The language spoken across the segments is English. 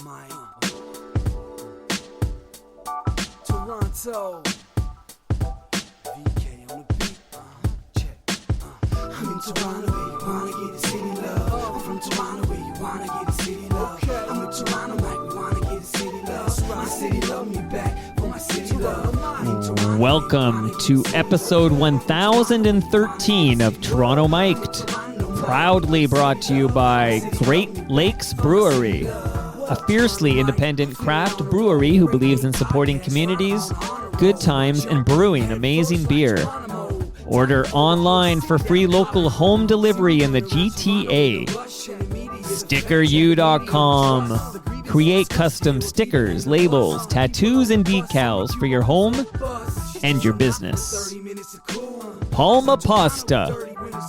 my Toronto. VK on the beat. Check. I'm in Toronto where you wanna get the city love. I'm from Toronto where you wanna get the city love. I'm in Toronto like we wanna get the city love. My city love me back for my city love. Welcome to episode 1013 of Toronto Mic'd, proudly brought to you by Great Lakes Brewery, a fiercely independent craft brewery who believes in supporting communities, good times, and brewing amazing beer. Order online for free local home delivery in the GTA. StickerU.com. Create custom stickers, labels, tattoos, and decals for your home and your business. Palma Pasta.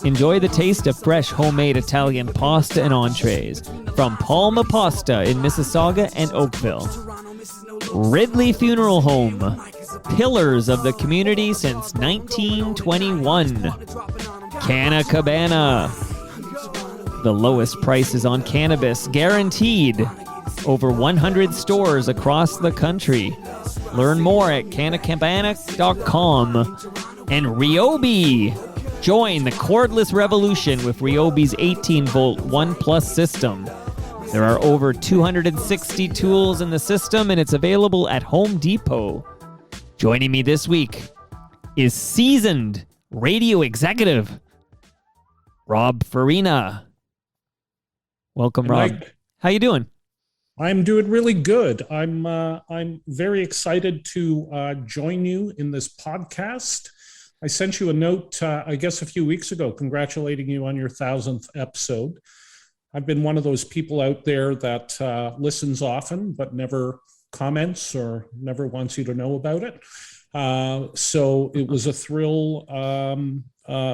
Enjoy the taste of fresh homemade Italian pasta and entrees from Palma Pasta in Mississauga and Oakville. Ridley Funeral Home. Pillars of the community since 1921. Canna Cabana. The lowest prices on cannabis guaranteed. Over 100 stores across the country. Learn more at cannacabana.com. And Ryobi. Join the cordless revolution with Ryobi's 18-volt ONE+ system. There are over 260 tools in the system, and it's available at Home Depot. Joining me this week is seasoned radio executive, Rob Farina. Welcome, Rob. Mike, how you doing? I'm doing really good. I'm very excited to join you in this podcast. I sent you a note, I guess, a few weeks ago, congratulating you on your 1,000th episode. I've been one of those people out there that listens often, but never comments or never wants you to know about it. So it was a thrill.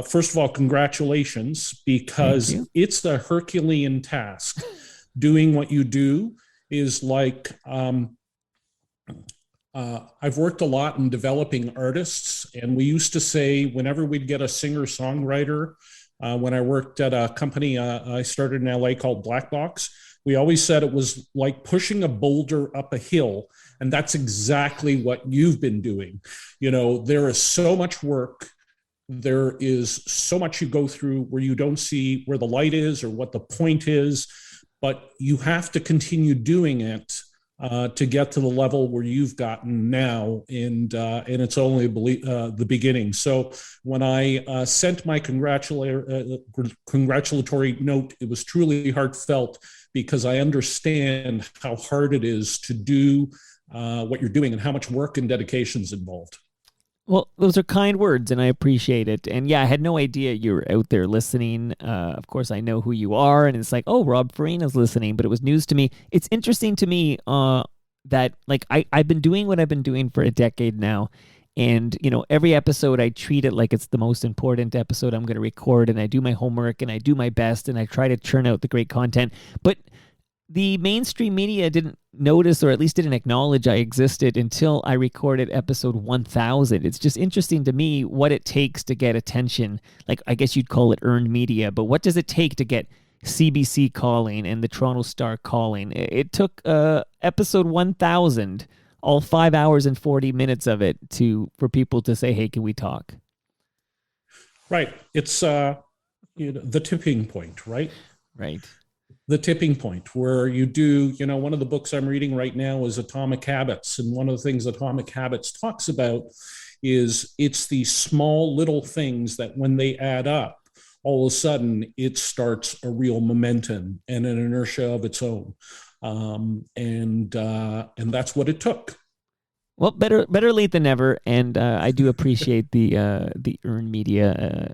First of all, congratulations, because it's a Herculean task. Doing what you do is like, I've worked a lot in developing artists, and we used to say whenever we'd get a singer-songwriter, when I worked at a company I started in LA called Black Box, we always said it was like pushing a boulder up a hill, and that's exactly what you've been doing. You know, there is so much work. There is so much you go through where you don't see where the light is or what the point is, but you have to continue doing it to get to the level where you've gotten now, and it's only the beginning. So when I sent my congratulatory note, it was truly heartfelt, because I understand how hard it is to do what you're doing and how much work and dedication is involved. Well, those are kind words, and I appreciate it. And yeah, I had no idea you were out there listening. Of course, I know who you are, and it's like, oh, Rob Farina's listening, but it was news to me. It's interesting to me that, like, I've been doing what I've been doing for a decade now, and, you know, every episode I treat it like it's the most important episode I'm going to record, and I do my homework, and I do my best, and I try to churn out the great content. But the mainstream media didn't notice, or at least didn't acknowledge I existed until I recorded episode 1000. It's just interesting to me what it takes to get attention. Like, I guess you'd call it earned media, but what does it take to get CBC calling and the Toronto Star calling? It took episode 1000, all 5 hours and 40 minutes of it, for people to say, hey, can we talk? Right. It's the tipping point, right? Right. The tipping point where you do, one of the books I'm reading right now is Atomic Habits. And one of the things Atomic Habits talks about is it's the small little things that when they add up, all of a sudden it starts a real momentum and an inertia of its own. And that's what it took. Well, better late than never, and I do appreciate the earned media,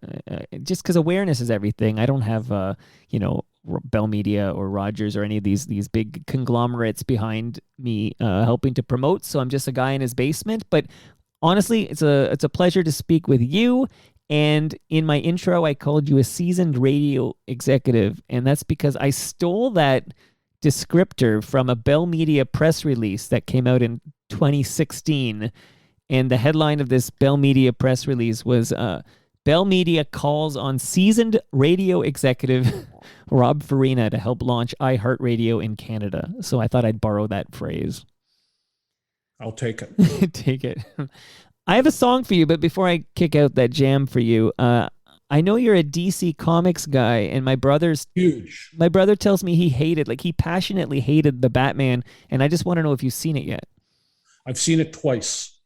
just because awareness is everything. I don't have Bell Media or Rogers or any of these big conglomerates behind me helping to promote, so I'm just a guy in his basement. But honestly, it's a pleasure to speak with you. And in my intro, I called you a seasoned radio executive, and that's because I stole that descriptor from a Bell Media press release that came out in 2016. And the headline of this Bell Media press release was Bell Media calls on seasoned radio executive Rob Farina to help launch iHeartRadio in Canada. So I thought I'd borrow that phrase. I'll take it. Take it. I have a song for you, but before I kick out that jam for you, I know you're a DC Comics guy, and my brother's huge. My brother tells me he passionately hated the Batman, and I just want to know if you've seen it yet. I've seen it twice.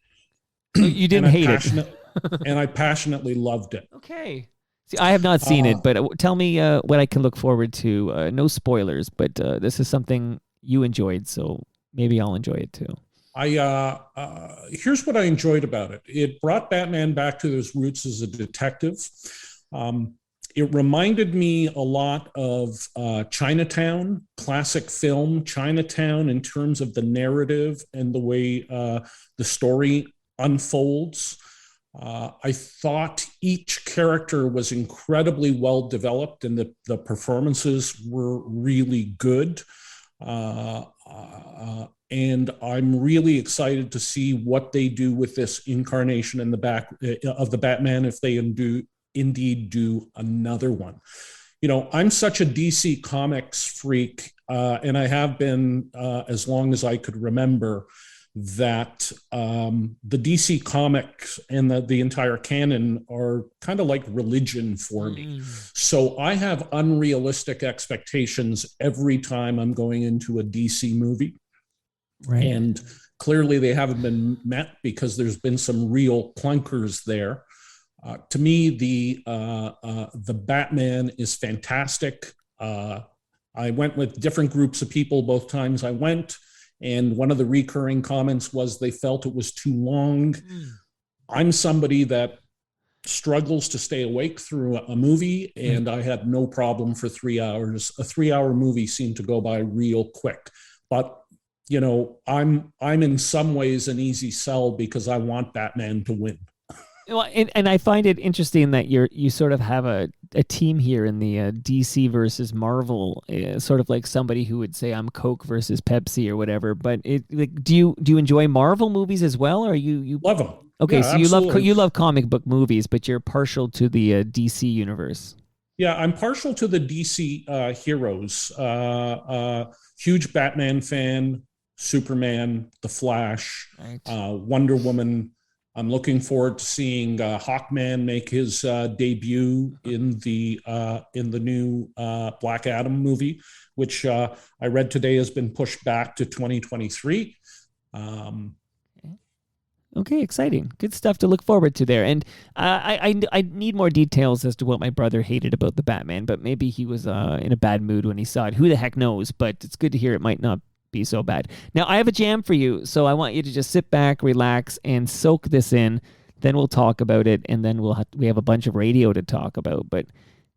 You didn't hate it. And I passionately loved it. Okay. See, I have not seen it, but tell me what I can look forward to. No spoilers, but this is something you enjoyed, so maybe I'll enjoy it too. Here's what I enjoyed about it. It brought Batman back to his roots as a detective. It reminded me a lot of Chinatown, classic film Chinatown, in terms of the narrative and the way the story unfolds. I thought each character was incredibly well developed, and the performances were really good. And I'm really excited to see what they do with this incarnation in the back of the Batman if they indeed do another one. You know, I'm such a DC Comics freak, and I have been as long as I could remember, that the DC Comics and the entire canon are kind of like religion for me. So I have unrealistic expectations every time I'm going into a DC movie. Right. And clearly they haven't been met because there's been some real clunkers there. To me, the Batman is fantastic. I went with different groups of people both times I went, and one of the recurring comments was they felt it was too long. I'm somebody that struggles to stay awake through a movie, and I had no problem for 3 hours. A 3-hour movie seemed to go by real quick. But you know, I'm in some ways an easy sell because I want Batman to win. Well, and I find it interesting that you sort of have a team here in the DC versus Marvel, sort of like somebody who would say I'm Coke versus Pepsi or whatever. But do you enjoy Marvel movies as well, or you love them? Okay, yeah, so absolutely. you love comic book movies, but you're partial to the DC universe. Yeah, I'm partial to the DC heroes. Huge Batman fan, Superman, The Flash, right. Wonder Woman. I'm looking forward to seeing Hawkman make his debut in the new Black Adam movie, which I read today has been pushed back to 2023. Okay, exciting. Good stuff to look forward to there. And I need more details as to what my brother hated about the Batman, but maybe he was in a bad mood when he saw it. Who the heck knows? But it's good to hear it might not be so bad. Now, I have a jam for you, so I want you to just sit back, relax, and soak this in. Then we'll talk about it, and then we have a bunch of radio to talk about. But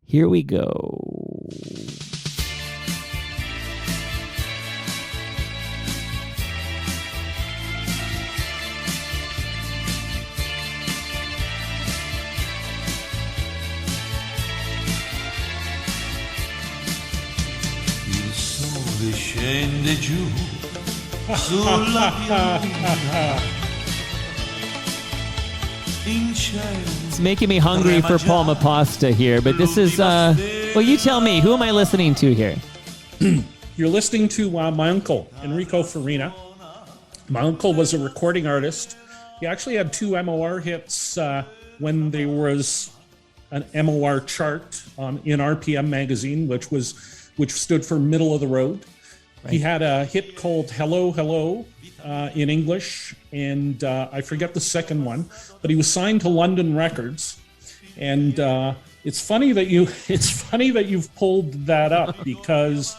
here we go. Scende giù sulla pianina in cielo. It's making me hungry for Palma pasta here, but this is well, you tell me, who am I listening to here? You're listening to my uncle, Enrico Farina. My uncle was a recording artist. He actually had 2 MOR hits when there was an MOR chart in RPM magazine, which stood for middle of the road. Right. He had a hit called Hello, Hello in English, and I forget the second one, but he was signed to London Records. And it's funny that you've pulled that up, because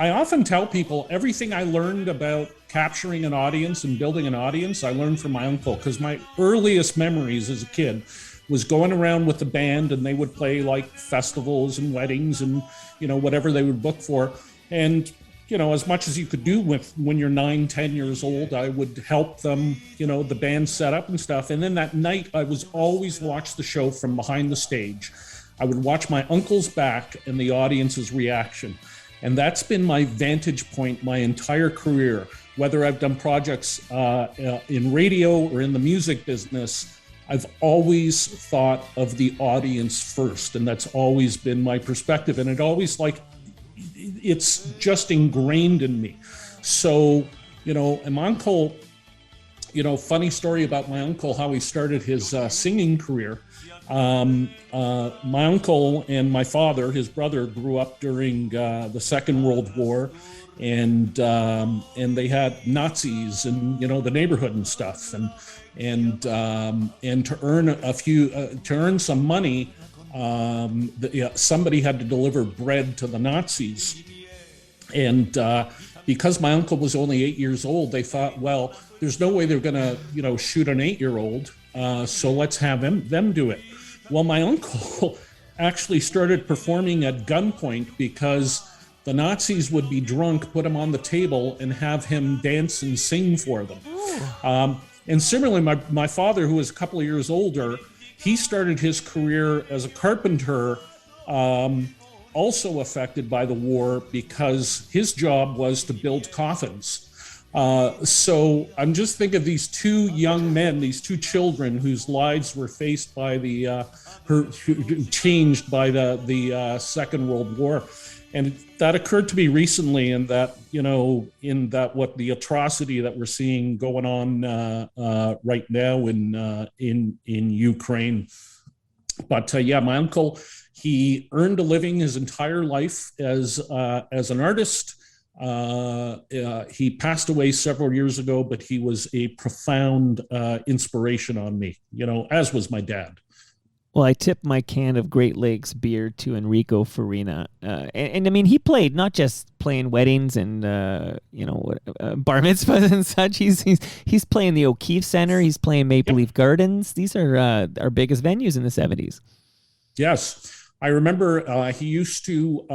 I often tell people everything I learned about capturing an audience and building an audience, I learned from my uncle, because my earliest memories as a kid was going around with the band, and they would play like festivals and weddings and, you know, whatever they would book for. And, you know, as much as you could do when you're 9-10 years old, I would help them, you know, the band set up and stuff. And then that night I was always watch the show from behind the stage. I would watch my uncle's back and the audience's reaction. And that's been my vantage point my entire career, whether I've done projects in radio or in the music business. I've always thought of the audience first, and that's always been my perspective. And it's just ingrained in me. So, and my uncle, funny story about my uncle, how he started his singing career. My uncle and my father, his brother, grew up during the Second World War, and they had Nazis in the neighborhood and stuff, and to earn some money, somebody had to deliver bread to the Nazis, and because my uncle was only 8 years old, they thought, well, there's no way they're gonna shoot an 8-year-old, so let's have them do it. Well, my uncle actually started performing at gunpoint because the Nazis would be drunk, put him on the table, and have him dance and sing for them. And similarly, my father, who was a couple of years older, he started his career as a carpenter, also affected by the war because his job was to build coffins. So I'm just thinking of these two young men, these two children whose lives were faced by changed by the Second World War. And that occurred to me recently in that what the atrocity that we're seeing going on right now in Ukraine. But my uncle, he earned a living his entire life as an artist. He passed away several years ago, but he was a profound inspiration on me, as was my dad. Well, I tipped my can of Great Lakes beer to Enrico Farina. And I mean, he played not just playing weddings and, bar mitzvahs and such. He's playing the O'Keefe Center. He's playing Maple Leaf Gardens. These are our biggest venues in the 70s. Yes. I remember he used to,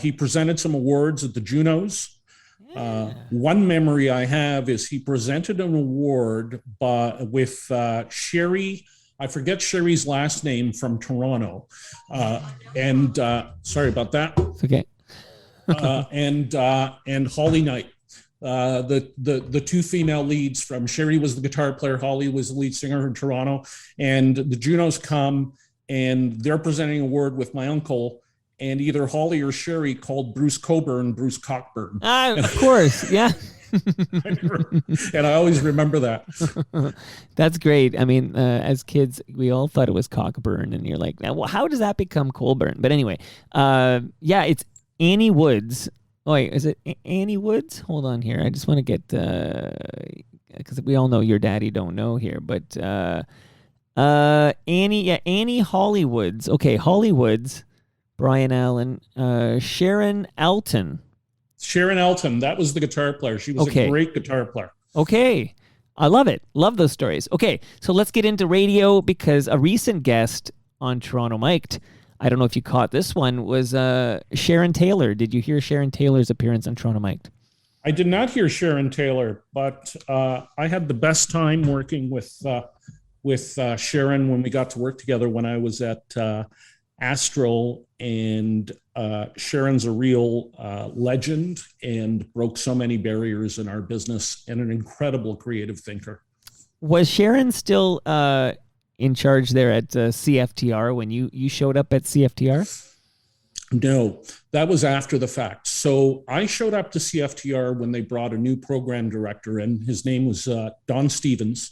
he presented some awards at the Junos. One memory I have is he presented an award with Sherry. I forget Sherry's last name, from Toronto. Sorry about that. It's okay. And Holly Knight. The two female leads from Sherry was the guitar player, Holly was the lead singer in Toronto, and the Junos come and they're presenting an award with my uncle, and either Holly or Sherry called Bruce Coburn Bruce Cockburn. Of course, yeah. And I always remember that. That's great. I mean, as kids, we all thought it was Cockburn, and you're like, well, how does that become Colburn? But anyway, it's Annie Woods. Oh, wait, is it Annie Woods? Hold on here. I just want to get, because we all know your daddy don't know here, but Annie Hollywoods. Okay, Hollywoods, Brian Allen, Sharon Alton. Sharon Alton, that was the guitar player. She was a great guitar player. Okay. I love it. Love those stories. Okay, so let's get into radio, because a recent guest on Toronto Mic'd, I don't know if you caught this one, was Sharon Taylor. Did you hear Sharon Taylor's appearance on Toronto Mic'd? I did not hear Sharon Taylor, but I had the best time working with Sharon when we got to work together when I was at Astral, and Sharon's a real legend and broke so many barriers in our business, and an incredible creative thinker. Was Sharon still in charge there at CFTR when you showed up at CFTR? No, that was after the fact. So I showed up to CFTR when they brought a new program director in. His name was Don Stevens.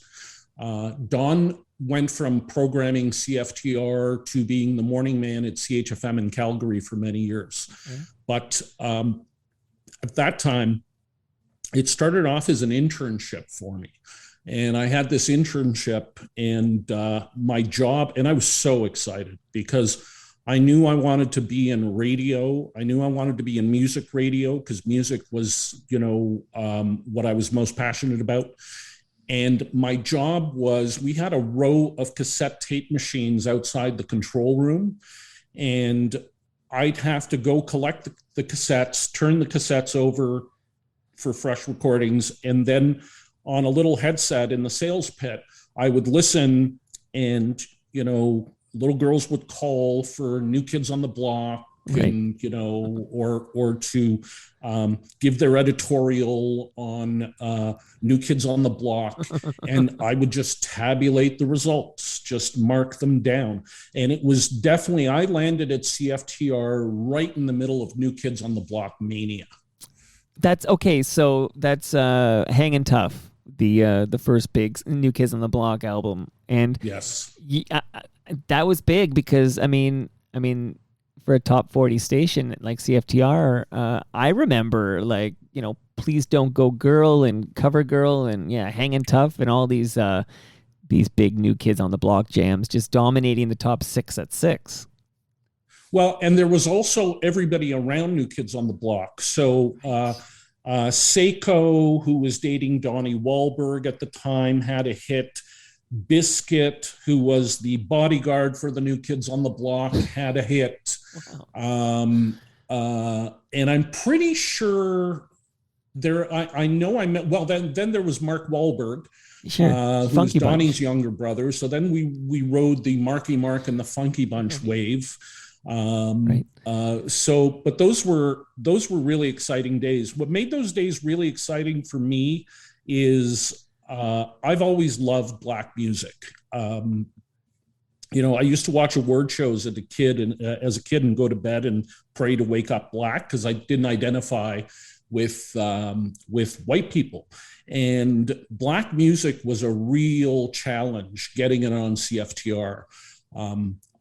Don went from programming CFTR to being the morning man at CHFM in Calgary for many years. Okay. But at that time, it started off as an internship for me. And I had this internship, and my job, and I was so excited because I knew I wanted to be in radio. I knew I wanted to be in music radio because music was, what I was most passionate about. And my job was, we had a row of cassette tape machines outside the control room, and I'd have to go collect the cassettes, turn the cassettes over for fresh recordings, and then on a little headset in the sales pit, I would listen, and, little girls would call for New Kids on the Block Right. and, or to give their editorial on New Kids on the Block. And I would just tabulate the results, just mark them down. And it was definitely, I landed at CFTR right in the middle of New Kids on the Block mania. That's okay. So that's Hangin' Tough, the first big New Kids on the Block album. And Yes. That was big because, I mean, for a top 40 station like CFTR, I remember, like, Please Don't Go Girl and Cover Girl and Hangin' Tough and all these big New Kids on the Block jams just dominating the top 6 at 6. Well, and there was also everybody around New Kids on the Block. So Seiko, who was dating Donnie Wahlberg at the time, had a hit. Biscuit, who was the bodyguard for the New Kids on the Block, had a hit. Wow. And I'm pretty sure there, I know I met, well, then there was Mark Wahlberg, sure. who was Donnie's younger brother. So then we rode the Marky Mark and the Funky Bunch wave. Right. But those were really exciting days. What made those days really exciting for me is I've always loved black music. I used to watch award shows as a kid and go to bed and pray to wake up black because I didn't identify with white people. And black music was a real challenge getting it on CFTR.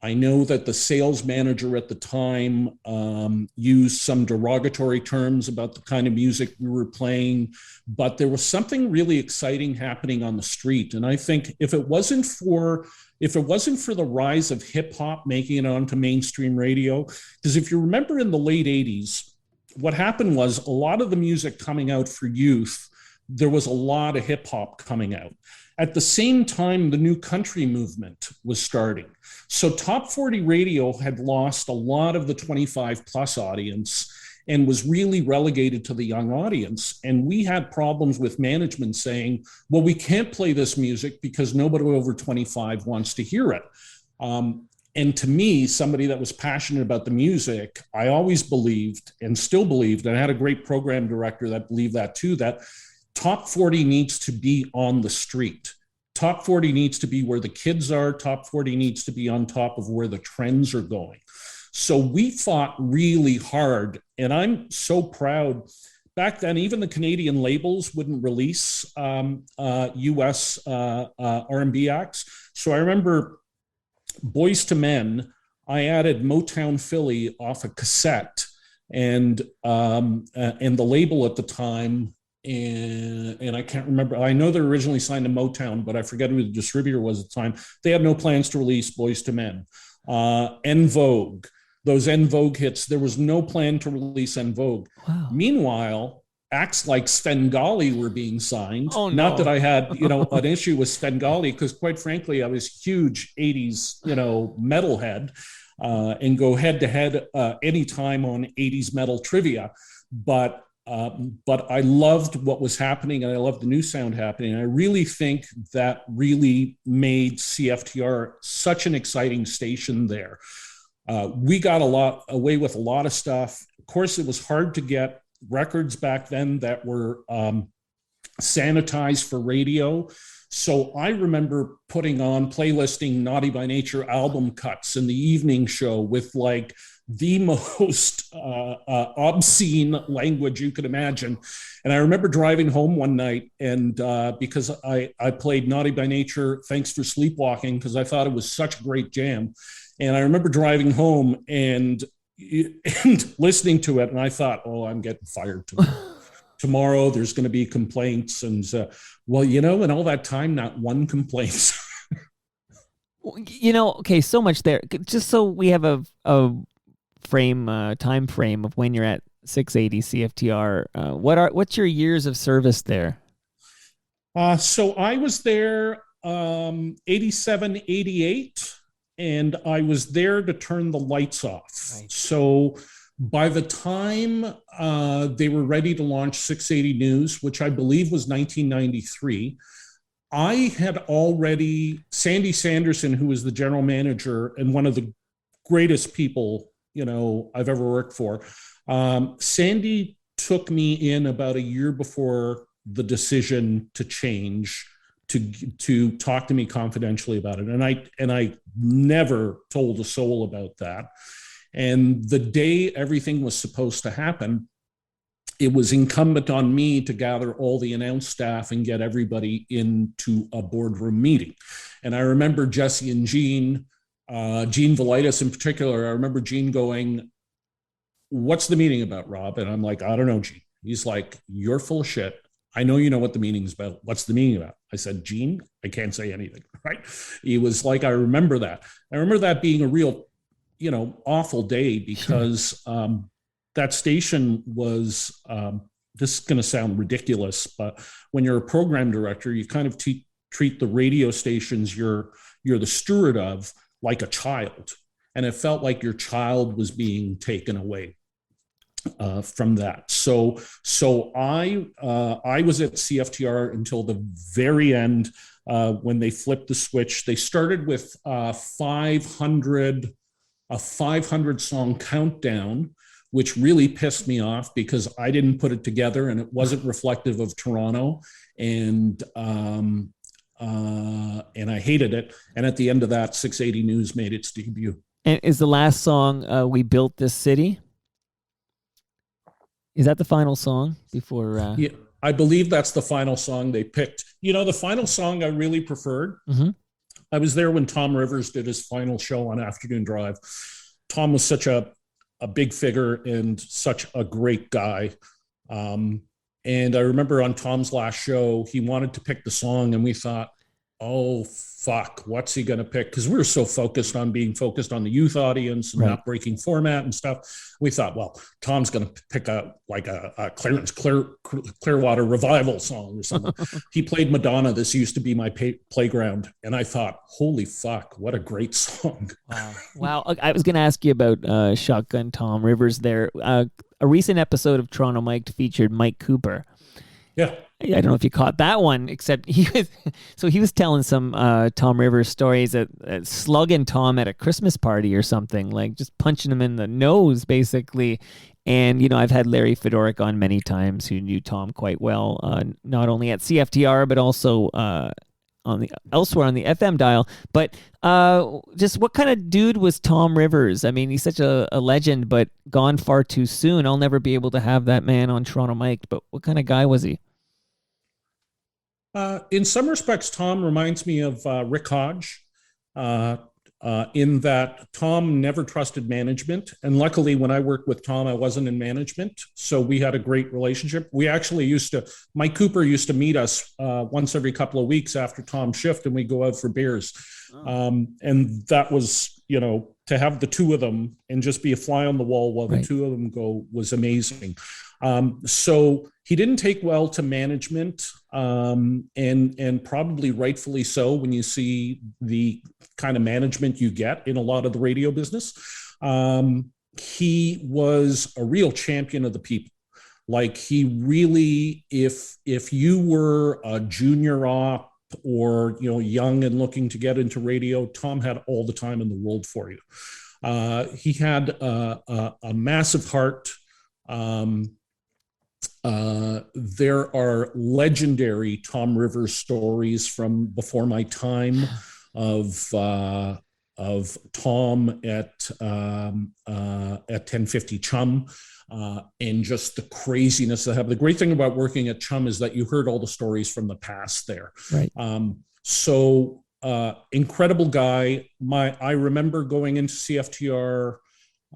I know that the sales manager at the time used some derogatory terms about the kind of music we were playing, but there was something really exciting happening on the street. And I think if it wasn't for the rise of hip hop making it onto mainstream radio, because if you remember in the late 80s, what happened was a lot of the music coming out for youth, there was a lot of hip hop coming out. At the same time, the new country movement was starting. So Top 40 Radio had lost a lot of the 25 plus audience and was really relegated to the young audience. And we had problems with management saying, well, we can't play this music because nobody over 25 wants to hear it. And to me, somebody that was passionate about the music, I always believed and still believed, and I had a great program director that believed that too, that Top 40 needs to be on the street. Top 40 needs to be where the kids are. Top 40 needs to be on top of where the trends are going. So we fought really hard, and I'm so proud. Back then, even the Canadian labels wouldn't release US R&B acts. So I remember Boys to Men, I added Motown Philly off a cassette, and the label at the time, and I can't remember. I know they're originally signed to Motown, but I forget who the distributor was at the time. They had no plans to release Boys to Men. En Vogue, those En Vogue hits, there was no plan to release En Vogue. Wow. Meanwhile, acts like Svengali were being signed. Oh, no. Not that I had, an issue with Svengali, because quite frankly, I was a huge 80s, metalhead, and go head to head anytime on 80s metal trivia. But I loved what was happening, and I loved the new sound happening. And I really think that really made CFTR such an exciting station there. We got away with a lot of stuff. Of course, it was hard to get records back then that were sanitized for radio. So I remember putting on playlisting Naughty by Nature album cuts in the evening show with like the most obscene language you could imagine. And I remember driving home one night, and because I played Naughty by Nature, Thanks for Sleepwalking, because I thought it was such a great jam. And I remember driving home and listening to it, and I thought, oh, I'm getting fired tomorrow. Tomorrow there's going to be complaints. And in all that time, not one complaint. Okay, so much there. Just so we have a time frame of when you're at 680 CFTR. What's your years of service there? So I was there 87, 88, and I was there to turn the lights off. Right. So by the time they were ready to launch 680 News, which I believe was 1993, I had already, Sandy Sanderson, who was the general manager and one of the greatest people I've ever worked for. Sandy took me in about a year before the decision to change, to talk to me confidentially about it, and I never told a soul about that. And the day everything was supposed to happen, it was incumbent on me to gather all the announced staff and get everybody into a boardroom meeting. And I remember Jesse and Gene Velitis in particular. I remember Gene going, "What's the meeting about, Rob?" And I'm like, "I don't know, Gene." He's like, "You're full of shit. I know you know what the meeting's about. What's the meeting about?" I said, "Gene, I can't say anything." Right? He was like, I remember that. I remember that being a real, awful day, because that station was, this is going to sound ridiculous, but when you're a program director, you kind of treat the radio stations you're the steward of like a child. And it felt like your child was being taken away from that. So I was at CFTR until the very end, when they flipped the switch. They started with a 500 song countdown, which really pissed me off because I didn't put it together and it wasn't reflective of Toronto, and I hated it. And at the end of that, 680 News made its debut. And is the last song "We Built This City"? Is that the final song before? Yeah, I believe that's the final song they picked. The final song I really preferred. Mm-hmm. I was there when Tom Rivers did his final show on Afternoon Drive. Tom was such a big figure and such a great guy. And I remember on Tom's last show, he wanted to pick the song, and we thought, oh, fuck, what's he going to pick? Because we were so focused on being focused on the youth audience and not breaking format and stuff. We thought, well, Tom's going to pick a Clarence Clearwater revival song or something. He played Madonna, This Used to Be My Playground. And I thought, holy fuck, what a great song. Wow. I was going to ask you about Shotgun Tom Rivers there. A recent episode of Toronto Mic'd featured Mike Cooper. Yeah. I don't know if you caught that one, except he was telling some Tom Rivers stories at slugging Tom at a Christmas party or something, like just punching him in the nose, basically. And, I've had Larry Fedoric on many times, who knew Tom quite well, not only at CFTR, but also elsewhere on the FM dial. But just what kind of dude was Tom Rivers? I mean, he's such a legend, but gone far too soon. I'll never be able to have that man on Toronto Mic'd, but what kind of guy was he? In some respects, Tom reminds me of Rick Hodge, in that Tom never trusted management. And luckily, when I worked with Tom, I wasn't in management. So we had a great relationship. We actually Mike Cooper used to meet us once every couple of weeks after Tom's shift, and we go out for beers. And that was, to have the two of them and just be a fly on the wall while the two of them go was amazing. So he didn't take well to management, and probably rightfully so when you see the kind of management you get in a lot of the radio business. He was a real champion of the people. Like, he really, if you were a junior op or, young and looking to get into radio, Tom had all the time in the world for you. He had a massive heart. There are legendary Tom Rivers stories from before my time of Tom at 1050 Chum, and just the craziness that happened. The great thing about working at Chum is that you heard all the stories from the past there. Right. Incredible guy. I remember going into CFTR.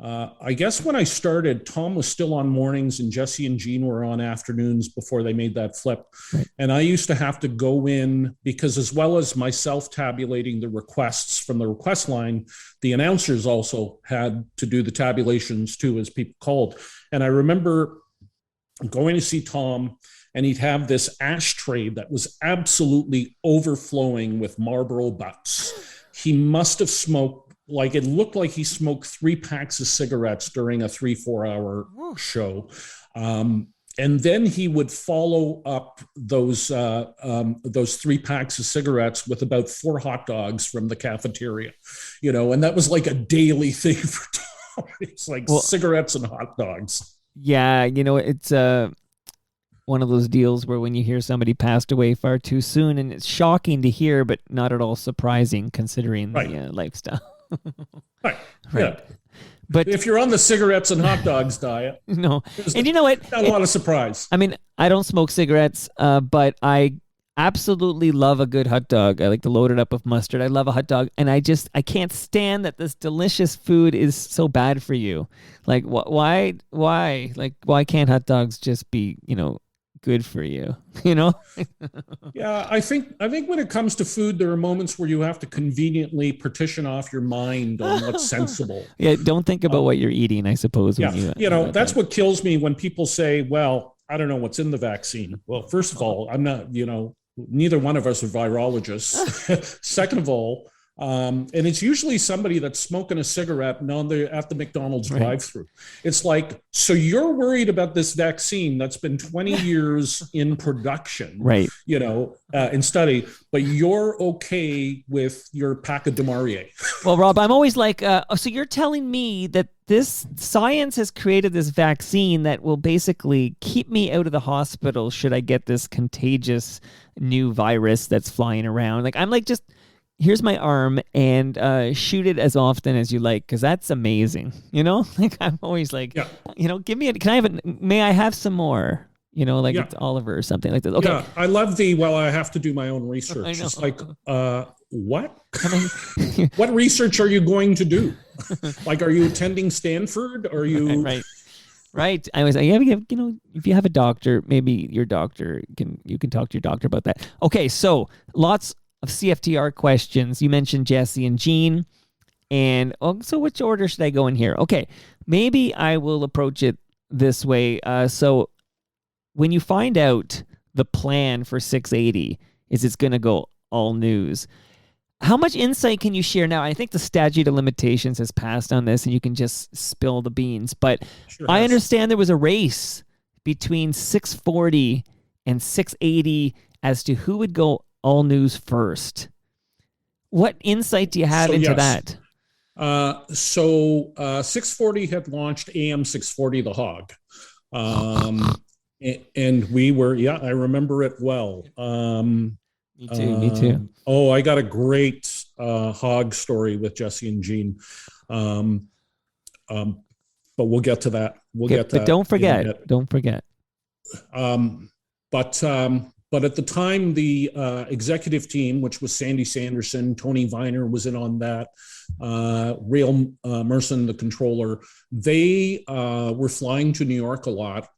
I guess when I started, Tom was still on mornings and Jesse and Gene were on afternoons before they made that flip. Right. And I used to have to go in because, as well as myself tabulating the requests from the request line, the announcers also had to do the tabulations too, as people called. And I remember going to see Tom, and he'd have this ashtray that was absolutely overflowing with Marlboro butts. He must have smoked, like, it looked like he smoked 3 packs of cigarettes during a 3-4 hour show. And then he would follow up those 3 packs of cigarettes with about 4 hot dogs from the cafeteria, and that was like a daily thing for Tom. It's like Well- cigarettes and hot dogs. Yeah, it's one of those deals where when you hear somebody passed away far too soon, and it's shocking to hear, but not at all surprising considering Right. the lifestyle. Right. Right. Yeah. But If you're on the cigarettes and hot dogs diet, no, there's and you know what? not a lot of surprise. I mean, I don't smoke cigarettes, but I absolutely love a good hot dog. I like to load it up with mustard. I love a hot dog, and I can't stand that this delicious food is so bad for you. Like, why? Like, why can't hot dogs just be, good for you? Yeah, I think when it comes to food, there are moments where you have to conveniently partition off your mind on what's sensible. Yeah, don't think about what you're eating, I suppose. Yeah, When you, that's what kills me when people say, well, I don't know what's in the vaccine. Well, first of all, I'm not, neither one of us are virologists. Second of all, and it's usually somebody that's smoking a cigarette at the McDonald's drive-through. It's like, so you're worried about this vaccine that's been 20 years in production, right? In study, but you're okay with your pack of Demarier. Well, Rob, I'm always like, so you're telling me that this science has created this vaccine that will basically keep me out of the hospital should I get this contagious new virus that's flying around? Like, I'm like, just here's my arm and shoot it as often as you like, because that's amazing. Like, I'm always like, give me can I have it? May I have some more? It's Oliver or something like that. Okay. Yeah, I love I have to do my own research. It's like, what? What research are you going to do? Like, are you attending Stanford? Are you Right. I was like, if you have a doctor, maybe your doctor you can talk to your doctor about that. Okay, so lots of CFTR questions. You mentioned Jesse and Gene, and so which order should I go in here? Okay, maybe I will approach it this way. So when you find out the plan for 680 is it's going to go all news, how much insight can you share now? I think the statute of limitations has passed on this, and you can just spill the beans. But I understand there was a race between 640 and 680 as to who would go all news first. What insight do you have into that? 640 had launched AM 640 The Hog. And we were, I remember it well. Me too. I got a great hog story with Jesse and Gene. But we'll get to that. But don't forget. But at the time, the executive team, which was Sandy Sanderson, Tony Viner was in on that, Rail Merson, the controller, they were flying to New York a lot,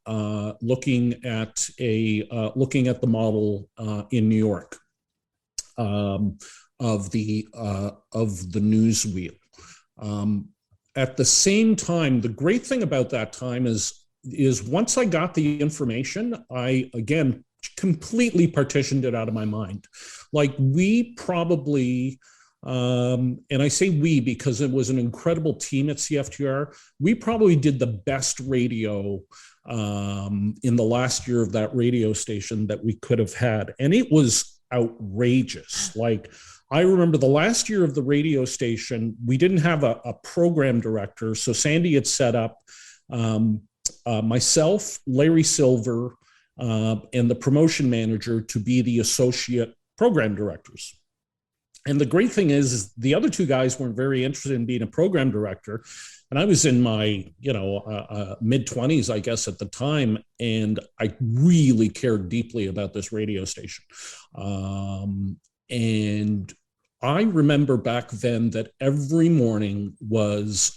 looking at the model in New York of the news wheel. At the same time, the great thing about that time is once I got the information, I again completely partitioned it out of my mind. Like, we probably, and I say we because it was an incredible team at CFTR, we probably did the best radio in the last year of that radio station that we could have had. And it was outrageous. Like, I remember the last year of the radio station, we didn't have a program director. So Sandy had set up myself, Larry Silver, and the promotion manager to be the associate program directors. And the great thing is the other two guys weren't very interested in being a program director. And I was in my, mid-20s, I guess, at the time. And I really cared deeply about this radio station. And I remember back then that every morning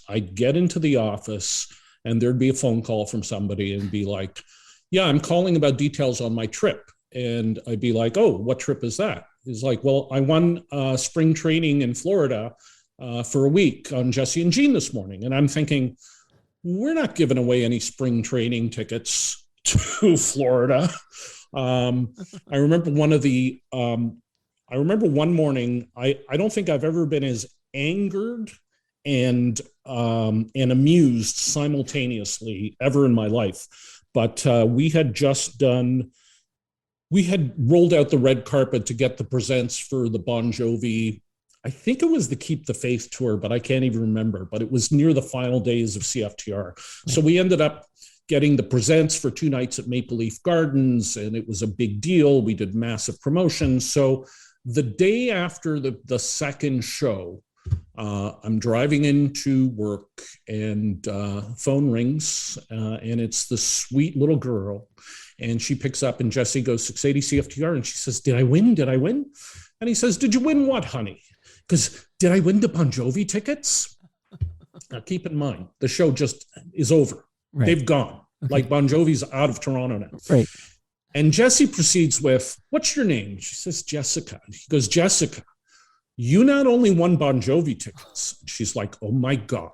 I'd get into the office and there'd be a phone call from somebody and be like, yeah, I'm calling about details on my trip. And I'd be like, oh, what trip is that? He's like, well, I won spring training in Florida for a week on Jesse and Gene this morning. And I'm thinking, we're not giving away any spring training tickets to Florida. I remember one morning, I don't think I've ever been as angered and amused simultaneously ever in my life. But we had rolled out the red carpet to get the presents for the Bon Jovi I think it was the Keep the Faith tour, but I can't even remember. But it was near the final days of CFTR. So we ended up getting the presents for 2 nights at Maple Leaf Gardens, and it was a big deal. We did massive promotions. So the day after the second show, I'm driving into work, and phone rings, and it's the sweet little girl. And she picks up, and Jesse goes, 680 CFTR. And she says, did I win? Did I win? And he says, did you win what, honey? Because did I win the Bon Jovi tickets? Now, keep in mind, the show just is over. Right. They've gone. Okay. Like Bon Jovi's out of Toronto now. Right. And Jesse proceeds with, what's your name? She says, Jessica. He goes, Jessica, you not only won Bon Jovi tickets. She's like, oh my God.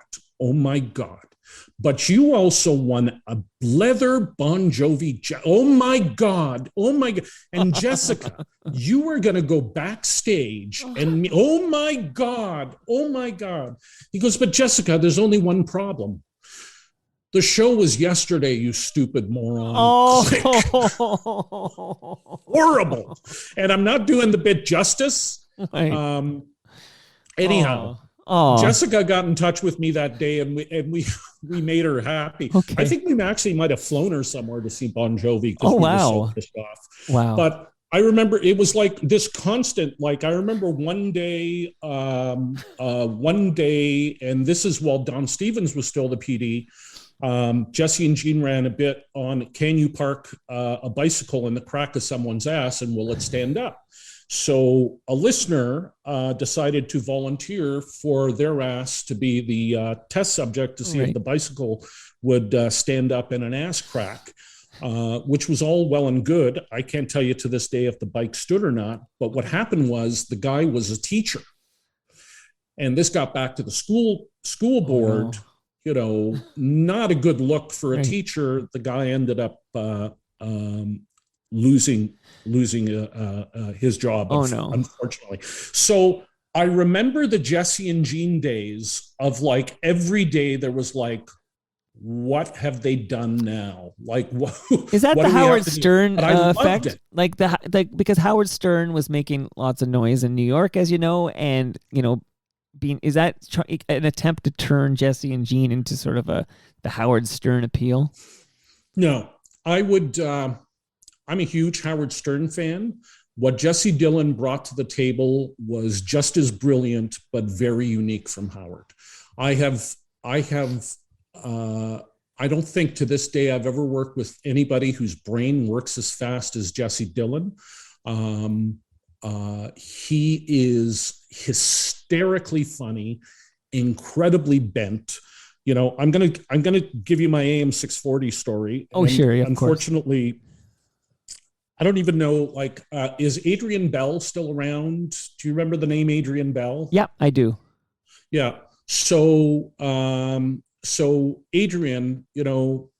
But you also won a leather Bon Jovi. Oh my God. And Jessica, you were going to go backstage and oh my God. He goes, but Jessica, there's only one problem. The show was yesterday, you stupid moron. Horrible. And I'm not doing the bit justice. Right. Anyhow. Jessica got in touch with me that day, and we made her happy. Okay. I think we actually might have flown her somewhere to see Bon Jovi because we were so pissed off. Wow. But I remember it was like this constant, like I remember one day, and this is while Don Stevens was still the PD, Jesse and Gene ran a bit on, can you park a bicycle in the crack of someone's ass and will it stand up? So a listener decided to volunteer for their ass to be the test subject to see if the bicycle would stand up in an ass crack, which was all well and good. I can't tell you to this day if the bike stood or not, but what happened was the guy was a teacher. And this got back to the school board, you know, not a good look for a teacher. The guy ended up losing his job, unfortunately. So I remember the Jesse and Gene days of like every day there was like, what have they done now? Like, what is that? The Howard Stern effect? Like because Howard Stern was making lots of noise in New York, as you know, and you know, is that an attempt to turn Jesse and Gene into sort of the Howard Stern appeal? No, I would. I'm a huge Howard Stern fan. What Jesse Dillon brought to the table was just as brilliant, but very unique from Howard. I don't think to this day I've ever worked with anybody whose brain works as fast as Jesse Dillon. He is hysterically funny, incredibly bent. You know, I'm gonna give you my AM 640 story. Oh, sure, yeah, unfortunately. I don't even know, like, is Adrian Bell still around? Do you remember the name Adrian Bell? Yeah, I do. Yeah. So Adrian, you know,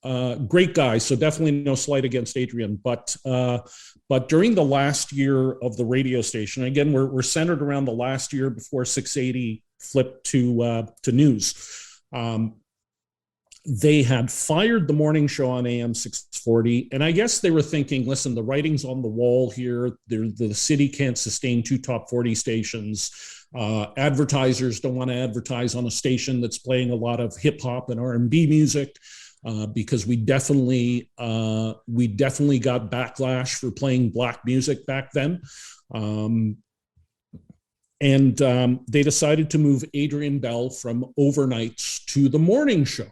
great guy. So definitely no slight against Adrian. But during the last year of the radio station, again, we're centered around the last year before 680 flipped to news. They had fired the morning show on AM 640. And I guess they were thinking, listen, the writing's on the wall here. The city can't sustain 2 top 40 stations. Advertisers don't want to advertise on a station that's playing a lot of hip hop and R&B music because we definitely got backlash for playing black music back then. And they decided to move Adrian Bell from overnights to the morning show.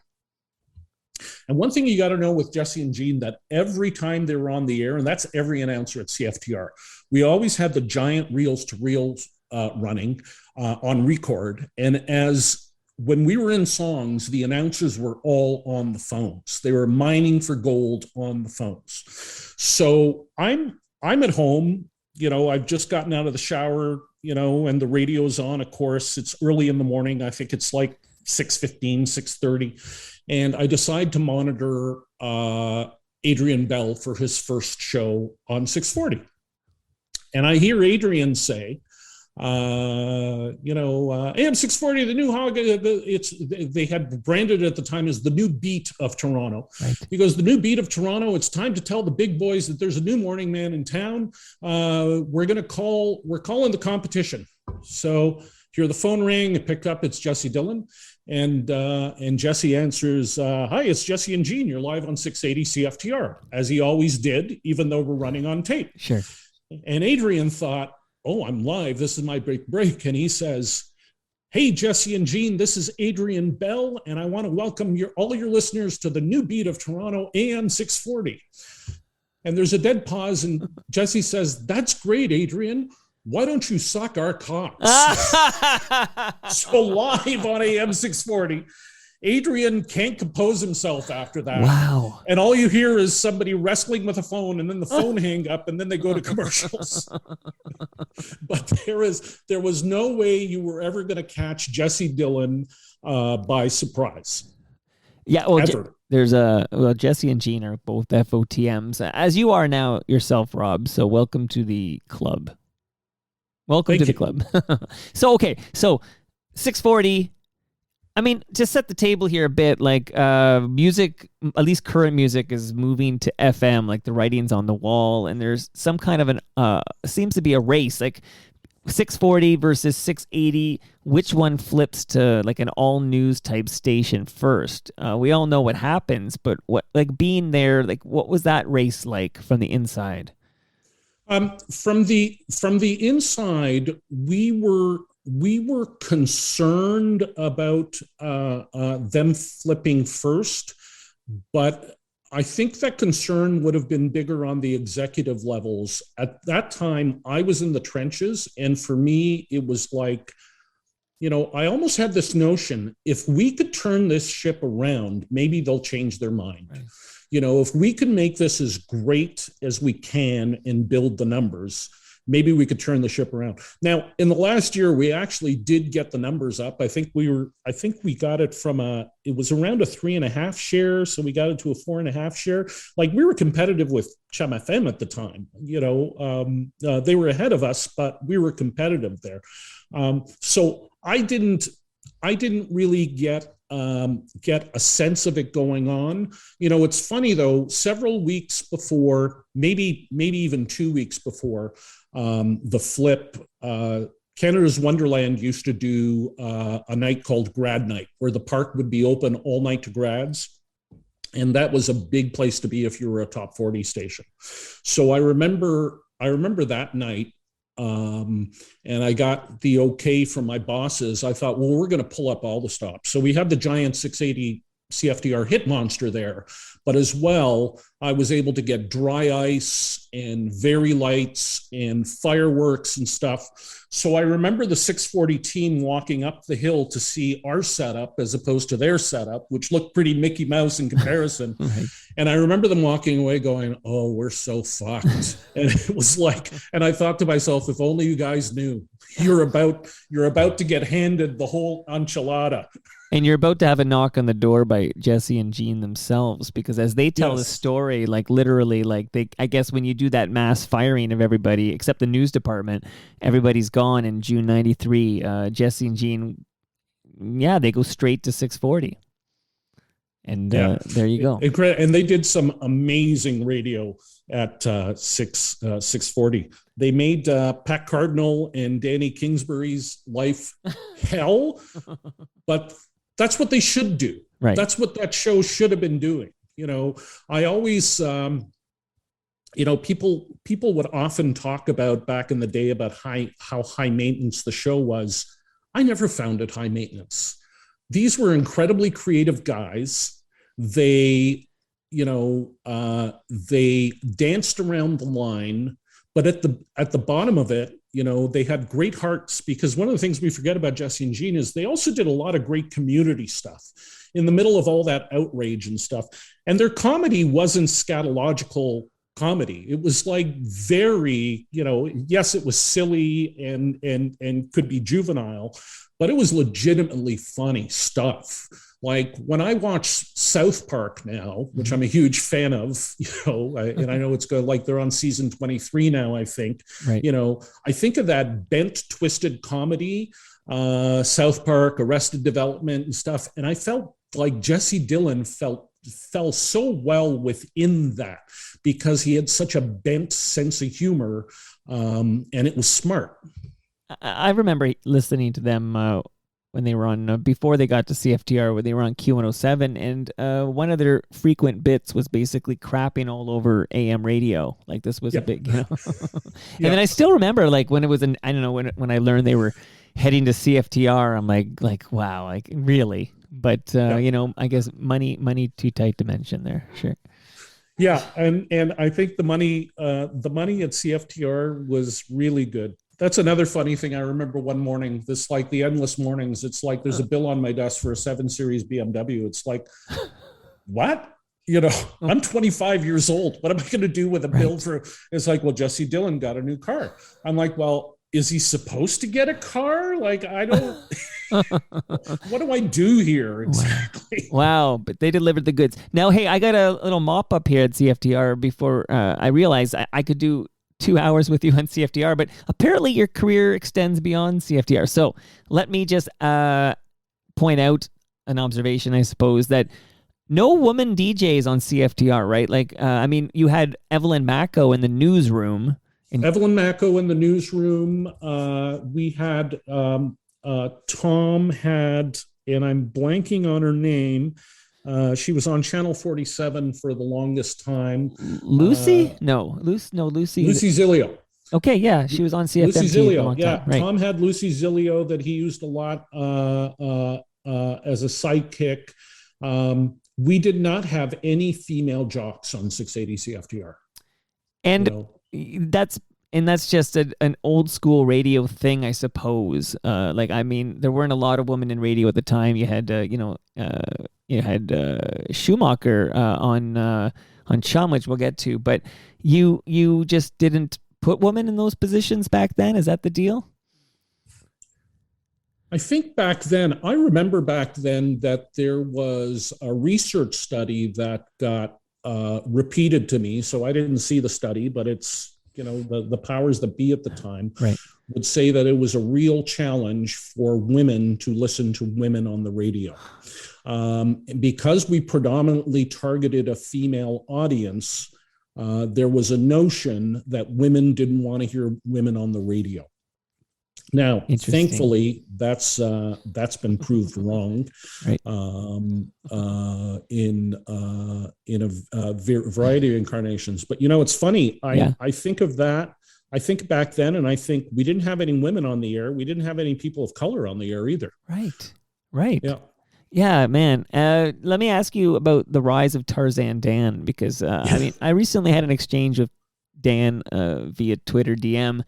And one thing you got to know with Jesse and Gene, that every time they were on the air, and that's every announcer at CFTR, we always had the giant reels to reels running on record. And when we were in songs, the announcers were all on the phones. They were mining for gold on the phones. So I'm at home, you know, I've just gotten out of the shower, you know, and the radio's on, of course. It's early in the morning. I think it's like 6:15, 6:30. And I decide to monitor Adrian Bell for his first show on 640. And I hear Adrian say, AM 640, the new hog, they had branded it at the time as the new beat of Toronto. Right. He goes, the new beat of Toronto, it's time to tell the big boys that there's a new morning man in town. We're calling the competition. So hear the phone ring. I pick up. It's Jesse Dillon. And Jesse answers, hi, it's Jesse and Gene. You're live on 680 CFTR, as he always did, even though we're running on tape. Sure. And Adrian thought, oh, I'm live. This is my break. And he says, hey, Jesse and Gene, this is Adrian Bell, and I want to welcome all your listeners to the new beat of Toronto, AM 640. And there's a dead pause, and Jesse says, that's great, Adrian. Why don't you suck our cocks? So live on AM 640, Adrian can't compose himself after that. Wow. And all you hear is somebody wrestling with a phone, and then the phone hang up, and then they go to commercials. But there was no way you were ever going to catch Jesse Dillon by surprise. Yeah, well, Jesse and Gene are both FOTMs, as you are now yourself, Rob. So welcome to the club. Welcome to the club. So 640. I mean, to set the table here a bit, like music, at least current music, is moving to FM, like the writing's on the wall, and there's some kind of seems to be a race, like 640 versus 680. Which one flips to like an all news type station first? We all know what happens, but what, like being there, like what was that race like from the inside? From the inside, we were concerned about them flipping first, but I think that concern would have been bigger on the executive levels. At that time, I was in the trenches, and for me, it was like, I almost had this notion, if we could turn this ship around, maybe they'll change their mind. Right. If we can make this as great as we can and build the numbers, maybe we could turn the ship around. Now, in the last year, we actually did get the numbers up. I think we got it from it was around a 3.5 share. So we got it to a 4.5 share. Like we were competitive with Chum FM at the time, they were ahead of us, but we were competitive there. So I didn't really get a sense of it going on. It's funny though, several weeks before, maybe even 2 weeks before the flip, Canada's Wonderland used to do a night called Grad Night, where the park would be open all night to grads. And that was a big place to be if you were a top 40 station. So I remember that night, and I got the okay from my bosses. I thought, well, we're going to pull up all the stops. So we had the giant 680 CFDR hit monster there, but as well, I was able to get dry ice and very lights and fireworks and stuff. So I remember the 640 team walking up the hill to see our setup as opposed to their setup, which looked pretty Mickey Mouse in comparison. Right. And I remember them walking away going, oh, we're so fucked. And it was like, and I thought to myself, if only you guys knew, you're about to get handed the whole enchilada. And you're about to have a knock on the door by Jesse and Gene themselves, because as they tell the story, like literally, like I guess when you do that mass firing of everybody except the news department, everybody's gone in June '93. Jesse and Gene, they go straight to 640, and there you go. And they did some amazing radio at 640. They made Pat Cardinal and Danny Kingsbury's life hell, but that's what they should do. Right. That's what that show should have been doing. I always, people would often talk about back in the day about how high maintenance the show was. I never found it high maintenance. These were incredibly creative guys. They danced around the line, but at the bottom of it, they had great hearts, because one of the things we forget about Jesse and Gene is they also did a lot of great community stuff in the middle of all that outrage and stuff. And their comedy wasn't scatological comedy. It was like very, yes, it was silly and could be juvenile, but it was legitimately funny stuff. Like when I watch South Park now, which I'm a huge fan of, and I know it's good, like they're on season 23 now, I think, right. I think of that bent, twisted comedy, South Park, Arrested Development and stuff. And I felt like Jesse Dillon fell so well within that, because he had such a bent sense of humor, and it was smart. I remember listening to them when they were on before they got to CFTR, when they were on Q107, and one of their frequent bits was basically crapping all over AM radio. Like this was a big, and then I still remember like when it was I don't know when I learned they were heading to CFTR, I'm like wow, like really. But I guess money too tight to mention there. Sure. Yeah, and I think the money at CFTR was really good. That's another funny thing. I remember one morning, this like the endless mornings. It's like there's a bill on my desk for a 7 Series BMW. It's like, what? I'm 25 years old. What am I going to do with a bill for? It's like, well, Jesse Dillon got a new car. I'm like, well, is he supposed to get a car? Like, I don't. What do I do here exactly? Wow, but they delivered the goods. Now, hey, I got a little mop up here at CFTR before I realized I could do 2 hours with you on CFTR, but apparently your career extends beyond CFTR. So let me just point out an observation, I suppose, that no woman DJs on CFTR, right? Like, I mean, you had Evelyn Macco in the newsroom. Evelyn Macco in the newsroom. We had Tom had, and I'm blanking on her name. She was on Channel 47 for the longest time. Lucy? Lucy. Lucy Zilio. Okay, yeah, she was on CFMT Lucy Zilio, for a long time. Right. Tom had Lucy Zilio that he used a lot as a sidekick. We did not have any female jocks on 680 CFTR. And that's just an old school radio thing, I suppose. Like, I mean, there weren't a lot of women in radio at the time. You had, you had Schumacher on Chum, which we'll get to, but you just didn't put women in those positions back then. Is that the deal? I think I remember back then that there was a research study that got repeated to me. So I didn't see the study, but it's, the powers that be at the time would say that it was a real challenge for women to listen to women on the radio. Because we predominantly targeted a female audience, there was a notion that women didn't want to hear women on the radio. Now, thankfully, that's been proved wrong, right. In a variety of incarnations. But it's funny. I think of that. I think back then, and I think we didn't have any women on the air. We didn't have any people of color on the air either. Right. Yeah, man. Let me ask you about the rise of Tarzan Dan, because I mean, I recently had an exchange with Dan via Twitter DM,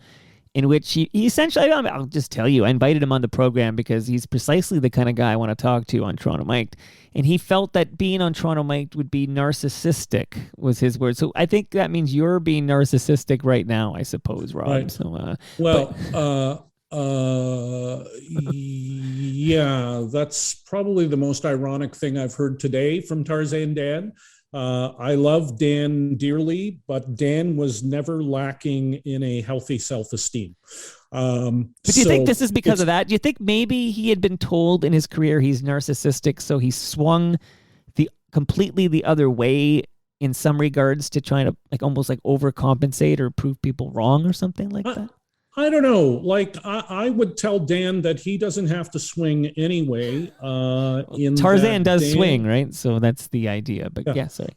in which he essentially, I'll just tell you, I invited him on the program because he's precisely the kind of guy I want to talk to on Toronto Mic'd. And he felt that being on Toronto Mic'd would be narcissistic, was his word. So I think that means you're being narcissistic right now, I suppose, Rob. Right. So, yeah, that's probably the most ironic thing I've heard today from Tarzan Dan. I love Dan dearly, but Dan was never lacking in a healthy self-esteem. But do you think this is because of that? Do you think maybe he had been told in his career he's narcissistic, so he swung completely the other way in some regards to try to almost overcompensate or prove people wrong or something like that? I don't know. Like, I would tell Dan that he doesn't have to swing anyway. Tarzan does swing, right? So that's the idea. But sorry.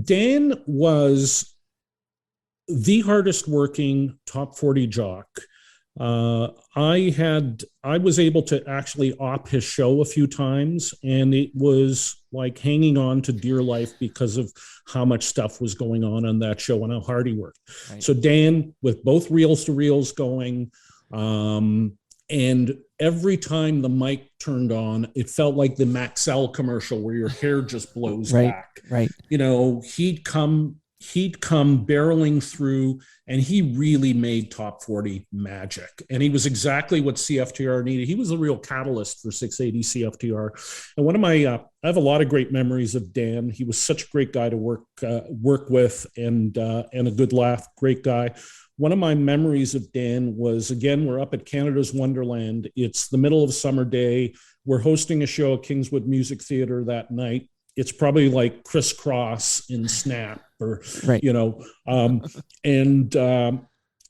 Dan was the hardest working top 40 jock. I was able to actually op his show a few times, and it was like hanging on to dear life because of how much stuff was going on that show and how hard he worked. Right. So Dan, with both reels to reels going, and every time the mic turned on, it felt like the Maxell commercial where your hair just blows back. Right. He'd come barreling through, and he really made top 40 magic. And he was exactly what CFTR needed. He was a real catalyst for 680 CFTR. And one of my, I have a lot of great memories of Dan. He was such a great guy to work with, and a good laugh, great guy. One of my memories of Dan was, again, we're up at Canada's Wonderland. It's the middle of a summer day. We're hosting a show at Kingswood Music Theatre that night. It's probably like Crisscross in Snap, or,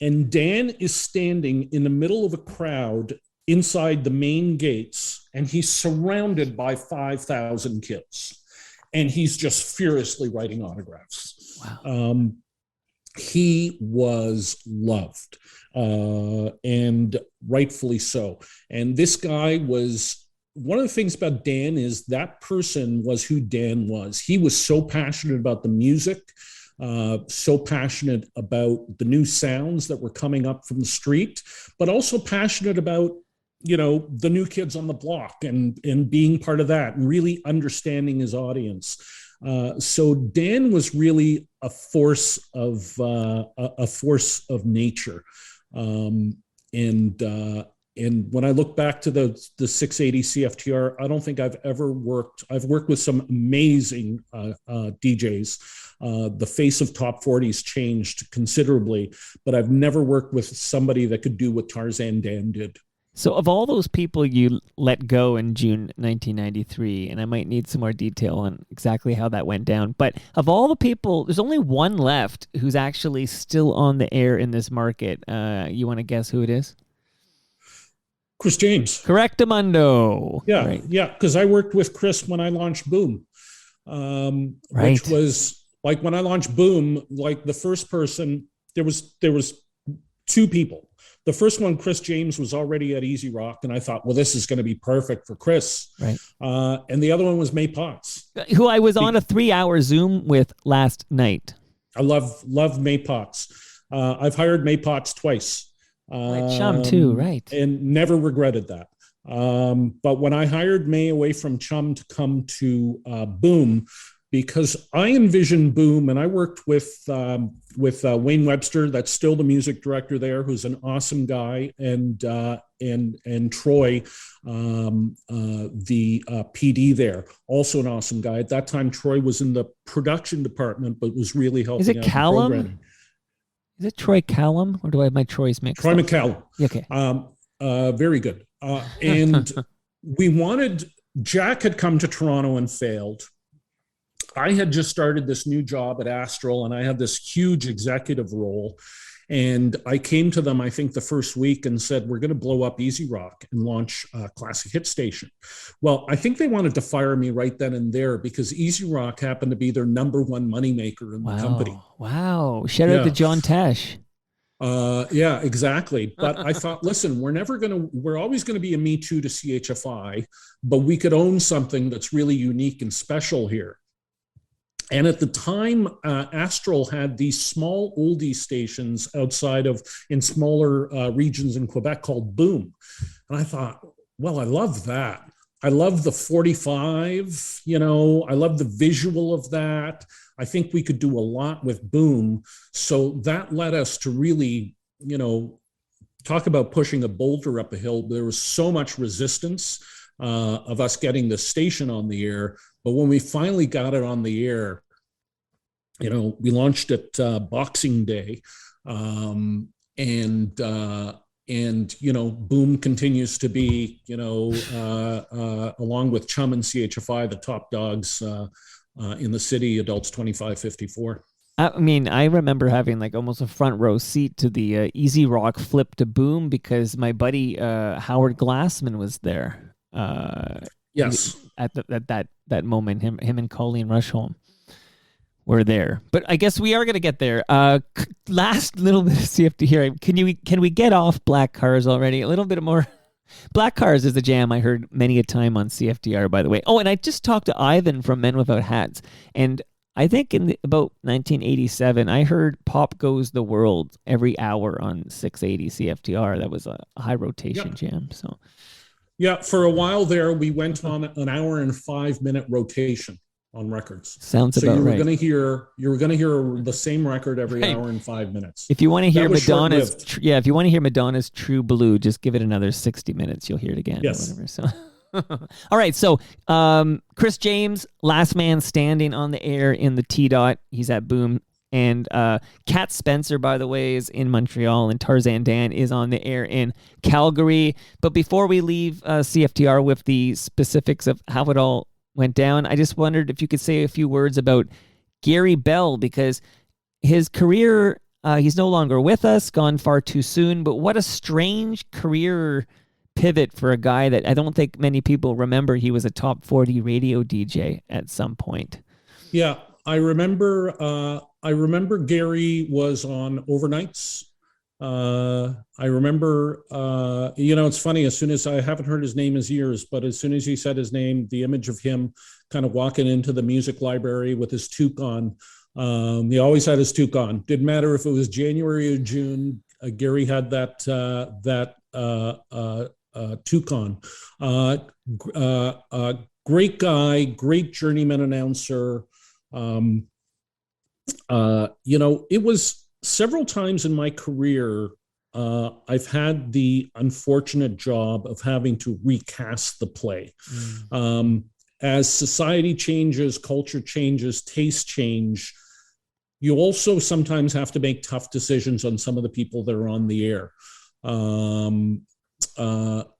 and Dan is standing in the middle of a crowd inside the main gates, and he's surrounded by 5,000 kids, and he's just furiously writing autographs. Wow. He was loved, and rightfully so. And this guy was, one of the things about Dan is that person was who Dan was. He was so passionate about the music, so passionate about the new sounds that were coming up from the street, but also passionate about, the new kids on the block and being part of that and really understanding his audience. So Dan was really a force of nature. And when I look back to the 680 CFTR, I don't think I've worked with some amazing DJs. The face of top 40's changed considerably, but I've never worked with somebody that could do what Tarzan Dan did. So of all those people you let go in June 1993, and I might need some more detail on exactly how that went down, but of all the people, there's only one left who's actually still on the air in this market. You want to guess who it is? Chris James. Correctamundo. Yeah, right. Yeah, because I worked with Chris when I launched Boom, which was like when I launched Boom, like the first person, there was two people. The first one, Chris James, was already at Easy Rock, and I thought, well, this is going to be perfect for Chris. Right. And the other one was May Potts, who I was on a 3-hour Zoom with last night. I love May Potts. I've hired May Potts twice. Chum too, right? And never regretted that. But when I hired May away from Chum to come to Boom, because I envisioned Boom, and I worked with Wayne Webster, that's still the music director there, who's an awesome guy, and Troy, the PD there, also an awesome guy. At that time, Troy was in the production department, but was really helping. Is it out Callum? programming. Is it Troy Callum, or do I have my Troys mixed Troy up? McCallum. Okay. Very good. And Jack had come to Toronto and failed. I had just started this new job at Astral, and I had this huge executive role. And I came to them, I think, the first week and said, we're going to blow up Easy Rock and launch a classic hit station. Well, I think they wanted to fire me right then and there because Easy Rock happened to be their number one moneymaker in the company. Wow. Shout out to John Tesh. Yeah, exactly. But I thought, listen, we're always going to be a Me Too to CHFI, but we could own something that's really unique and special here. And at the time, Astral had these small oldie stations in smaller regions in Quebec called Boom. And I thought, well, I love that. I love the 45, I love the visual of that. I think we could do a lot with Boom. So that led us to really, talk about pushing a boulder up a hill. There was so much resistance of us getting the station on the air. But when we finally got it on the air, we launched it Boxing Day, and Boom continues to be, along with Chum and CHFI, the top dogs in the city, adults 25-54. I mean, I remember having like almost a front row seat to the Easy Rock flip to Boom because my buddy Howard Glassman was there. Yes, at that moment, him and Colleen Rushholm were there. But I guess we are going to get there. Last little bit of CFT here. Can we get off Black Cars already? A little bit more. Black Cars is the jam I heard many a time on CFTR, by the way. Oh, and I just talked to Ivan from Men Without Hats, and I think about 1987, I heard Pop Goes the World every hour on 680 CFTR. That was a high rotation jam. So, yeah, for a while there, we went on an hour and 5-minute rotation on records. Sounds about right. You were going to hear the same record every hour and 5 minutes. If you want to hear if you want to hear Madonna's True Blue, just give it another 60 minutes. You'll hear it again. Yes. Or whatever. So. All right, so Chris James, last man standing on the air in the T-Dot. He's at Boom. And Kat Spencer, by the way, is in Montreal, and Tarzan Dan is on the air in Calgary. But before we leave CFTR with the specifics of how it all went down, I just wondered if you could say a few words about Gary Bell, because his career He's no longer with us, gone far too soon, but what a strange career pivot for a guy that I don't think many people remember. He was a top 40 radio DJ at some point. Yeah, I remember. I remember Gary was on overnights. I remember. It's funny. As soon as I haven't heard his name in years, but as soon as he said his name, the image of him kind of walking into the music library with his toque on. He always had his toque on. Didn't matter if it was January or June. Gary had that toque on. Great guy, great journeyman announcer. It was several times in my career, I've had the unfortunate job of having to recast the play. As society changes, culture changes, tastes change, you also sometimes have to make tough decisions on some of the people that are on the air. And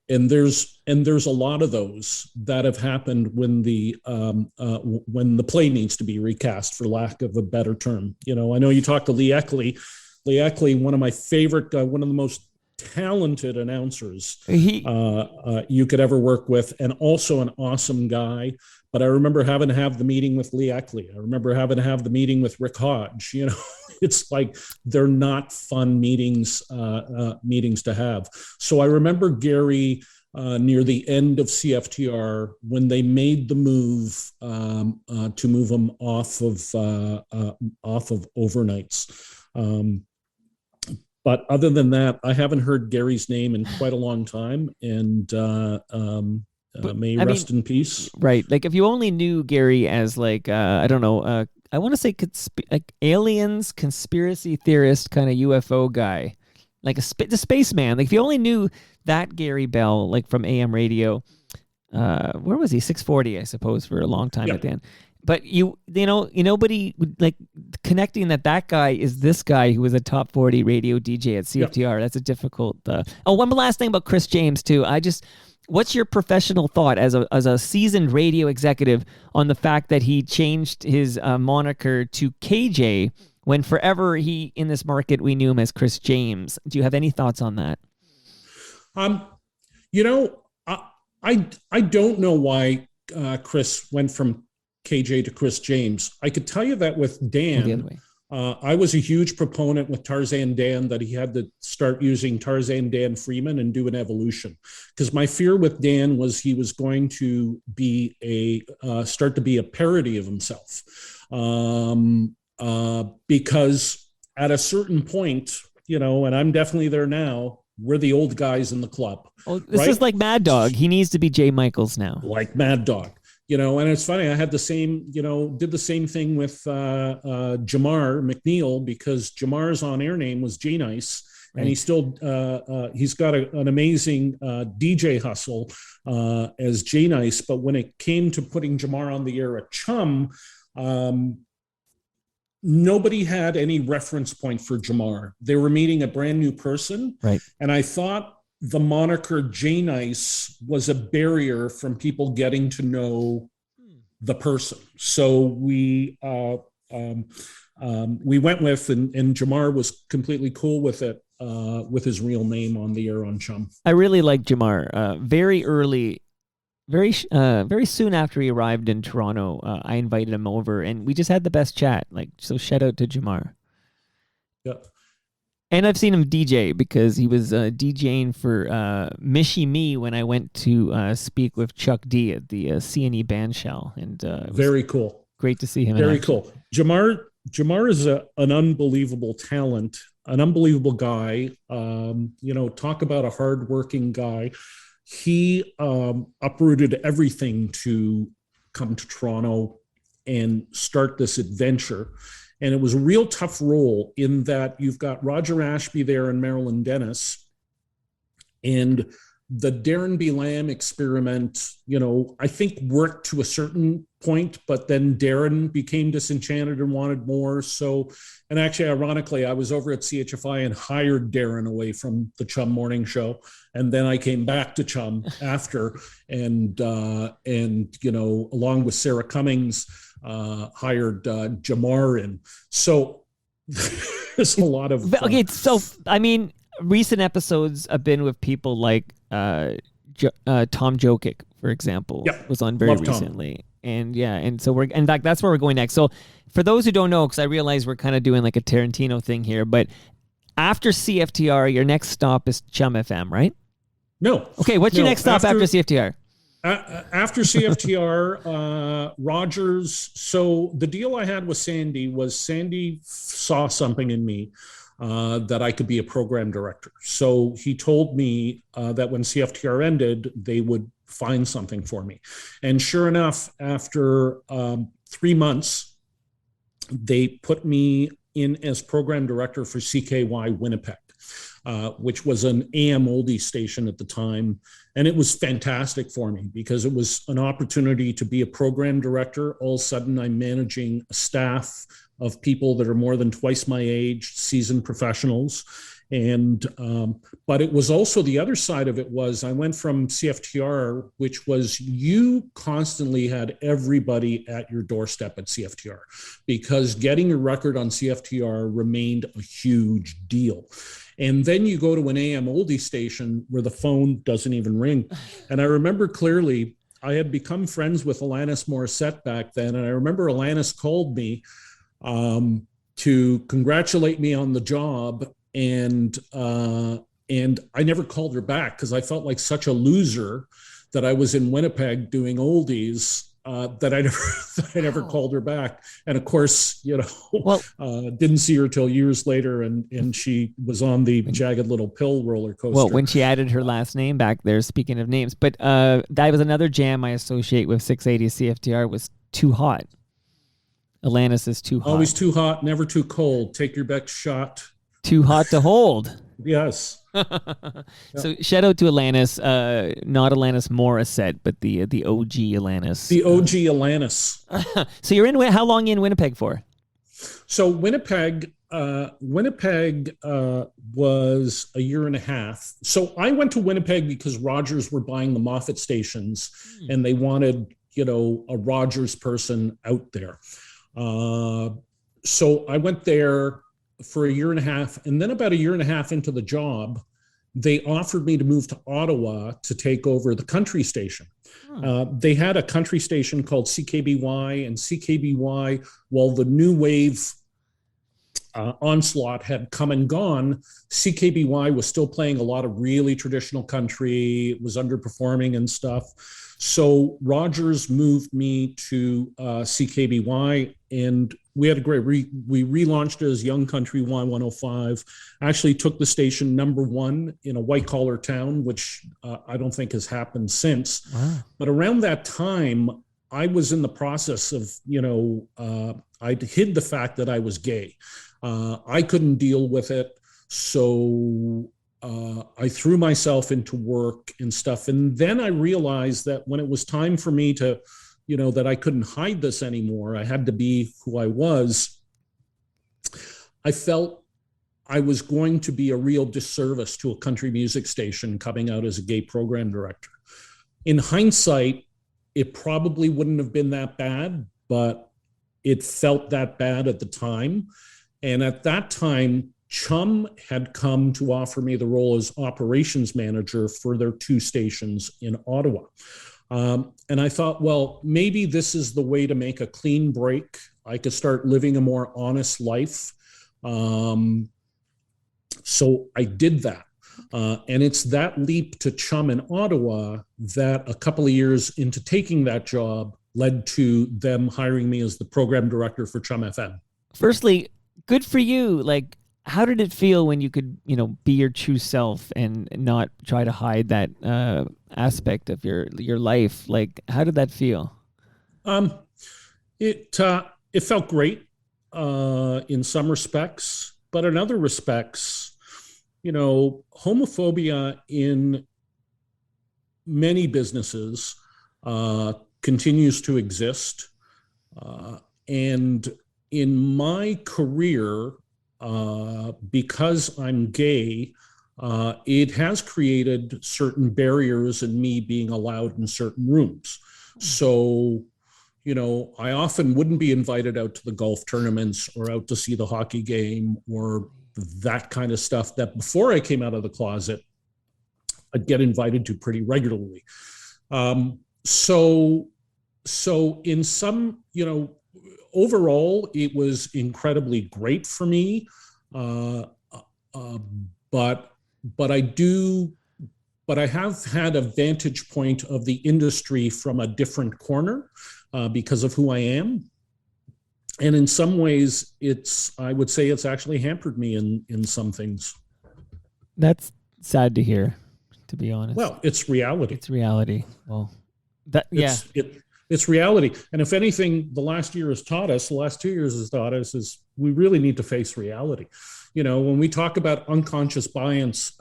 there's a lot of those that have happened when the play needs to be recast, for lack of a better term. I know you talked to Lee Eckley. Lee Eckley, one of my favorite, one of the most talented announcers you could ever work with, and also an awesome guy. But I remember having to have the meeting with Lee Eckley. I remember having to have the meeting with Rick Hodge. It's like they're not fun meetings to have. So I remember Gary near the end of CFTR when they made the move to move him off of overnights. But other than that, I haven't heard Gary's name in quite a long time, and may he rest in peace. Right. Like if you only knew Gary as like, I don't know, I want to say like aliens, conspiracy theorist, kind of UFO guy, like the spaceman. Like if you only knew that Gary Bell, like from AM radio, where was he? 640, I suppose, for a long time at the end. But nobody like connecting that guy is this guy who was a top 40 radio DJ at CFTR. Yep. That's a difficult. One last thing about Chris James too. What's your professional thought as a seasoned radio executive on the fact that he changed his moniker to KJ when forever in this market we knew him as Chris James? Do you have any thoughts on that? I don't know why Chris went from KJ to Chris James. I could tell you that with Dan, I was a huge proponent with Tarzan Dan that he had to start using Tarzan Dan Freeman and do an evolution. Because my fear with Dan was he was going to be start to be a parody of himself. Because at a certain point, and I'm definitely there now, we're the old guys in the club. Oh, this is like Mad Dog. He needs to be Jay Michaels now. Like Mad Dog. And it's funny, I had the same, did the same thing with Jamar McNeil, because Jamar's on-air name was Jay Nice, right. And he's still, he's got an amazing DJ hustle as Jay Nice, but when it came to putting Jamar on the air at Chum, nobody had any reference point for Jamar. They were meeting a brand new person, right? And I thought the moniker Jay Nice was a barrier from people getting to know the person. So we went with, and Jamar was completely cool with it, with his real name on the air on Chum. I really like Jamar. Very early, very soon after he arrived in Toronto, I invited him over, and we just had the best chat. So shout out to Jamar. Yeah. And I've seen him DJ because he was DJing for Mishi Me when I went to speak with Chuck D at the CNE band shell. And very cool. Great to see him. Very cool. Jamar is an unbelievable talent, an unbelievable guy. Talk about a hardworking guy. He uprooted everything to come to Toronto and start this adventure. And it was a real tough role in that you've got Roger Ashby there and Marilyn Dennis. And the Darren B. Lamb experiment, I think worked to a certain point, but then Darren became disenchanted and wanted more. So, and actually, ironically, I was over at CHFI and hired Darren away from the Chum Morning Show. And then I came back to Chum after and along with Sarah Cummings, hired Jamar in. So there's a lot of Okay, so I mean, recent episodes have been with people like Tom Jokic, for example, was on very Love Tom. recently. And yeah, and so in fact, that's where we're going next. So for those who don't know, because I realize we're kind of doing like a Tarantino thing here, but after CFTR, your next stop is Chum FM, right? No. Okay, what's your next stop after CFTR? After CFTR, Rogers. So the deal I had with Sandy was Sandy saw something in me that I could be a program director. So he told me that when CFTR ended, they would find something for me. And sure enough, after 3 months, they put me in as program director for CKY Winnipeg, which was an AM oldie station at the time. And it was fantastic for me because it was an opportunity to be a program director. All of a sudden, I'm managing a staff of people that are more than twice my age, seasoned professionals. And but it was also the other side of it was I went from CFTR, which was you constantly had everybody at your doorstep at CFTR because getting your record on CFTR remained a huge deal. And then you go to an AM oldie station where the phone doesn't even ring. And I remember clearly I had become friends with Alanis Morissette back then. And I remember Alanis called me to congratulate me on the job. And I never called her back because I felt like such a loser that I was in Winnipeg doing oldies that I never called her back. And of course, didn't see her till years later, and she was on the Jagged Little Pill roller coaster. Well, when she added her last name back there, speaking of names, but that was another jam I associate with 680 CFTR was Too Hot. Alanis is Too Hot. Always too hot, never too cold. Take your best shot. Too hot to hold. Yes. So shout out to Alanis, not Alanis Morissette, but the OG Alanis. The OG Alanis. So you're in. How long you in Winnipeg for? So Winnipeg was a year and a half. So I went to Winnipeg because Rogers were buying the Moffat stations, and they wanted a Rogers person out there. So I went there for a year and a half. And then about a year and a half into the job, they offered me to move to Ottawa to take over the country station. They had a country station called CKBY, and CKBY, while the new wave onslaught had come and gone, CKBY was still playing a lot of really traditional country. It was underperforming and stuff. So Rogers moved me to CKBY, and we had a great, we relaunched it as Young Country Y105, actually took the station #1 in a white collar town, which I don't think has happened since. Wow. But around that time, I was in the process of, I'd hid the fact that I was gay. I couldn't deal with it. So I threw myself into work and stuff. And then I realized that when it was time for me to, that I couldn't hide this anymore, I had to be who I was. I felt I was going to be a real disservice to a country music station coming out as a gay program director. In hindsight, it probably wouldn't have been that bad, but it felt that bad at the time. And at that time, Chum had come to offer me the role as operations manager for their 2 stations in Ottawa. And I thought, well, maybe this is the way to make a clean break. I could start living a more honest life. So I did that. And it's that leap to Chum in Ottawa that a couple of years into taking that job led to them hiring me as the program director for Chum FM. Firstly, good for you. Like, how did it feel when you could, be your true self and not try to hide that aspect of your life? Like, how did that feel? It felt great in some respects, but in other respects, homophobia in many businesses continues to exist. And in my career, because I'm gay, it has created certain barriers in me being allowed in certain rooms. So, I often wouldn't be invited out to the golf tournaments or out to see the hockey game or that kind of stuff that before I came out of the closet, I'd get invited to pretty regularly. So in some, overall, it was incredibly great for me. But I have had a vantage point of the industry from a different corner because of who I am. And in some ways, I would say it's actually hampered me in some things. That's sad to hear, to be honest. Well, it's reality. It's reality. Well, it's reality. And if anything, the last 2 years has taught us is we really need to face reality. When we talk about unconscious bias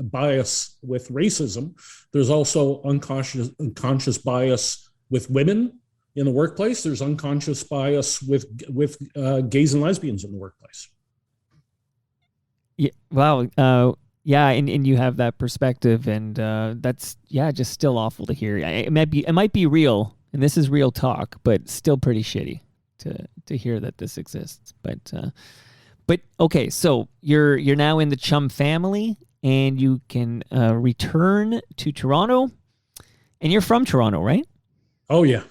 with racism, there's also unconscious bias with women in the workplace. There's unconscious bias with gays and lesbians in the workplace. Yeah. Wow. Yeah, and you have that perspective, and that's just still awful to hear. It might be real, and this is real talk, but still pretty shitty to hear that this exists. But okay, so you're now in the Chum family, and you can return to Toronto, and you're from Toronto, right? Oh yeah.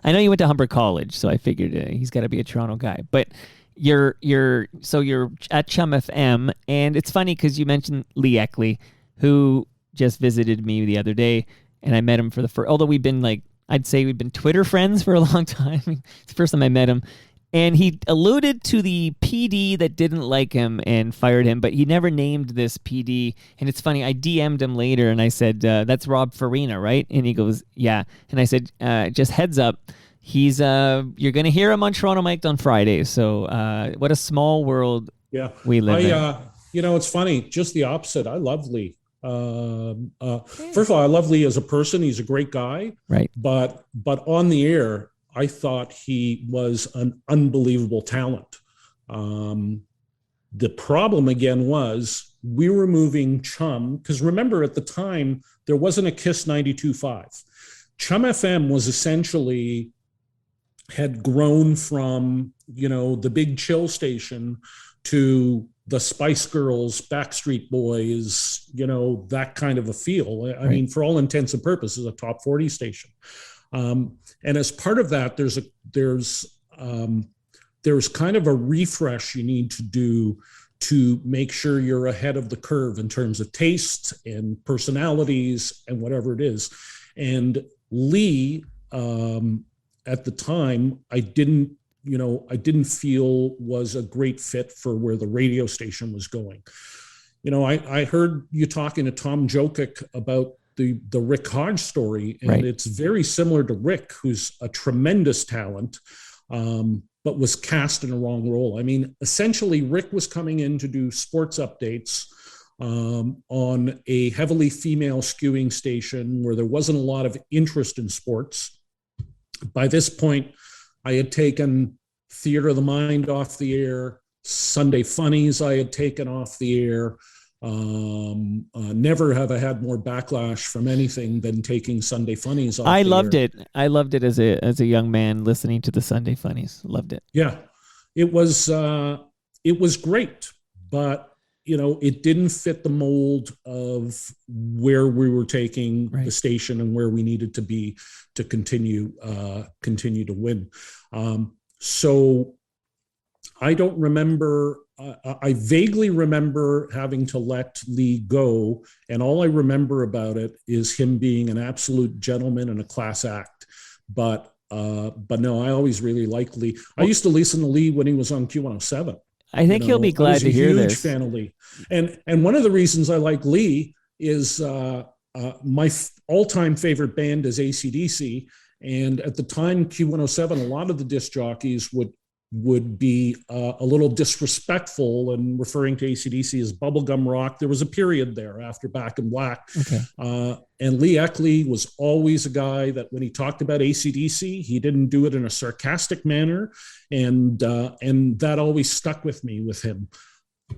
I know you went to Humber College, so I figured he's got to be a Toronto guy. But you're at Chum FM, and it's funny because you mentioned Lee Eckley, who just visited me the other day, and I met him for the first. Although we've been I'd say we've been Twitter friends for a long time. It's the first time I met him. And he alluded to the PD that didn't like him and fired him, but he never named this PD. And it's funny, I DM'd him later and I said, that's Rob Farina, right? And he goes, yeah. And I said, just heads up, he's you're going to hear him on Toronto Mic'd on Friday. So what a small world we live in. It's funny, just the opposite. I love Lee. First of all, I love Lee as a person. He's a great guy. Right. But on the air, I thought he was an unbelievable talent. The problem again was we were moving Chum, because remember at the time, there wasn't a KISS 92.5. Chum FM was essentially, had grown from, the big chill station to the Spice Girls, Backstreet Boys, that kind of a feel. I mean, for all intents and purposes, a top 40 station. And as part of that, there's kind of a refresh you need to do to make sure you're ahead of the curve in terms of taste and personalities and whatever it is. And Lee, at the time, I didn't feel was a great fit for where the radio station was going. I heard you talking to Tom Jokic about the Rick Hodge story, and It's very similar to Rick, who's a tremendous talent, but was cast in a wrong role. I mean, essentially, Rick was coming in to do sports updates on a heavily female skewing station where there wasn't a lot of interest in sports. By this point, I had taken Theater of the Mind off the air. Sunday Funnies I had taken off the air. Never have I had more backlash from anything than taking Sunday Funnies off. I loved it. I loved it as a young man listening to the Sunday Funnies. Loved it. Yeah, it was great, but it didn't fit the mold of where we were taking the station and where we needed to be to continue to win. So I don't remember. I vaguely remember having to let Lee go, and all I remember about it is him being an absolute gentleman and a class act. But no, I always really liked Lee. I used to listen to Lee when he was on Q107. I think he'll be glad to hear this. I was a huge fan of Lee, and one of the reasons I like Lee is my all-time favorite band is AC/DC, and at the time Q107, a lot of the disc jockeys would be a little disrespectful and referring to AC/DC as bubblegum rock. There was a period there after Back in Black. Okay. And Lee Eckley was always a guy that when he talked about AC/DC, he didn't do it in a sarcastic manner. And that always stuck with me with him.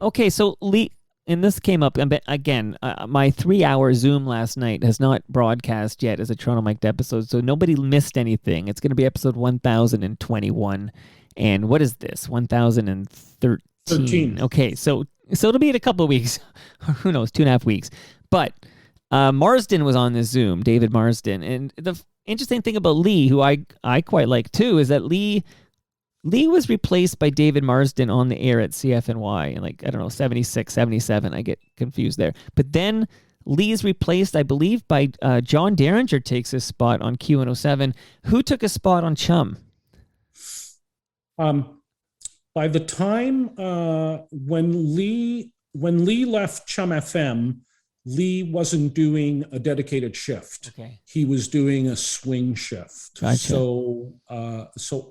Okay, so Lee, and this came up again. My 3-hour Zoom last night has not broadcast yet as a Toronto Mic'd episode, so nobody missed anything. It's going to be episode 1021. And what is this? 1013. 13. Okay, so it'll be in a couple of weeks. Who knows, 2.5 weeks. But Marsden was on this Zoom, David Marsden. And the interesting thing about Lee, who I quite like too, is that Lee was replaced by David Marsden on the air at CFNY in, like, I don't know, 76, 77. I get confused there. But then Lee is replaced, I believe, by John Derringer takes his spot on Q107. Who took a spot on Chum? By the time when Lee left Chum FM, Lee wasn't doing a dedicated shift. Okay. He was doing a swing shift. Gotcha. So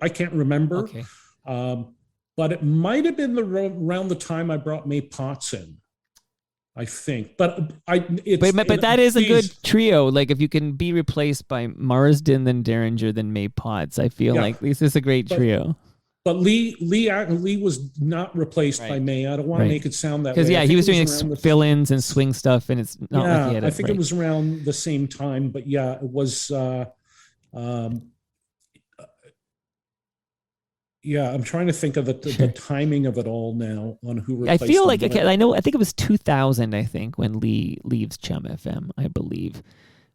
I can't remember. Okay. But it might have been around the time I brought May Potts in, I think. But that is a good trio. Like, if you can be replaced by Marsden, then Derringer, then May Potts, I feel like this is a great trio. But Lee was not replaced by May. I don't want to make it sound that way. Because he was doing fill-ins and swing stuff, and it's not like he had I think it was around the same time. But yeah, it was. I'm trying to think of the timing of it all now on who replaced. I feel like I think it was 2000. I think when Lee leaves Chum FM, I believe.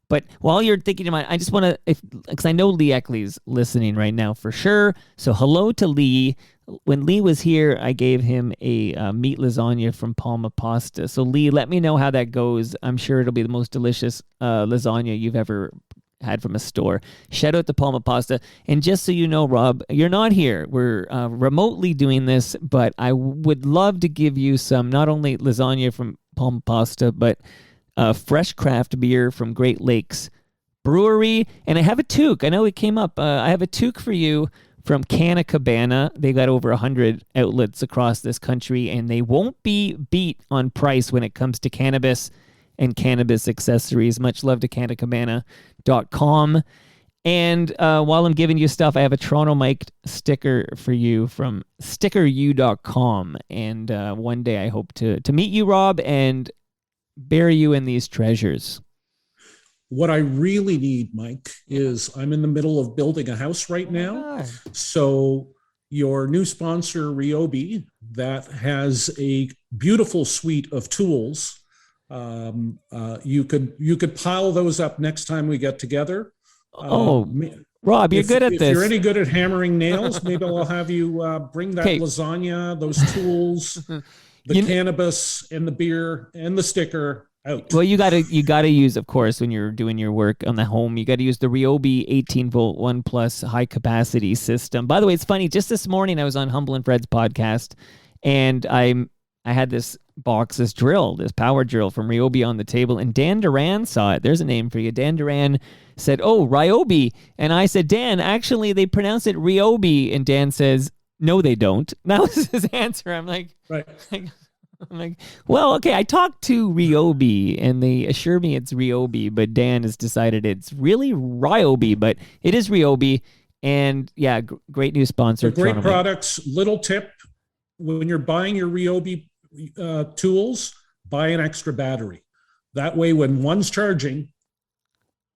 But while you're thinking about it, I just want to, because I know Lee Eckley's listening right now for sure. So hello to Lee. When Lee was here, I gave him a meat lasagna from Palma Pasta. So Lee, let me know how that goes. I'm sure it'll be the most delicious lasagna you've ever had from a store. Shout out to Palma Pasta. And just so you know, Rob, you're not here. We're remotely doing this, but I would love to give you some, not only lasagna from Palma Pasta, but fresh craft beer from Great Lakes Brewery. And I have a toque. I know it came up. I have a toque for you from Canna Cabana. They got over 100 outlets across this country, and they won't be beat on price when it comes to cannabis and cannabis accessories. Much love to cannacabana.com. And while I'm giving you stuff, I have a Toronto Mic'd sticker for you from stickeru.com. And one day I hope to meet you, Rob, and bury you in these treasures. What I really need, Mike, is I'm in the middle of building a house right now. So your new sponsor, Ryobi, that has a beautiful suite of tools. You could pile those up next time we get together. Rob, you're good at this. If you're any good at hammering nails, maybe I'll have you bring that lasagna, those tools, the cannabis and the beer and the sticker out. Well, you gotta use, of course, when you're doing your work on the home, you gotta use the Ryobi 18-volt 1 Plus high capacity system. By the way, it's funny. Just this morning, I was on Humble and Fred's podcast, and I had this box, this power drill from Ryobi on the table, and Dan Duran saw it. There's a name for you. Dan Duran said, "Oh, Ryobi," and I said, "Dan, actually, they pronounce it Ryobi," and Dan says, "No, they don't." That was his answer. I'm like, right. I'm like, well, okay, I talked to Ryobi, and they assure me it's Ryobi, but Dan has decided it's really Ryobi, but it is Ryobi, and yeah, great new sponsor. Great products. Little tip, when you're buying your Ryobi tools, buy an extra battery. That way, when one's charging,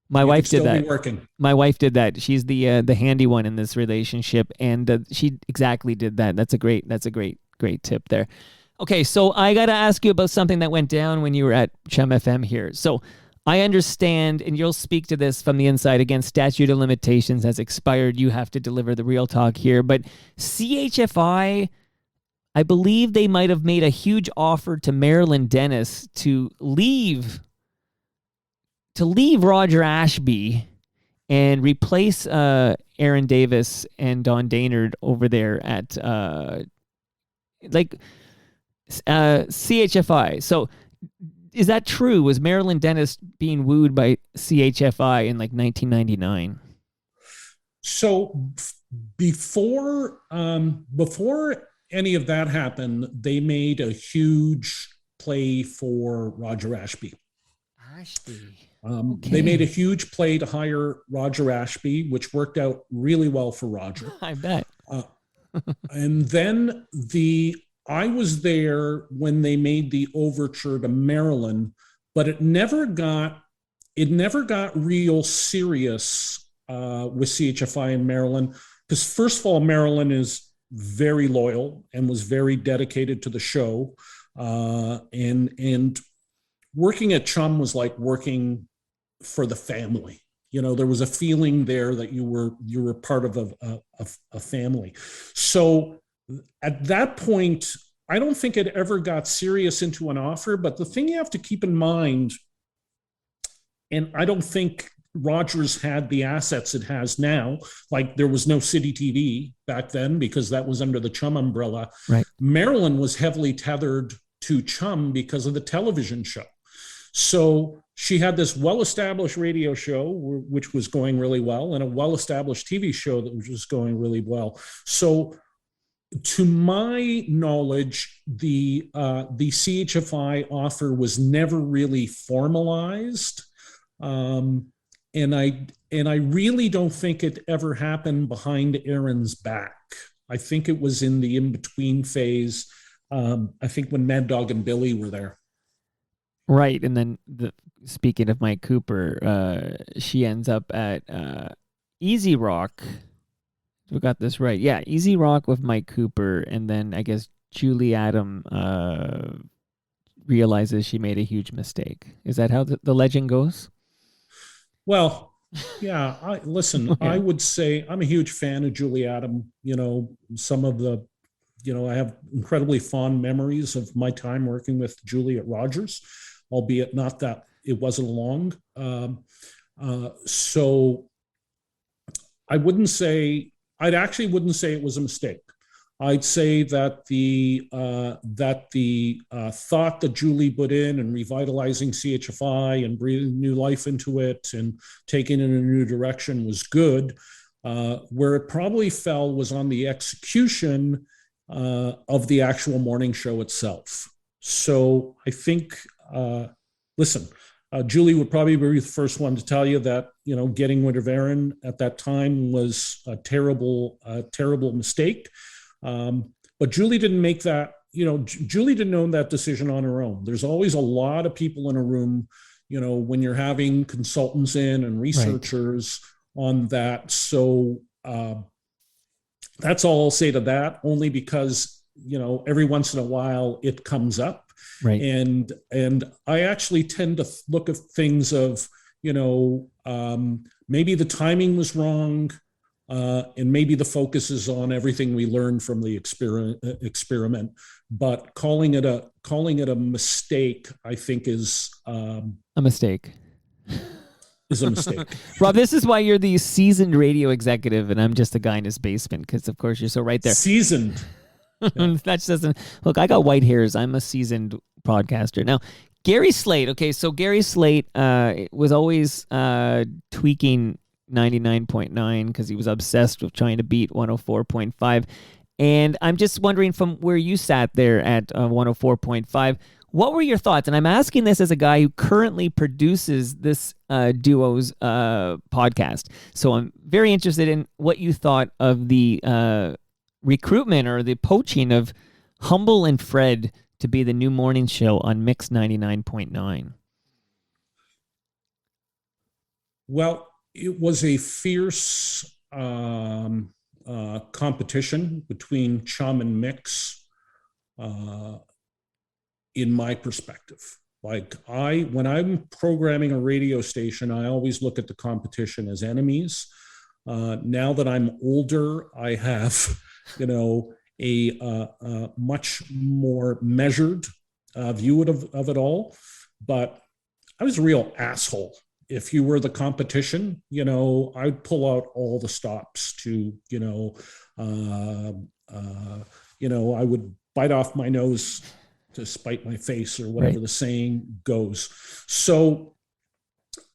my wife did that. Working. My wife did that. She's the handy one in this relationship, and she exactly did that. That's a great tip there. Okay, so I got to ask you about something that went down when you were at Chum FM here. So I understand, and you'll speak to this from the inside. Again, statute of limitations has expired. You have to deliver the real talk here. But CHFI, I believe they might have made a huge offer to Marilyn Dennis to leave Roger Ashby and replace Aaron Davis and Don Daynard over there at CHFI. So is that true? Was Marilyn Dennis being wooed by CHFI in 1999? So before any of that happened, they made a huge play for Roger Ashby. Okay. They made a huge play to hire Roger Ashby, which worked out really well for Roger. I bet. And then the I was there when they made the overture to Marilyn, but it never got real serious with CHFI in Maryland, because first of all, Marilyn is very loyal and was very dedicated to the show, and working at Chum was like working for the family. There was a feeling there that you were part of a family. So at that point, I don't think it ever got serious into an offer. But the thing you have to keep in mind, and I don't think Rogers had the assets it has now. Like, there was no City TV back then because that was under the Chum umbrella. Right. Marilyn was heavily tethered to Chum because of the television show. So she had this well-established radio show, which was going really well, and a well-established TV show that was just going really well. So to my knowledge, the CHFI offer was never really formalized. And I really don't think it ever happened behind Aaron's back. I think it was in the in-between phase. I think when Mad Dog and Billy were there. Right, and then speaking of Mike Cooper, she ends up at Easy Rock. We got this right. Yeah, Easy Rock with Mike Cooper, and then I guess Julie Adam realizes she made a huge mistake. Is that how the legend goes? Well, yeah. Listen, I would say I'm a huge fan of Julie Adam. Some of the, I have incredibly fond memories of my time working with Julie at Rogers, albeit not that it wasn't long. So I actually wouldn't say it was a mistake. I'd say that the thought that Julie put in and revitalizing CHFI and breathing new life into it and taking it in a new direction was good. Where it probably fell was on the execution of the actual morning show itself. So I think, listen, Julie would probably be the first one to tell you that, getting rid of Aaron at that time was a terrible mistake. But Julie didn't make that, Julie didn't own that decision on her own. There's always a lot of people in a room, when you're having consultants in and researchers on that. So that's all I'll say to that, only because, every once in a while it comes up. Right. And I actually tend to look at things of, maybe the timing was wrong. And maybe the focus is on everything we learned from the experiment, but calling it a mistake, I think is a mistake. Is a mistake. Rob, this is why you're the seasoned radio executive, and I'm just a guy in his basement. Because of course you're so right there. Seasoned. Yeah. That doesn't look. I got white hairs. I'm a seasoned podcaster now. Gary Slate. Okay, so Gary Slate was always tweaking 99.9 because he was obsessed with trying to beat 104.5. And I'm just wondering, from where you sat there at 104.5, what were your thoughts? And I'm asking this as a guy who currently produces this duo's podcast. So I'm very interested in what you thought of the recruitment or the poaching of Humble and Fred to be the new morning show on Mix 99.9. Well, it was a fierce competition between Chum and Mix, in my perspective. Like, when I'm programming a radio station, I always look at the competition as enemies. Now that I'm older, I have, a much more measured view of it all. But I was a real asshole. If you were the competition, I'd pull out all the stops to, I would bite off my nose to spite my face, or whatever the saying goes. So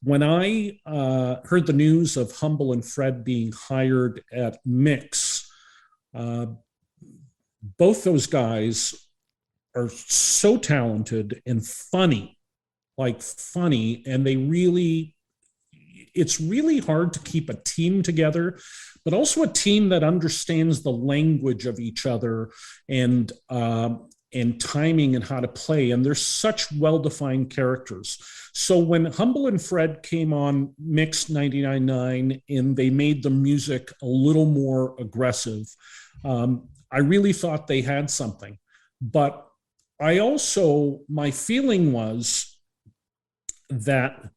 when I heard the news of Humble and Fred being hired at Mix, both those guys are so talented and funny, and they really, it's really hard to keep a team together, but also a team that understands the language of each other and timing and how to play. And they're such well-defined characters. So when Humble and Fred came on Mix 99.9 and they made the music a little more aggressive, I really thought they had something. But my feeling was that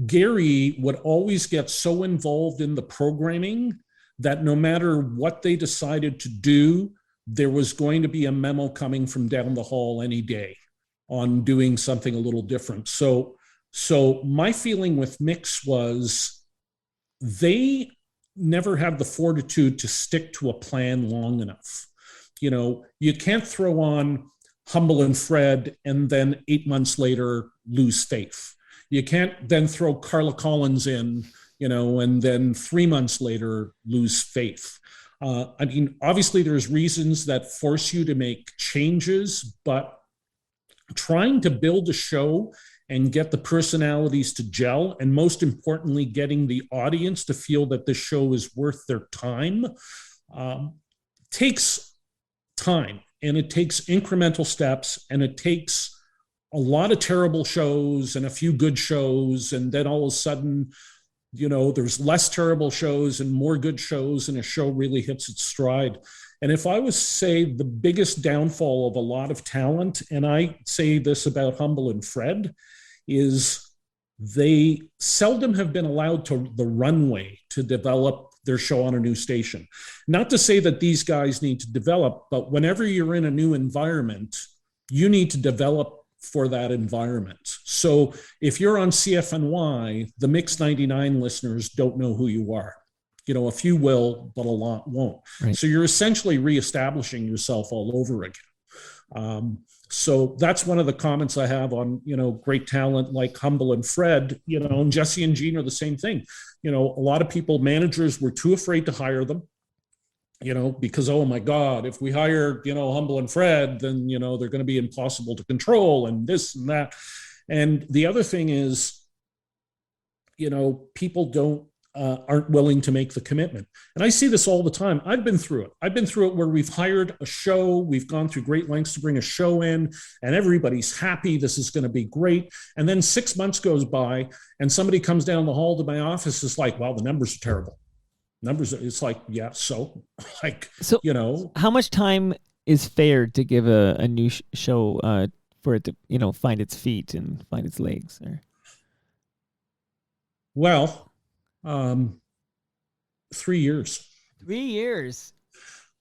Gary would always get so involved in the programming that no matter what they decided to do, there was going to be a memo coming from down the hall any day on doing something a little different. So my feeling with Mix was they never had the fortitude to stick to a plan long enough. You can't throw on Humble and Fred and then 8 months later lose faith. You can't then throw Carla Collins in, and then 3 months later lose faith. Obviously there's reasons that force you to make changes, but trying to build a show and get the personalities to gel, and most importantly, getting the audience to feel that this show is worth their time, takes time, and it takes incremental steps, and it takes a lot of terrible shows and a few good shows, and then all of a sudden, there's less terrible shows and more good shows, and a show really hits its stride. And if I was to say the biggest downfall of a lot of talent, and I say this about Humble and Fred, is they seldom have been allowed the runway to develop their show on a new station. Not to say that these guys need to develop, but whenever you're in a new environment, you need to develop for that environment. So if you're on CFNY, the Mix 99 listeners don't know who you are. A few will, but a lot won't. Right. So you're essentially reestablishing yourself all over again. So that's one of the comments I have on, great talent like Humble and Fred, and Jesse and Gene are the same thing. A lot of managers were too afraid to hire them, because, oh my God, if we hire, Humble and Fred, then, they're going to be impossible to control and this and that. And the other thing is, people aren't willing to make the commitment. And I see this all the time. I've been through it where we've hired a show, we've gone through great lengths to bring a show in, and everybody's happy, this is going to be great. And then 6 months goes by and somebody comes down the hall to my office, is like, wow, the numbers are terrible. It's like, yeah, so how much time is fair to give a new show for it to, find its feet and find its legs? Well, 3 years. 3 years.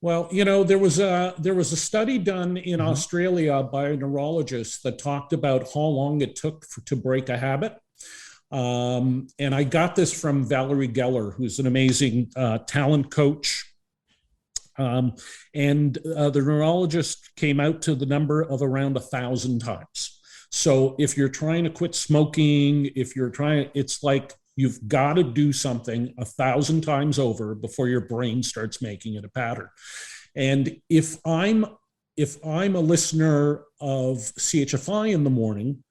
Well, there was a study done in Australia by a neurologist that talked about how long it took to break a habit. And I got this from Valerie Geller, who's an amazing talent coach. And the neurologist came out to the number of around 1,000 times. So if you're trying to quit smoking, it's like you've got to do something 1,000 times over before your brain starts making it a pattern. And if I'm a listener of CHFI in the morning,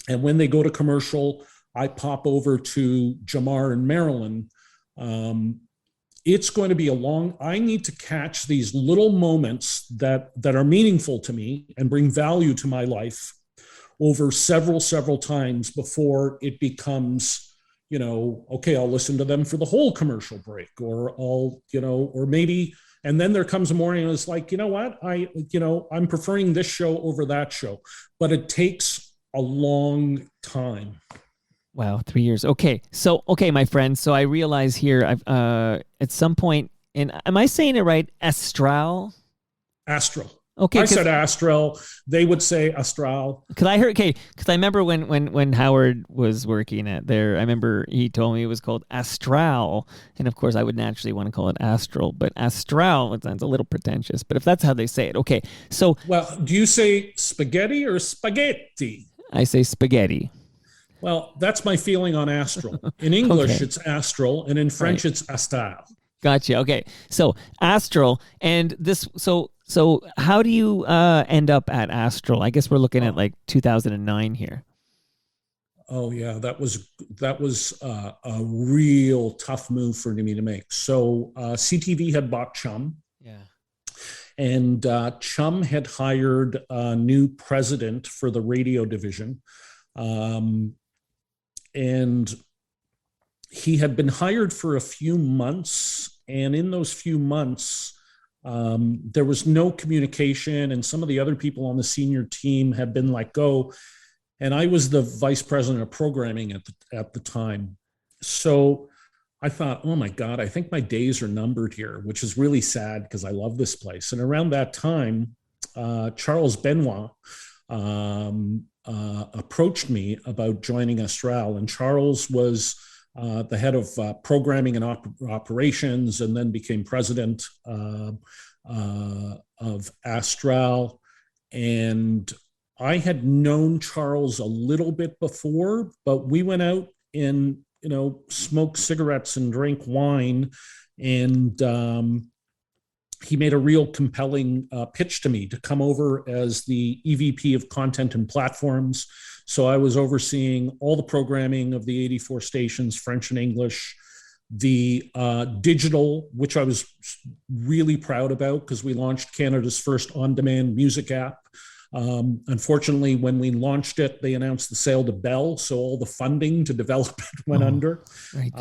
and when they go to commercial, I pop over to Jamar in Maryland, it's going to be I need to catch these little moments that are meaningful to me and bring value to my life over several times before it becomes, okay, I'll listen to them for the whole commercial break, or or maybe, and then there comes a morning and it's like, what, I'm preferring this show over that show, but it takes a long time. Wow, 3 years. Okay, my friend. So I realize here, I've at some point, and am I saying it right? Astral. Okay, I said Astral. They would say Astral. Because I remember when Howard was working at there, I remember he told me it was called Astral, and of course I would naturally want to call it Astral, but Astral, it sounds a little pretentious. But if that's how they say it, okay. So, well, do you say spaghetti or spaghetti? I say spaghetti. Well, that's my feeling on Astral. In English, It's Astral, and in French, It's Astral. Gotcha. Okay, so Astral, and this. So how do you end up at Astral? I guess we're looking at like 2009 here. Oh yeah, that was a real tough move for me to make. So CTV had bought Chum, Yeah. and Chum had hired a new president for the radio division, um, and he had been hired for a few months, and in those few months, there was no communication, and some of the other people on the senior team had been let go, and I was the vice president of programming at the time. So I thought, oh my God, I think my days are numbered here, which is really sad because I love this place. And around that time, Charles Benoit approached me about joining Astral, and Charles was the head of programming and operations, and then became president of Astral. And I had known Charles a little bit before, but we went out and smoked cigarettes and drank wine, and he made a real compelling pitch to me to come over as the EVP of content and platforms. So I was overseeing all the programming of the 84 stations, French and English, the digital, which I was really proud about because we launched Canada's first on-demand music app. Unfortunately, when we launched it, they announced the sale to Bell, so all the funding to develop it went under. Right.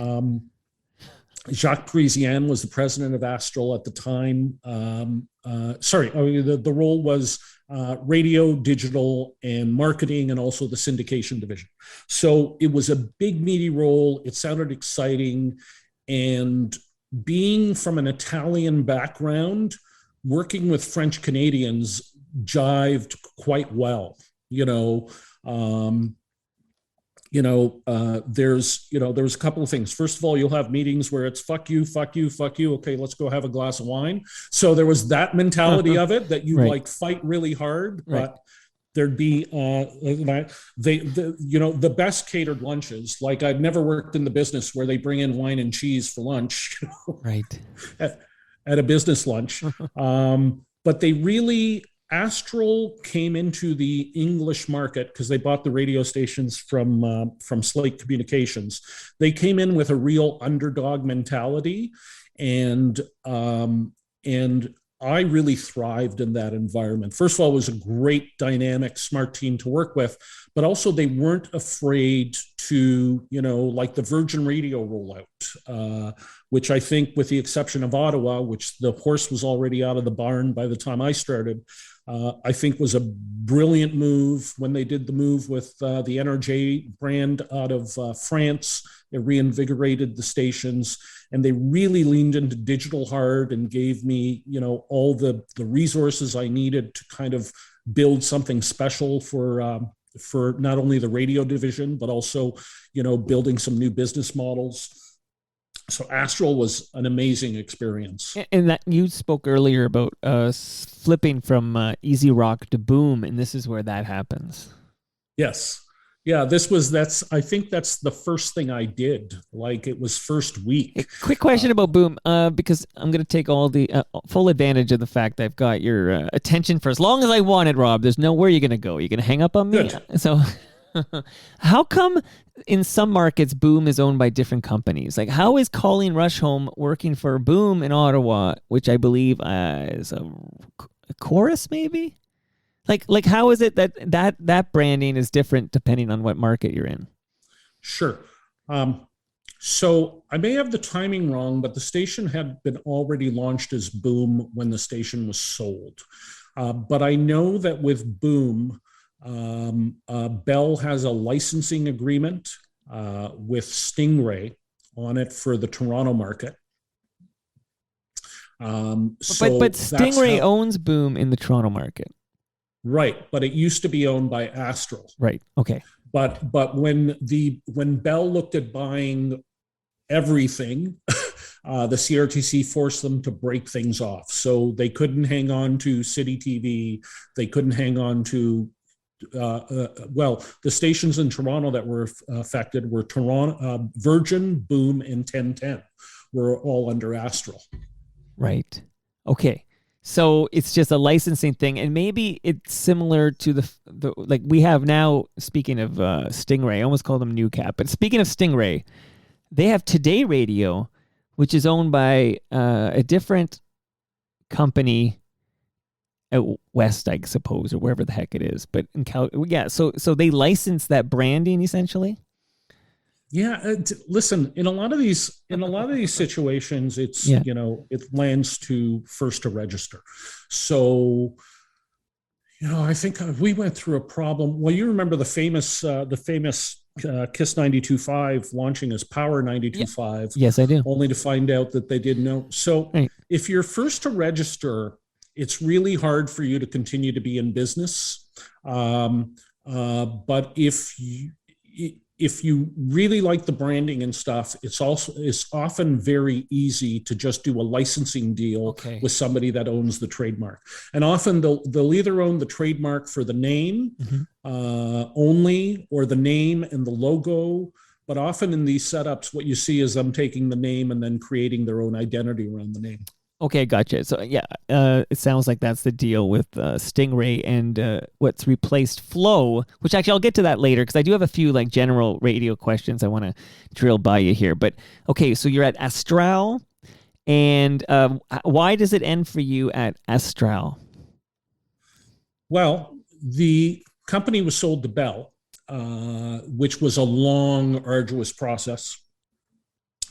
Jacques Parisian was the president of Astral at the time. The role was radio, digital, and marketing, and also the syndication division. So it was a big, meaty role. It sounded exciting. And being from an Italian background, working with French Canadians jived quite well. There's a couple of things. First of all, you'll have meetings where it's fuck you, fuck you, fuck you. Okay, let's go have a glass of wine. So there was that mentality of it that you Right. like fight really hard, Right. but there'd be the best catered lunches. Like I've never worked in the business where they bring in wine and cheese for lunch Right. at a business lunch. But they really, Astral came into the English market because they bought the radio stations from Slate Communications. They came in with a real underdog mentality, and I really thrived in that environment. First of all, it was a great, dynamic, smart team to work with, but also they weren't afraid to, like the Virgin Radio rollout, which I think, with the exception of Ottawa, which the horse was already out of the barn by the time I started, I think was a brilliant move. When they did the move with the NRJ brand out of France, it reinvigorated the stations, and they really leaned into digital hard and gave me, all the resources I needed to kind of build something special for not only the radio division, but also, building some new business models. So Astral was an amazing experience. And that you spoke earlier about flipping from easy rock to boom, and this is where that happens. Yes. Yeah, I think that's the first thing I did. Like, it was first week. Hey, quick question about boom, because I'm going to take all the full advantage of the fact that I've got your attention for as long as I wanted, Rob. There's nowhere you're going to go. You're going to hang up on me? Good. So how come in some markets boom is owned by different companies? Like, how is Colleen Rushholm working for boom in Ottawa, which I believe is a Chorus, maybe? Like how is it that branding is different depending on what market you're in? Sure. So I may have the timing wrong, but the station had been already launched as Boom when the station was sold. But I know that with Boom, Bell has a licensing agreement with Stingray on it for the Toronto market. But Stingray owns Boom in the Toronto market. Right, but it used to be owned by Astral. Right. Okay. But when Bell looked at buying everything, the CRTC forced them to break things off. So they couldn't hang on to City TV. They couldn't hang on to the stations in Toronto that were affected were Toronto, Virgin, Boom, and 1010 were all under Astral. Right. Okay. So it's just a licensing thing, and maybe it's similar to the like we have now. Speaking of Stingray, I almost called them New Cap, but speaking of Stingray, they have Today Radio, which is owned by a different company out west, I suppose, or wherever the heck it is. But in so they license that branding essentially. Yeah, listen. In a lot of these situations, it's it lands to first to register. So, I think we went through a problem. Well, you remember the famous Kiss 92.5 launching as Power 92.5. Yes, I do. Only to find out that they didn't know. So, right. If you're first to register, it's really hard for you to continue to be in business. But if you really like the branding and stuff, it's often very easy to just do a licensing deal with somebody that owns the trademark. And often they'll either own the trademark for the name only, or the name and the logo. But often in these setups, what you see is them taking the name and then creating their own identity around the name. Okay, gotcha. So it sounds like that's the deal with Stingray and what's replaced Flow, which actually I'll get to that later because I do have a few like general radio questions I want to drill by you here. But okay, so you're at Astral, and why does it end for you at Astral? Well, the company was sold to Bell, which was a long, arduous process.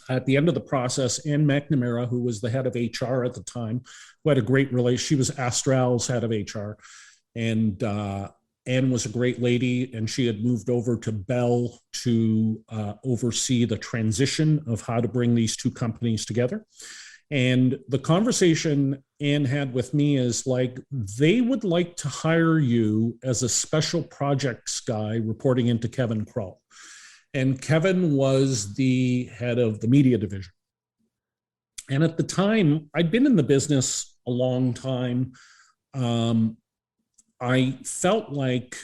At the end of the process, Ann McNamara, who was the head of HR at the time, who had a great relationship, she was Astral's head of HR, and Ann was a great lady, and she had moved over to Bell to oversee the transition of how to bring these two companies together. And the conversation Ann had with me is like, they would like to hire you as a special projects guy reporting into Kevin Krull. And Kevin was the head of the media division. And at the time, I'd been in the business a long time. I felt like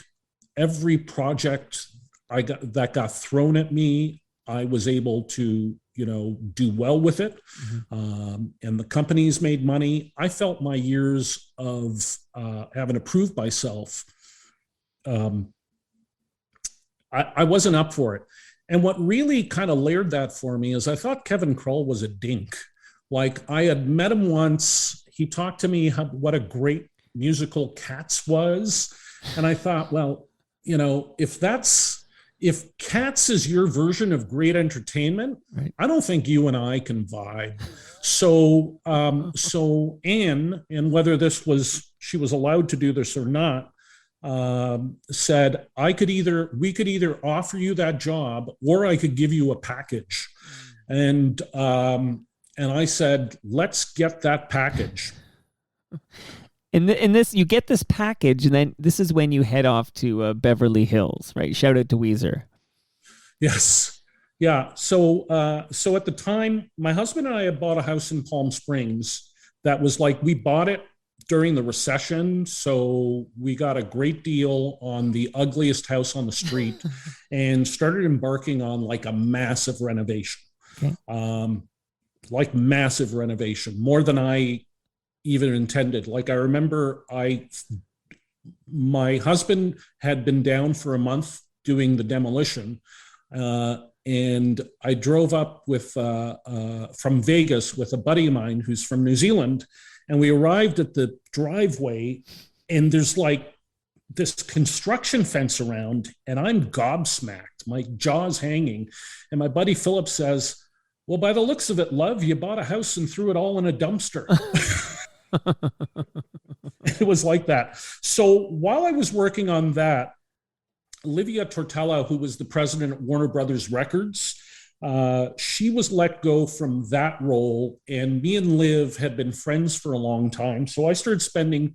every project that got thrown at me, I was able to, do well with it. And the companies made money. I felt my years of having to prove myself, I wasn't up for it. And what really kind of layered that for me is I thought Kevin Krull was a dink. Like, I had met him once. He talked to me what a great musical Cats was. And I thought, well, if Cats is your version of great entertainment, right, I don't think you and I can vibe. So Anne, and whether she was allowed to do this or not, said we could either offer you that job or I could give you a package. And I said, let's get that package. In this, you get this package, and then this is when you head off to Beverly Hills, right? Shout out to Weezer. Yes. Yeah. So at the time, my husband and I had bought a house in Palm Springs that was like, we bought it during the recession, so we got a great deal on the ugliest house on the street and started embarking on like a massive renovation. Okay. Like massive renovation, more than I even intended. Like, I remember my husband had been down for a month doing the demolition, and I drove up from Vegas with a buddy of mine who's from New Zealand. And we arrived at the driveway, and there's like this construction fence around, and I'm gobsmacked, my jaw's hanging. And my buddy Philip says, well, by the looks of it, love, you bought a house and threw it all in a dumpster. It was like that. So while I was working on that, Olivia Tortella, who was the president at Warner Brothers Records, she was let go from that role, and me and Liv had been friends for a long time. So I started spending,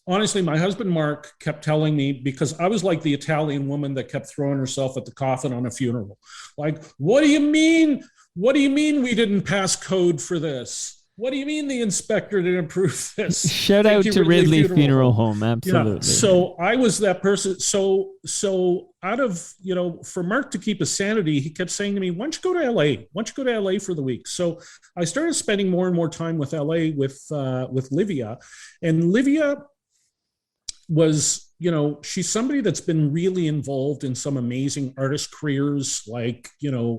honestly, my husband Mark kept telling me, because I was like the Italian woman that kept throwing herself at the coffin on a funeral. Like, what do you mean? What do you mean we didn't pass code for this? What do you mean the inspector didn't approve this? Shout Thank out you, to Ridley Funeral Home. Absolutely. Yeah. So I was that person. So out of, for Mark to keep his sanity, he kept saying to me, why don't you go to LA? Why don't you go to LA for the week? So I started spending more and more time with LA with Livia, and Livia was, she's somebody that's been really involved in some amazing artist careers, like,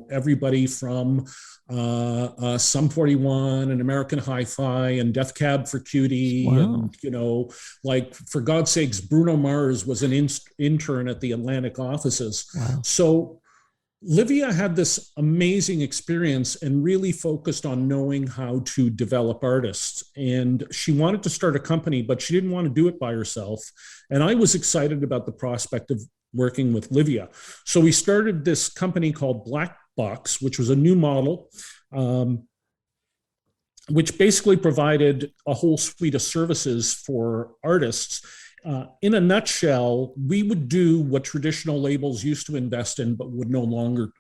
everybody from Sum 41 and American Hi-Fi and Death Cab for Cutie. Wow. And, like, for God's sakes, Bruno Mars was an intern at the Atlantic offices. Wow. So Livia had this amazing experience and really focused on knowing how to develop artists. And she wanted to start a company, but she didn't want to do it by herself. And I was excited about the prospect of working with Livia. So we started this company called Black Box, which was a new model, which basically provided a whole suite of services for artists. In a nutshell, we would do what traditional labels used to invest in, but would no longer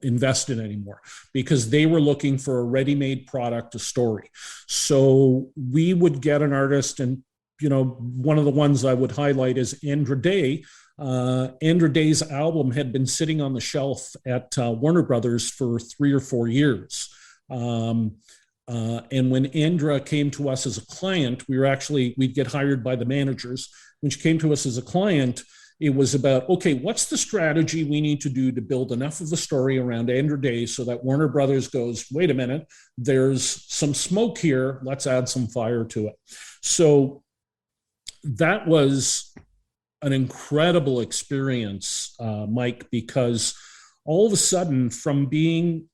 invest in anymore, because they were looking for a ready-made product, a story. So we would get an artist, and one of the ones I would highlight is Andra Day. Andra Day's album had been sitting on the shelf at Warner Brothers for 3 or 4 years. And when Andra came to us as a client, we'd get hired by the managers. When she came to us as a client, it was about, okay, what's the strategy we need to do to build enough of a story around Andra Day so that Warner Brothers goes, wait a minute, there's some smoke here, let's add some fire to it. So that was an incredible experience, Mike, because all of a sudden, from being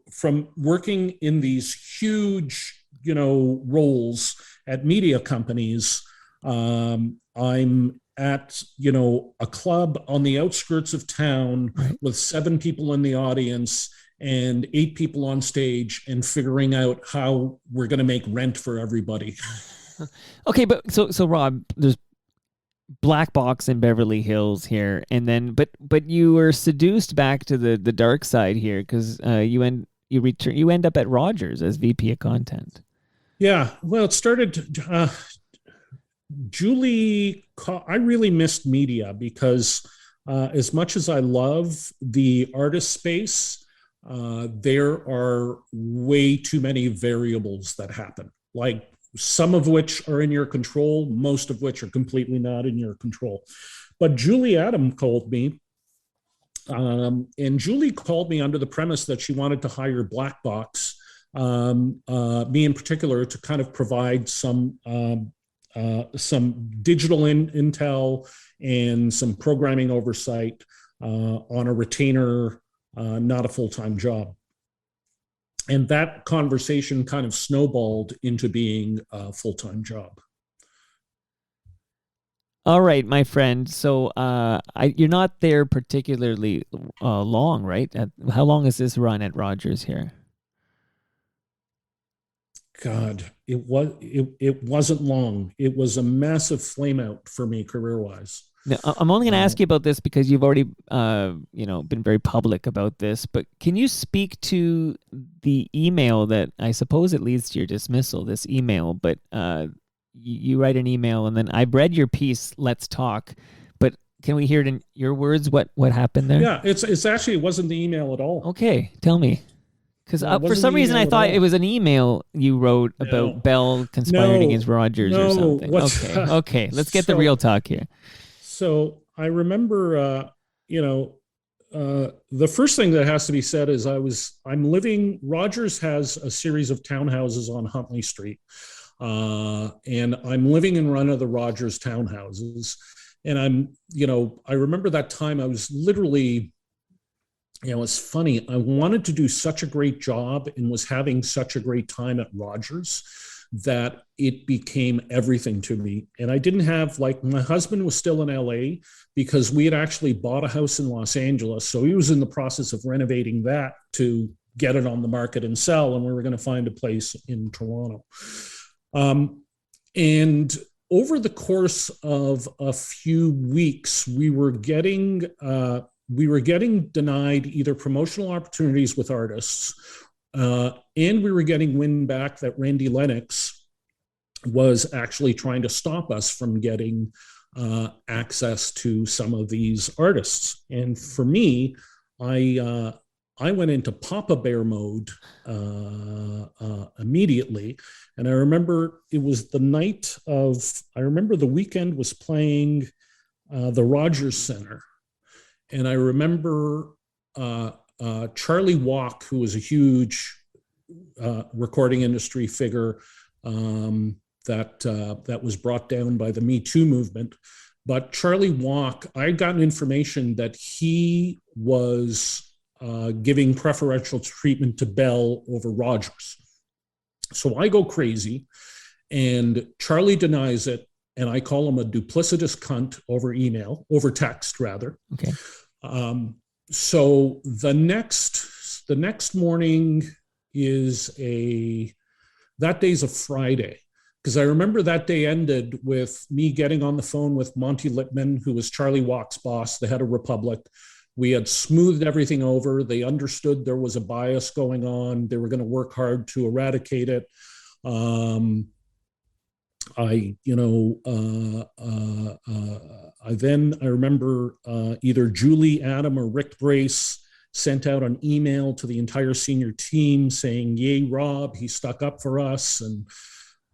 from working in these huge, roles at media companies, I'm at, a club on the outskirts of town with 7 people in the audience and 8 people on stage, and figuring out how we're going to make rent for everybody. Okay, but so Rob, there's Black Box in Beverly Hills here, and then but you were seduced back to the dark side here, because you end up at Rogers as VP of content. Yeah, well, it started. Julie, I really missed media because as much as I love the artist space, there are way too many variables that happen. Like, some of which are in your control, most of which are completely not in your control. But Julie Adam called me, and Julie called me under the premise that she wanted to hire Black Box, me in particular, to kind of provide some digital intel and some programming oversight on a retainer, not a full-time job. And that conversation kind of snowballed into being a full-time job. All right, my friend. So you're not there particularly long, right? How long is this run at Rogers here? God, it wasn't long. It was a massive flame out for me career-wise. Now, I'm only going to ask you about this because you've already, been very public about this. But can you speak to the email that I suppose it leads to your dismissal? This email, but you write an email, and then I've read your piece. Let's talk. But can we hear it in your words? What happened there? Yeah, it's actually, it wasn't the email at all. Okay, tell me. Because for some reason I thought it was an email you wrote about Bell conspiring against Rogers or something. Okay, let's get the real talk here. So I remember, the first thing that has to be said is Rogers has a series of townhouses on Huntley Street. And I'm living in one of the Rogers townhouses. And I remember that time I was literally, it's funny. I wanted to do such a great job and was having such a great time at Rogers that it became everything to me. And I didn't have, my husband was still in LA because we had actually bought a house in Los Angeles. So he was in the process of renovating that to get it on the market and sell. And we were going to find a place in Toronto. And over the course of a few weeks, we were getting denied either promotional opportunities with artists And we were getting wind back that Randy Lennox was actually trying to stop us from getting access to some of these artists. And for me, I went into Papa Bear mode immediately. And I remember it was the night of, I remember the weekend was playing the Rogers Center. And I remember Charlie Walk, who was a huge recording industry figure that was brought down by the Me Too movement. But Charlie Walk, I had gotten information that he was giving preferential treatment to Bell over Rogers. So I go crazy, and Charlie denies it, and I call him a duplicitous cunt over text rather. Okay. So the next morning that day's a Friday, because I remember that day ended with me getting on the phone with Monty Littman, who was Charlie Walk's boss, the head of Republic. We had smoothed everything over. They understood there was a bias going on. They were going to work hard to eradicate it. I remember either Julie, Adam, or Rick Brace sent out an email to the entire senior team saying, "Yay, Rob, he stuck up for us," and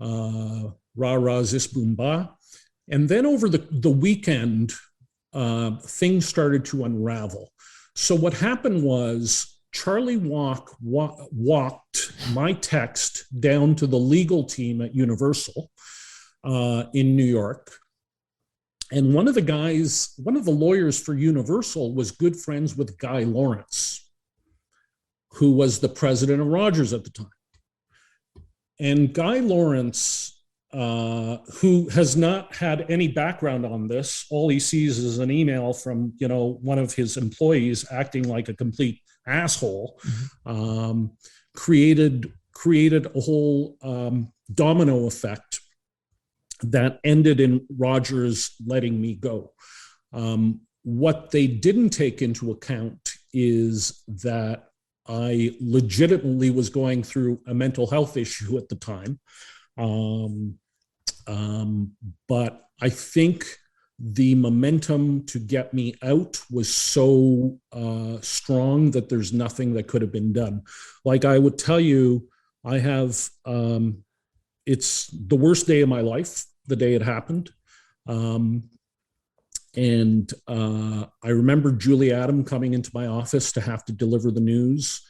rah, rah, zis, boom, bah. And then over the weekend, things started to unravel. So what happened was Charlie walked my text down to the legal team at Universal in New York. And one of the lawyers for Universal was good friends with Guy Lawrence, who was the president of Rogers at the time. And Guy Lawrence, who has not had any background on this, all he sees is an email from, one of his employees acting like a complete asshole, created a whole domino effect that ended in Rogers letting me go. What they didn't take into account is that I legitimately was going through a mental health issue at the time. But I think the momentum to get me out was so strong that there's nothing that could have been done. Like I would tell you, I have, it's the worst day of my life, the day it happened. And I remember Julie Adam coming into my office to have to deliver the news.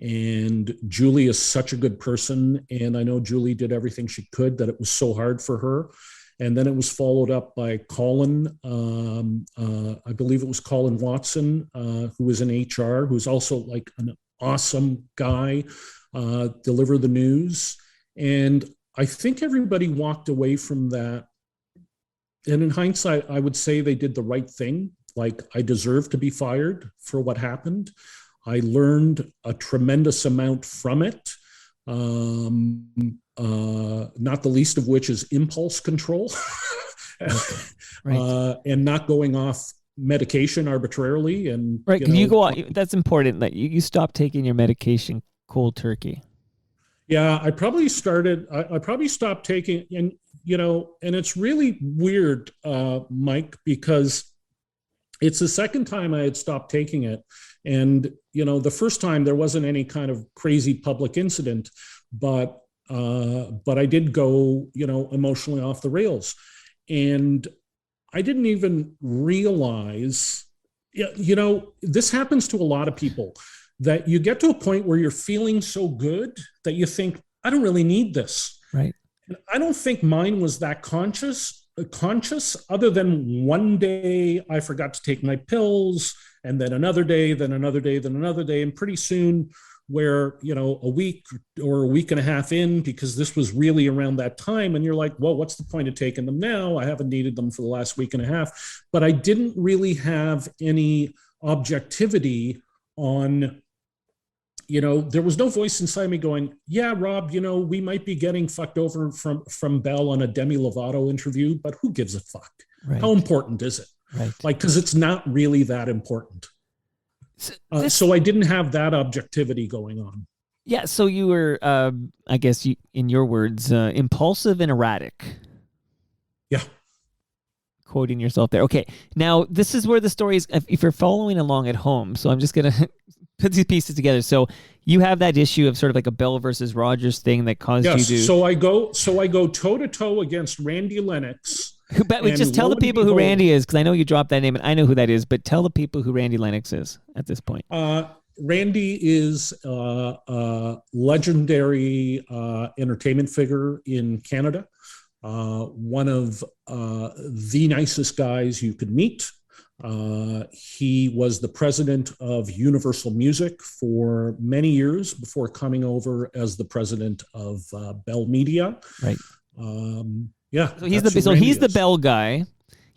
And Julie is such a good person. And I know Julie did everything she could, that it was so hard for her. And then it was followed up by Colin, I believe it was Colin Watson, who was in HR, who's also like an awesome guy, deliver the news. And I think everybody walked away from that. And in hindsight, I would say they did the right thing. Like, I deserved to be fired for what happened. I learned a tremendous amount from it, not the least of which is impulse control. Right. And not going off medication arbitrarily. And right. Can you go on? That's important that you stop taking your medication cold turkey. Yeah, I probably stopped taking, and and it's really weird, Mike, because it's the second time I had stopped taking it. And, the first time there wasn't any kind of crazy public incident, but I did go, emotionally off the rails. And I didn't even realize, this happens to a lot of people, that you get to a point where you're feeling so good that you think, I don't really need this. Right. And I don't think mine was that conscious, other than one day I forgot to take my pills, and then another day, then another day, then another day. And pretty soon where, a week or a week and a half in, because this was really around that time, and you're like, well, what's the point of taking them now? I haven't needed them for the last week and a half. But I didn't really have any objectivity on, there was no voice inside me going, yeah, Rob, we might be getting fucked over from Bell on a Demi Lovato interview, but who gives a fuck? Right. How important is it? Right. Like, because it's not really that important. So I didn't have that objectivity going on. Yeah, so you were, I guess, in your words, impulsive and erratic. Yeah. Quoting yourself there. Okay, now this is where the story is. If you're following along at home, so I'm just gonna put these pieces together. So you have that issue of sort of like a Bell versus Rogers thing that caused Yes. you to. So I go toe to toe against Randy Lennox. But just tell the people who Randy is, because I know you dropped that name and I know who that is. But tell the people who Randy Lennox is at this point. Randy is a legendary entertainment figure in Canada. One of the nicest guys you could meet. He was the president of Universal Music for many years before coming over as the president of Bell Media. Right. Yeah. So he's the Bell guy.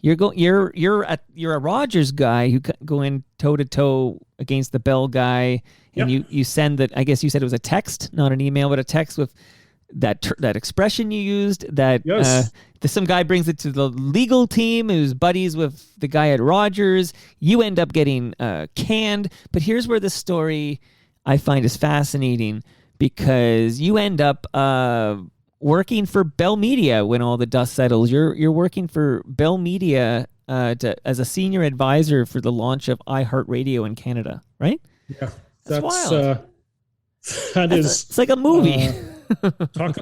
You're a Rogers guy who go in toe to toe against the Bell guy, and you send that. I guess you said it was a text, not an email, but a text with that expression you used. That yes. Some guy brings it to the legal team who's buddies with the guy at Rogers. You end up getting canned. But here's where the story I find is fascinating, because you end up working for Bell Media when all the dust settles. You're working for Bell Media as a senior advisor for the launch of iHeartRadio in Canada, right? Yeah, that's wild. It's like a movie. Talk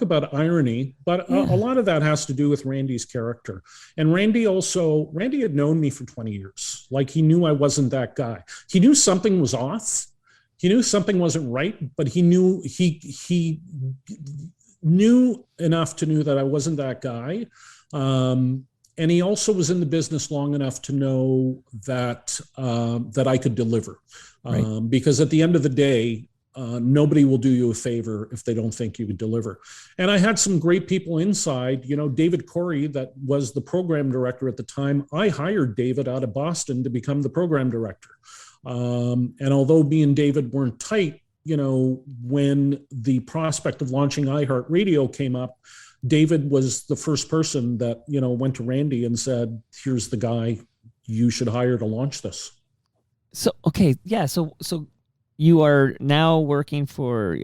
about irony, but a lot of that has to do with Randy's character. And Randy had known me for 20 years. Like, he knew I wasn't that guy. He knew something was off. He knew something wasn't right, but he knew enough to know that I wasn't that guy. And he also was in the business long enough to know that I could deliver. Right. Because at the end of the day, nobody will do you a favor if they don't think you could deliver. And I had some great people inside. David Corey, that was the program director at the time. I hired David out of Boston to become the program director. And although me and David weren't tight, when the prospect of launching iHeartRadio came up, David was the first person that, went to Randy and said, here's the guy you should hire to launch this. So, okay. Yeah. So you are now working for,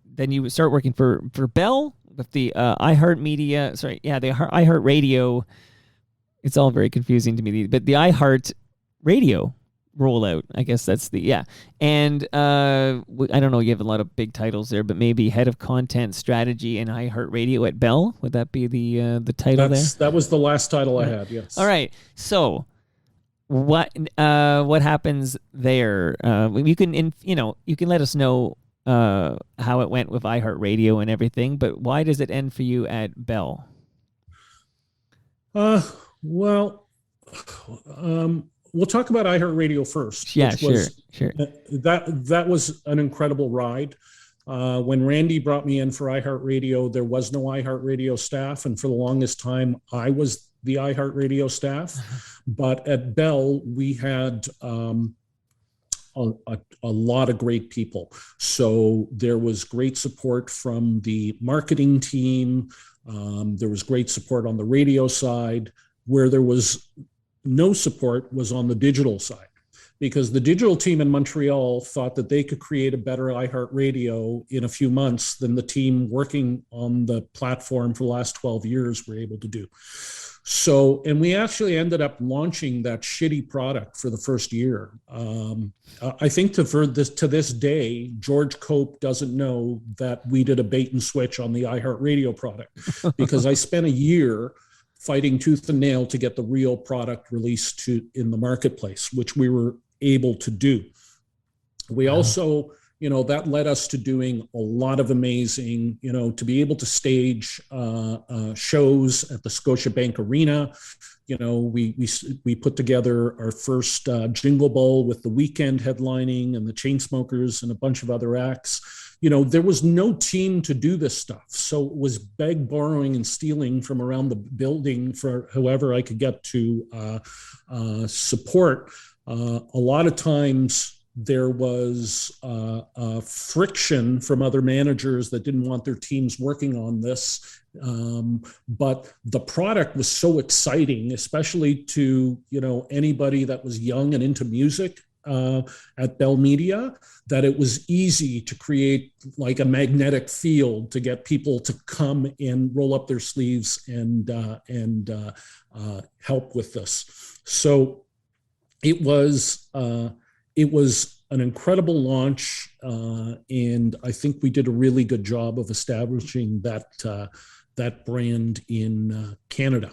then you start working for Bell with the iHeartMedia. Sorry. Yeah. The iHeartRadio. It's all very confusing to me, but the iHeartRadio rollout, I guess that's and I don't know, you have a lot of big titles there, but maybe head of content strategy and iHeartRadio at Bell, would that be the title there? That was the last title I had. Yes. All right, so what happens there? You can let us know how it went with iHeartRadio and everything, but why does it end for you at Bell? We'll talk about iHeartRadio first. Yeah, sure. That was an incredible ride. When Randy brought me in for iHeartRadio, there was no iHeartRadio staff, and for the longest time, I was the iHeartRadio staff. But at Bell, we had a lot of great people. So there was great support from the marketing team. There was great support on the radio side. Where there was no support was on the digital side, because the digital team in Montreal thought that they could create a better iHeartRadio in a few months than the team working on the platform for the last 12 years were able to do. So, and we actually ended up launching that shitty product for the first year. I think to this day, George Cope doesn't know that we did a bait and switch on the iHeartRadio product, because I spent a year fighting tooth and nail to get the real product released in the marketplace, which we were able to do. We also, that led us to doing a lot of amazing, to be able to stage shows at the Scotiabank Arena. We put together our first Jingle Ball with The Weeknd headlining and the Chainsmokers and a bunch of other acts. There was no team to do this stuff. So it was beg, borrowing, and stealing from around the building for whoever I could get to support. A lot of times there was friction from other managers that didn't want their teams working on this. But the product was so exciting, especially to, anybody that was young and into music. at Bell Media that it was easy to create like a magnetic field to get people to come and roll up their sleeves and help with this. So it was an incredible launch, and I think we did a really good job of establishing that brand in Canada.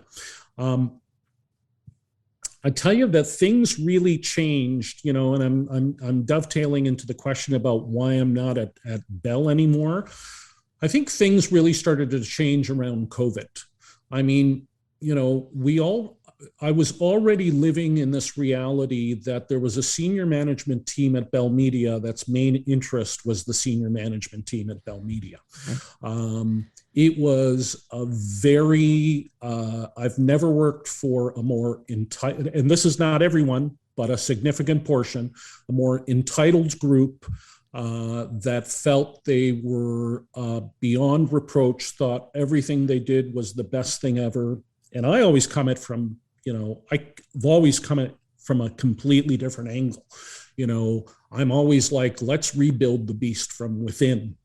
I tell you that things really changed, and I'm dovetailing into the question about why I'm not at Bell anymore. I think things really started to change around COVID. I mean, I was already living in this reality that there was a senior management team at Bell Media that's main interest was the senior management team at Bell Media. It was a very, I've never worked for a more entitled, and this is not everyone, but a significant portion, a more entitled group that felt they were beyond reproach, thought everything they did was the best thing ever. And I always come at from, I've always come at from a completely different angle. I'm always like, let's rebuild the beast from within.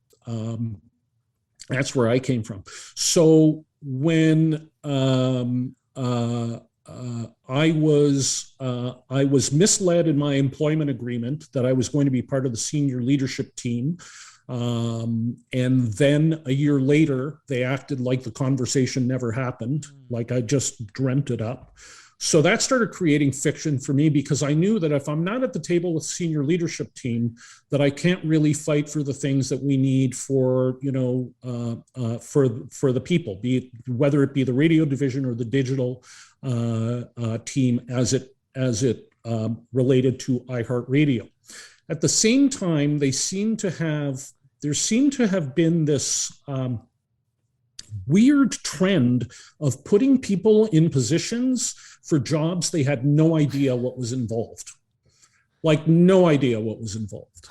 That's where I came from. So when I was misled in my employment agreement that I was going to be part of the senior leadership team. And then a year later, they acted like the conversation never happened, like I just dreamt it up. So that started creating fiction for me because I knew that if I'm not at the table with senior leadership team, that I can't really fight for the things that we need for, for the people, be it, whether it be the radio division or the digital team as it related to iHeartRadio. At the same time, there seemed to have been this weird trend of putting people in positions for jobs they had no idea what was involved. Like no idea what was involved.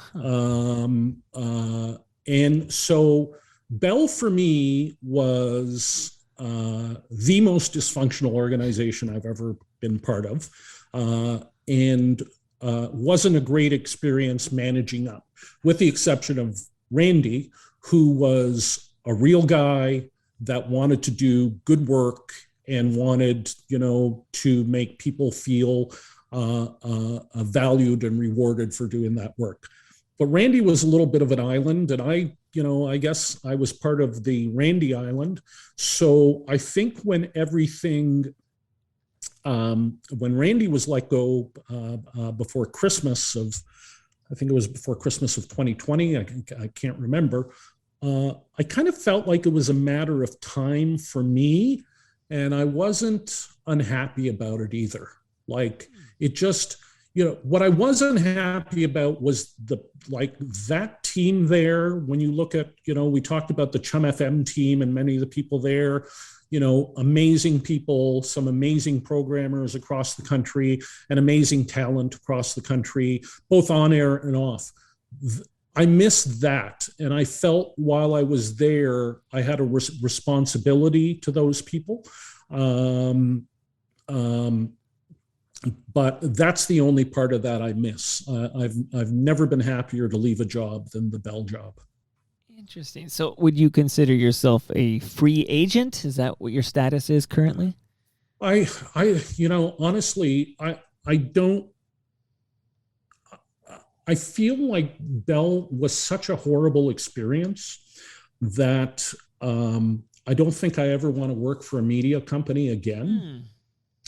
And so Bell for me was the most dysfunctional organization I've ever been part of. And wasn't a great experience managing up, with the exception of Randy, who was a real guy that wanted to do good work and wanted, to make people feel valued and rewarded for doing that work. But Randy was a little bit of an island, and I guess I was part of the Randy Island. So I think when Randy was let go before Christmas of, I think it was before Christmas of 2020, I can't remember, I kind of felt like it was a matter of time for me, and I wasn't unhappy about it either. Like it just, what I was unhappy about was that team there. When you look at, we talked about the Chum FM team and many of the people there, amazing people, some amazing programmers across the country and amazing talent across the country, both on air and off. I missed that. And I felt while I was there, I had a responsibility to those people. But that's the only part of that I miss. I've never been happier to leave a job than the Bell job. Interesting. So would you consider yourself a free agent? Is that what your status is currently? Honestly, I don't. I feel like Bell was such a horrible experience that I don't think I ever want to work for a media company again,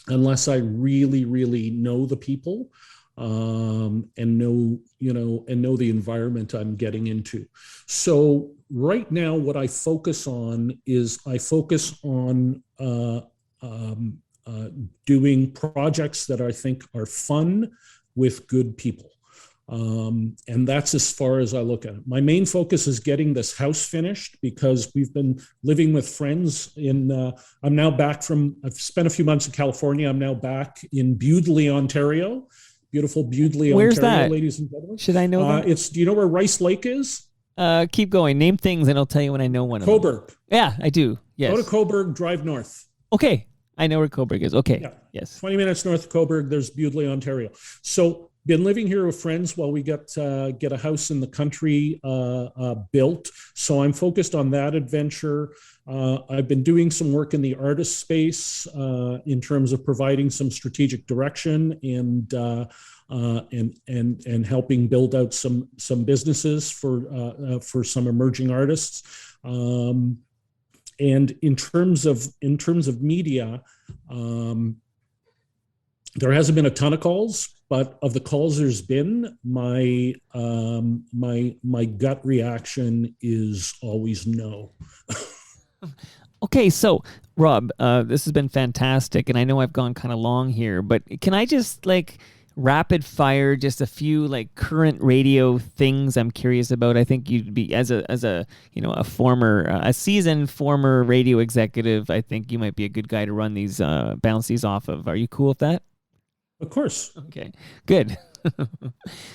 unless I really, really know the people and know the environment I'm getting into. So right now, what I focus on is doing projects that I think are fun with good people. And that's as far as I look at it. My main focus is getting this house finished because we've been living with friends I'm now back I've spent a few months in California. I'm now back in Bewdley, Ontario. Beautiful Bewdley, Where's Ontario, that? Ladies and gentlemen. Should I know that? Do you know where Rice Lake is? Keep going. Name things and I'll tell you when I know one of them. Coburg. Yeah, I do. Yes. Go to Coburg, drive north. Okay. I know where Coburg is. Okay. Yeah. Yes. 20 minutes north of Coburg, there's Bewdley, Ontario. So been living here with friends while we get a house in the country built. So I'm focused on that adventure. I've been doing some work in the artist space in terms of providing some strategic direction and helping build out some businesses for some emerging artists. And in terms of media, there hasn't been a ton of calls, but of the calls there's been, my gut reaction is always no. Okay, so Rob, this has been fantastic, and I know I've gone kind of long here, but can I just rapid fire just a few current radio things I'm curious about? I think you'd be as a a seasoned former radio executive. I think you might be a good guy to run these bounce these off of. Are you cool with that? Of course. Okay, good.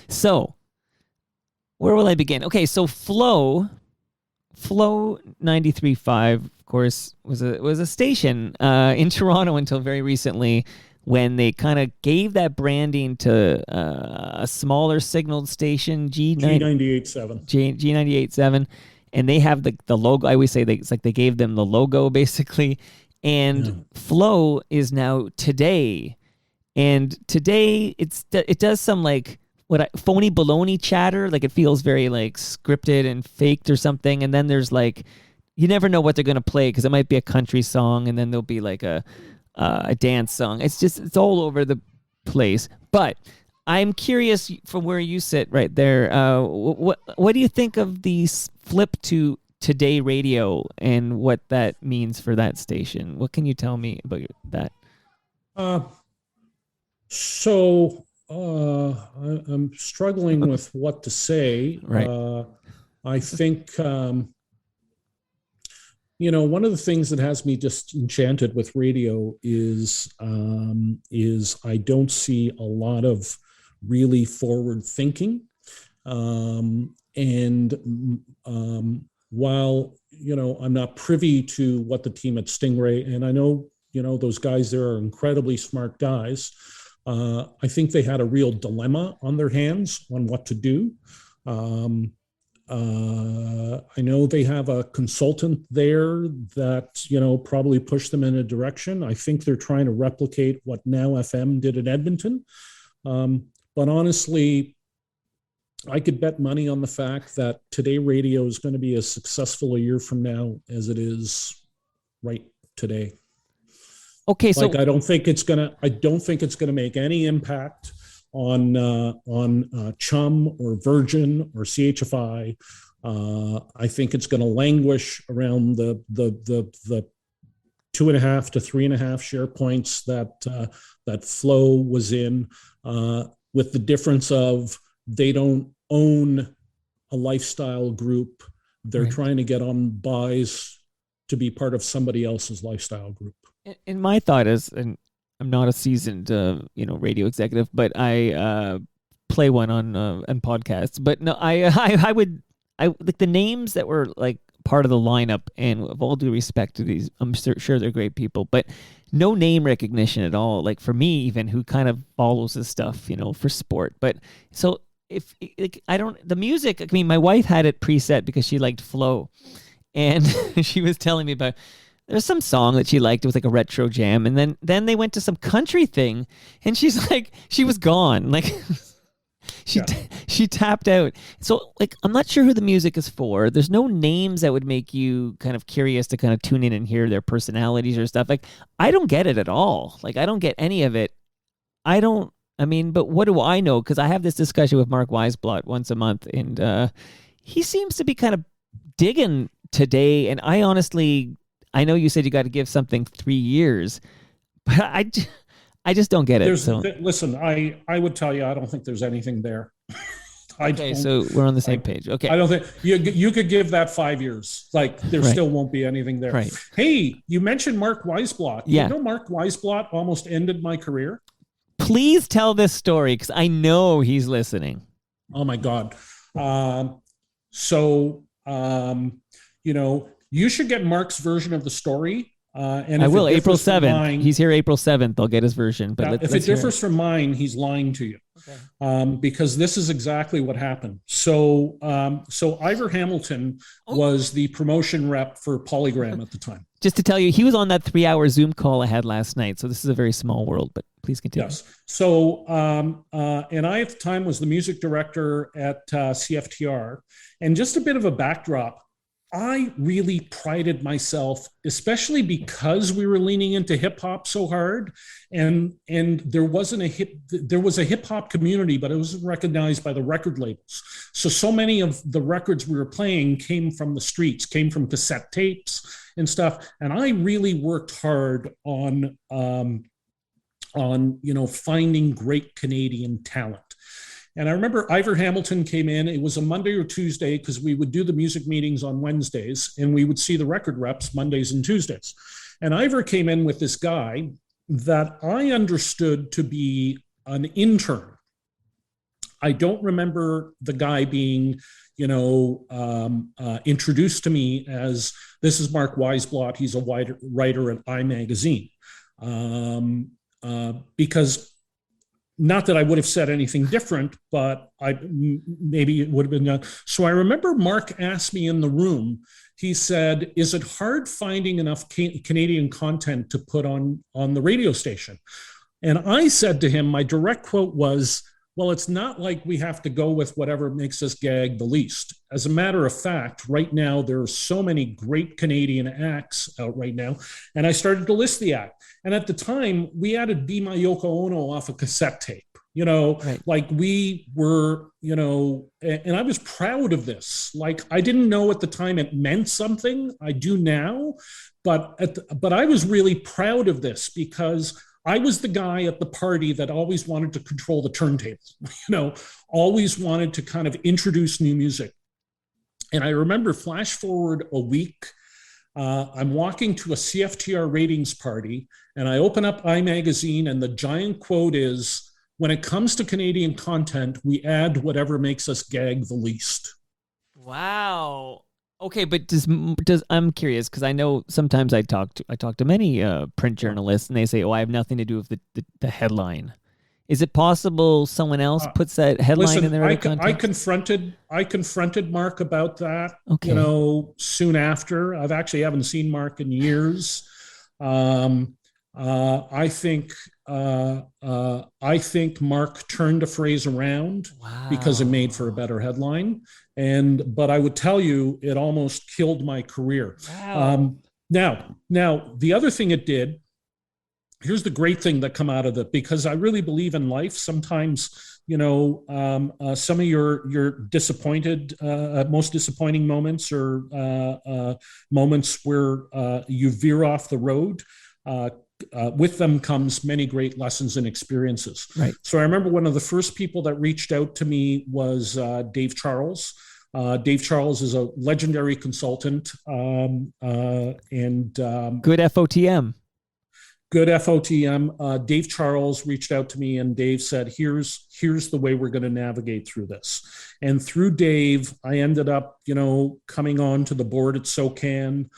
So, where will I begin? Okay, so Flow 93.5, of course, was a station in Toronto until very recently, when they kind of gave that branding to a smaller signaled station, G98.7, and they have the logo. I always say it's like they gave them the logo basically, and Flow is now Today. And today it does some phony baloney chatter, it feels very scripted and faked or something. And then there's you never know what they're gonna play, because it might be a country song, and then there'll be a dance song. It's all over the place. But I'm curious, from where you sit right there, what do you think of the flip to Today Radio and what that means for that station? What can you tell me about that? So I'm struggling with what to say. Right. I think, one of the things that has me just enchanted with radio is I don't see a lot of really forward thinking. While, I'm not privy to what the team at Stingray, and I know, those guys there are incredibly smart guys. I think they had a real dilemma on their hands on what to do. I know they have a consultant there that, probably pushed them in a direction. I think they're trying to replicate what Now FM did in Edmonton. But honestly, I could bet money on the fact that Today Radio is going to be as successful a year from now as it is right today. Okay, so I don't think it's gonna make any impact on Chum or Virgin or CHFI. I think it's going to languish around the 2.5 to 3.5 share points that Flow was in, with the difference of they don't own a lifestyle group. They're trying to get on buys to be part of somebody else's lifestyle group. And my thought is, and I'm not a seasoned, radio executive, but I play one on podcasts. But no, I would the names that were part of the lineup, and with all due respect to these, I'm sure they're great people, but no name recognition at all. For me, even, who kind of follows this stuff, for sport. But so if the music, I mean, my wife had it preset because she liked Flow, and she was telling me about. There's some song that she liked. It was a retro jam. And then they went to some country thing, and she was gone. She tapped out. So I'm not sure who the music is for. There's no names that would make you kind of curious to kind of tune in and hear their personalities or stuff. I don't get it at all. I don't get any of it. But what do I know? Because I have this discussion with Mark Weisblot once a month, and he seems to be kind of digging Today. And I honestly, I know you said you got to give something 3 years, but I just don't get it. Listen, I would tell you, I don't think there's anything there. So we're on the same page. Okay. I don't think you could give that 5 years. There still won't be anything there. Right. Hey, you mentioned Mark Weisblot. Yeah. Mark Weisblot almost ended my career. Please tell this story, because I know he's listening. Oh my God. You should get Mark's version of the story. And I if will. it April differs from 7th. mine- He's here April 7th. I'll get his version. But if it differs from mine, he's lying to you. Okay. Because this is exactly what happened. So Ivor Hamilton was the promotion rep for Polygram at the time. Just to tell you, he was on that 3-hour Zoom call I had last night. So this is a very small world, but please continue. Yes. So, and I at the time was the music director at CFTR. And just a bit of a backdrop, I really prided myself, especially because we were leaning into hip hop so hard, and there was a hip hop community, but it wasn't recognized by the record labels. So many of the records we were playing came from the streets, came from cassette tapes and stuff. And I really worked hard on finding great Canadian talent. And I remember Ivor Hamilton came in. It was a Monday or Tuesday because we would do the music meetings on Wednesdays and we would see the record reps Mondays and Tuesdays. And Ivor came in with this guy that I understood to be an intern. I don't remember the guy being, introduced to me as, this is Mark Weisblot. He's a writer at iMagazine. Because not that I would have said anything different, but maybe it would have been done. So I remember Mark asked me in the room, he said, is it hard finding enough Canadian content to put on the radio station? And I said to him, my direct quote was, well, it's not like we have to go with whatever makes us gag the least. As a matter of fact, right now, there are so many great Canadian acts out right now. And I started to list the act. And at the time, we had Be My Yoko Ono off a cassette tape, right. Like we were, and I was proud of this. Like I didn't know at the time it meant something. I do now, but I was really proud of this because I was the guy at the party that always wanted to control the turntables, always wanted to kind of introduce new music. And I remember flash forward a week, I'm walking to a CFTR ratings party and I open up iMagazine and the giant quote is, when it comes to Canadian content, we add whatever makes us gag the least. Wow. Okay, but does I'm curious because I know sometimes I talk to many print journalists and they say, "Oh, I have nothing to do with the headline." Is it possible someone else puts that headline in their content? I confronted Mark about that. Okay. Soon after. I haven't seen Mark in years. I think Mark turned a phrase around because it made for a better headline. But I would tell you, it almost killed my career. Wow. Now, the other thing it did, here's the great thing that come out of it, because I really believe in life. Sometimes, some of your disappointed, most disappointing moments or moments where you veer off the road, with them comes many great lessons and experiences. Right. So I remember one of the first people that reached out to me was Dave Charles. Dave Charles is a legendary consultant and good FOTM. Good FOTM. Dave Charles reached out to me and Dave said, here's the way we're going to navigate through this. And through Dave, I ended up, coming on to the board at SOCAN,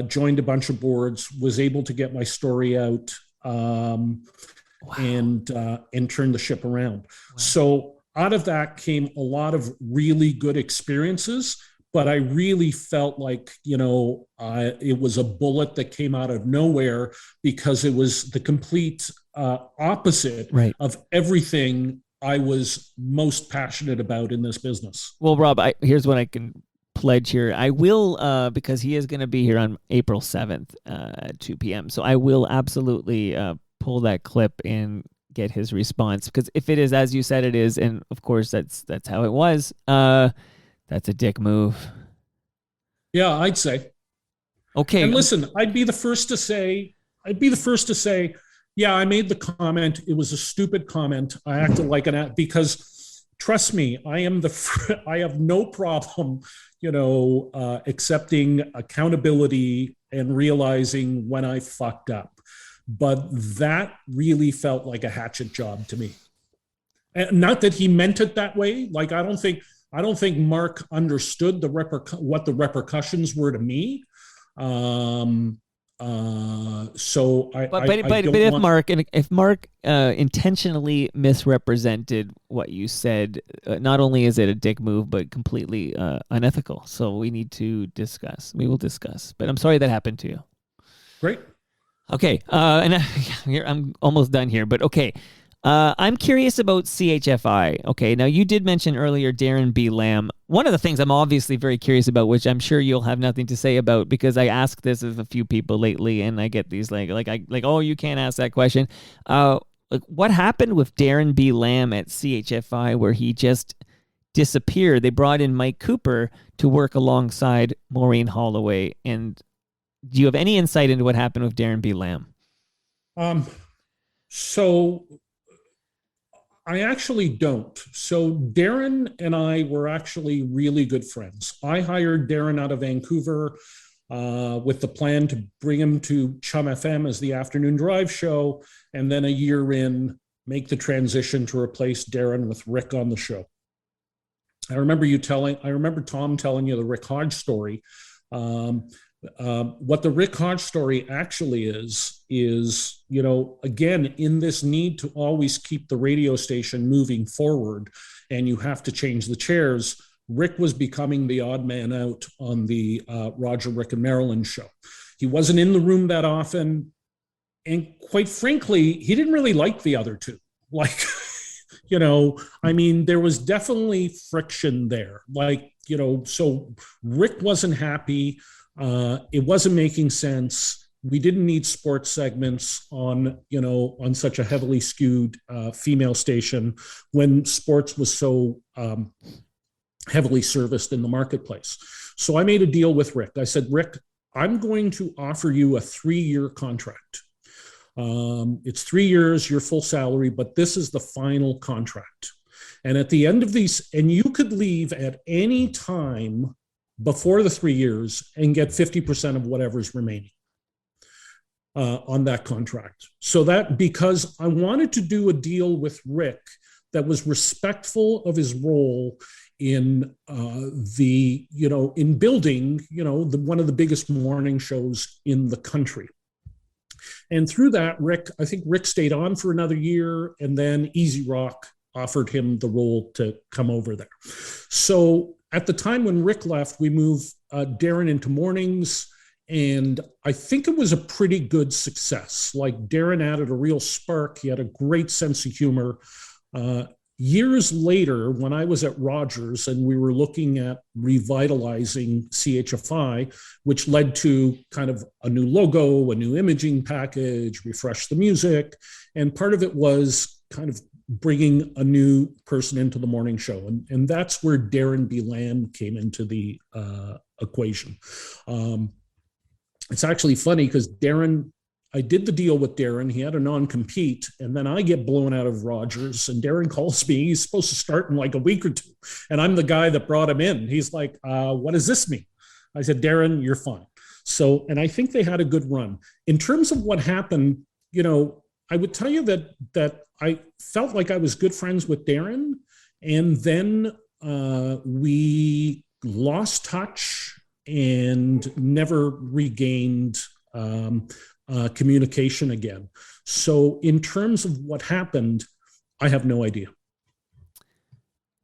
joined a bunch of boards, was able to get my story out and turn the ship around. Wow. So out of that came a lot of really good experiences. But I really felt like, it was a bullet that came out of nowhere because it was the complete opposite of everything I was most passionate about in this business. Well, Rob, here's what I can pledge here. I will, because he is going to be here on April 7th at 2 p.m. So I will absolutely pull that clip and get his response. Because if it is as you said it is, and of course that's how it was, that's a dick move. Yeah, I'd say. Okay. And listen, I'd be the first to say, yeah, I made the comment. It was a stupid comment. I acted like an because trust me, I have no problem, accepting accountability and realizing when I fucked up. But that really felt like a hatchet job to me. And not that he meant it that way. Like, I don't think Mark understood what the repercussions were to me. So I But don't want. if Mark intentionally misrepresented what you said, not only is it a dick move, but completely unethical. So we need to discuss. We will discuss. But I'm sorry that happened to you. Great. Okay, I'm almost done here, but okay. I'm curious about CHFI. Okay, now you did mention earlier Darren B. Lamb. One of the things I'm obviously very curious about, which I'm sure you'll have nothing to say about, because I asked this of a few people lately, and I get these oh, you can't ask that question. What happened with Darren B. Lamb at CHFI, where he just disappeared? They brought in Mike Cooper to work alongside Maureen Holloway, and do you have any insight into what happened with Darren B. Lamb? So I actually don't. So Darren and I were actually really good friends. I hired Darren out of Vancouver with the plan to bring him to Chum FM as the afternoon drive show, and then a year in, make the transition to replace Darren with Rick on the show. I remember Tom telling you the Rick Hodge story. What the Rick Hodge story actually is, again, in this need to always keep the radio station moving forward, and you have to change the chairs, Rick was becoming the odd man out on the Roger, Rick, and Marilyn show. He wasn't in the room that often, and quite frankly, he didn't really like the other two. There was definitely friction there. So Rick wasn't happy. It wasn't making sense. We didn't need sports segments on such a heavily skewed female station when sports was so heavily serviced in the marketplace. So I made a deal with Rick. I said, Rick, I'm going to offer you a 3-year contract. It's 3 years, your full salary, but this is the final contract. And at the end of these, and you could leave at any time before the 3 years and get 50% of whatever's remaining on that contract. So that, because I wanted to do a deal with Rick that was respectful of his role in in building, one of the biggest morning shows in the country. And through that, I think Rick stayed on for another year, and then Easy Rock offered him the role to come over there. So at the time when Rick left, we moved Darren into mornings, and I think it was a pretty good success. Like, Darren added a real spark. He had a great sense of humor. Years later, when I was at Rogers and we were looking at revitalizing CHFI, which led to kind of a new logo, a new imaging package, refresh the music, and part of it was kind of bringing a new person into the morning show. And that's where Darren B. Lamb came into the equation. It's actually funny because I did the deal with Darren. He had a non-compete, and then I get blown out of Rogers, and Darren calls me. He's supposed to start in like a week or two, and I'm the guy that brought him in. He's like, what does this mean? I said, Darren, you're fine. So, and I think they had a good run. In terms of what happened, I would tell you that I felt like I was good friends with Darren, and then we lost touch and never regained communication again. So in terms of what happened, I have no idea.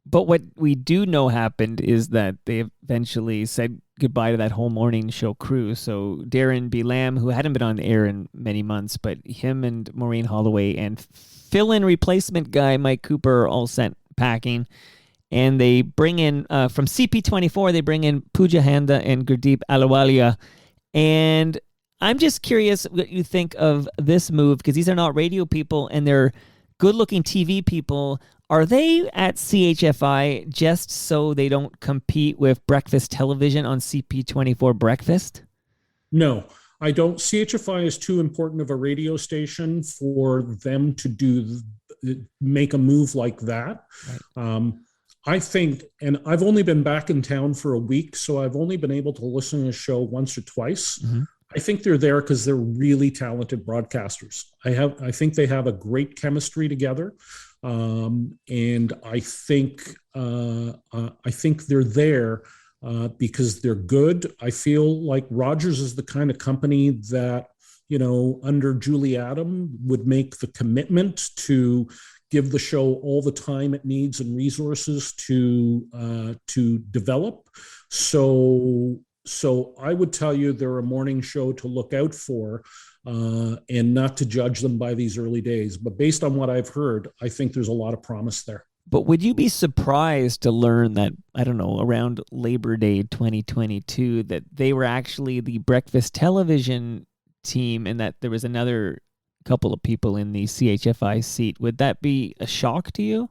But what we do know happened is that they eventually said goodbye to that whole morning show crew. So Darren B. Lamb, who hadn't been on the air in many months, but him and Maureen Holloway and fill-in replacement guy Mike Cooper are all sent packing. And they bring in, from CP24, they bring in Pooja Handa and Gurdeep Ahluwalia. And I'm just curious what you think of this move, because these are not radio people and they're good-looking TV people. Are they at CHFI just so they don't compete with breakfast television on CP24 Breakfast? No, I don't. CHFI is too important of a radio station for them to make a move like that. Right. I think, and I've only been back in town for a week, so I've only been able to listen to the show once or twice. Mm-hmm. I think they're there because they're really talented broadcasters. I think they have a great chemistry together, and I think they're there because they're good. I feel like Rogers is the kind of company that, under Julie Adam would make the commitment to give the show all the time it needs and resources to develop. So I would tell you they're a morning show to look out for, and not to judge them by these early days. But based on what I've heard, I think there's a lot of promise there. But would you be surprised to learn that, I don't know, around Labor Day 2022, that they were actually the breakfast television team and that there was another couple of people in the CHFI seat? Would that be a shock to you?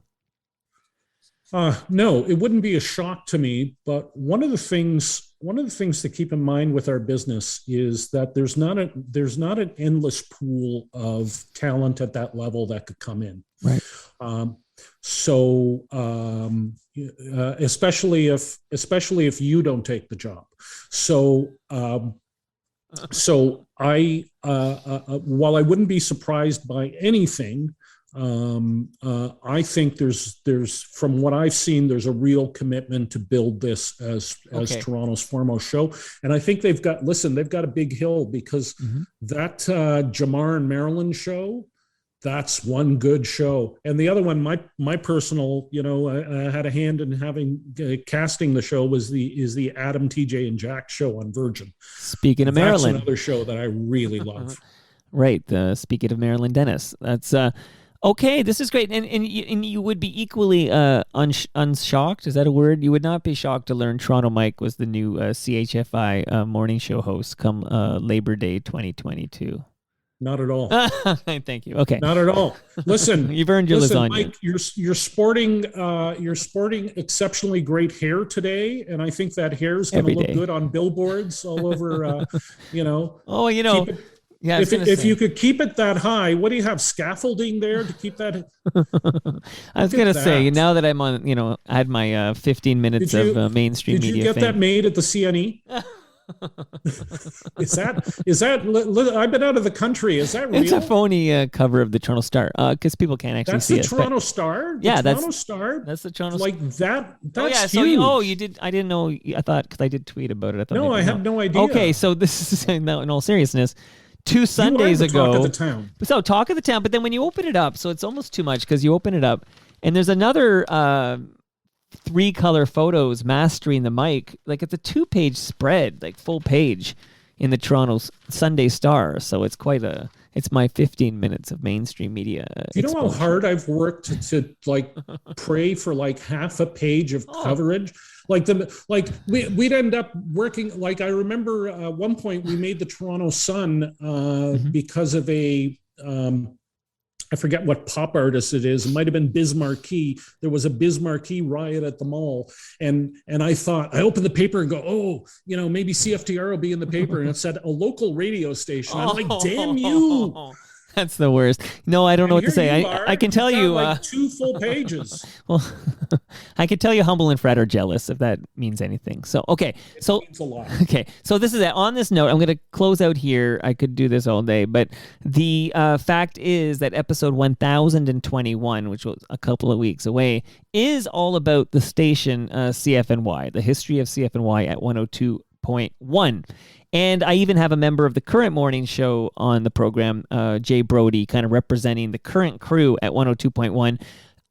No, it wouldn't be a shock to me. But one of the things to keep in mind with our business is that there's not an endless pool of talent at that level that could come in. Right. Especially if you don't take the job. So I while I wouldn't be surprised by anything, I think there's from what I've seen, there's a real commitment to build this as Toronto's foremost show. And I think they've got a big hill, because that Jamar and Marilyn show, that's one good show. And the other one, my personal, I had a hand in having casting the show, is the Adam, TJ, and Jack show on Virgin. Speaking of Marilyn, that's another show that I really love. Right. Speaking of Marilyn Dennis, that's okay. This is great, and you would be equally unshocked. Is that a word? You would not be shocked to learn Toronto Mike was the new CHFI morning show host come Labor Day 2022. Not at all. Thank you. Okay. Not at all. Listen, you've earned your lasagna. Mike, you're sporting exceptionally great hair today, and I think that hair is going to look good on billboards all over. Yeah. If you could keep it that high, what do you have, scaffolding there to keep that? I was going to say, now that I'm on, I had my 15 minutes of mainstream media. Did you get that made at the CNE? Is that? I've been out of the country. Is that real? It's a phony cover of the Toronto Star, because people can't actually see it. That's the Toronto Star. Yeah, that's Toronto Star. That's the Toronto like that. That's huge. So you did. I didn't know. I thought, because I did tweet about it. I had no idea. Okay, so this is in all seriousnly. 2 Sundays ago. Talk of the town. So talk of the town, but then when you open it up, so it's almost too much, because you open it up and there's another 3-color photos mastering the mic. Like, it's a 2-page spread, like full page, in the Toronto Sunday Star. So it's it's my 15 minutes of mainstream media. You know how hard I've worked to pray for half a page of coverage? We'd end up working. I remember at one point we made the Toronto Sun because of a I forget what pop artist it is. It might have been Biz Markie. There was a Biz Markie riot at the mall. And I thought, I opened the paper and go, maybe CFTR will be in the paper. And it said a local radio station. I'm like, damn you. That's the worst. No, I don't know what to say. I can tell you 2 full pages. Well, I can tell you Humble and Fred are jealous, if that means anything. So, okay. It means a lot. Okay. So this is it. On this note, I'm going to close out here. I could do this all day, but the fact is that episode 1021, which was a couple of weeks away, is all about the station CFNY, the history of CFNY at 102.1. And I even have a member of the current morning show on the program, Jay Brody, kind of representing the current crew at 102.1.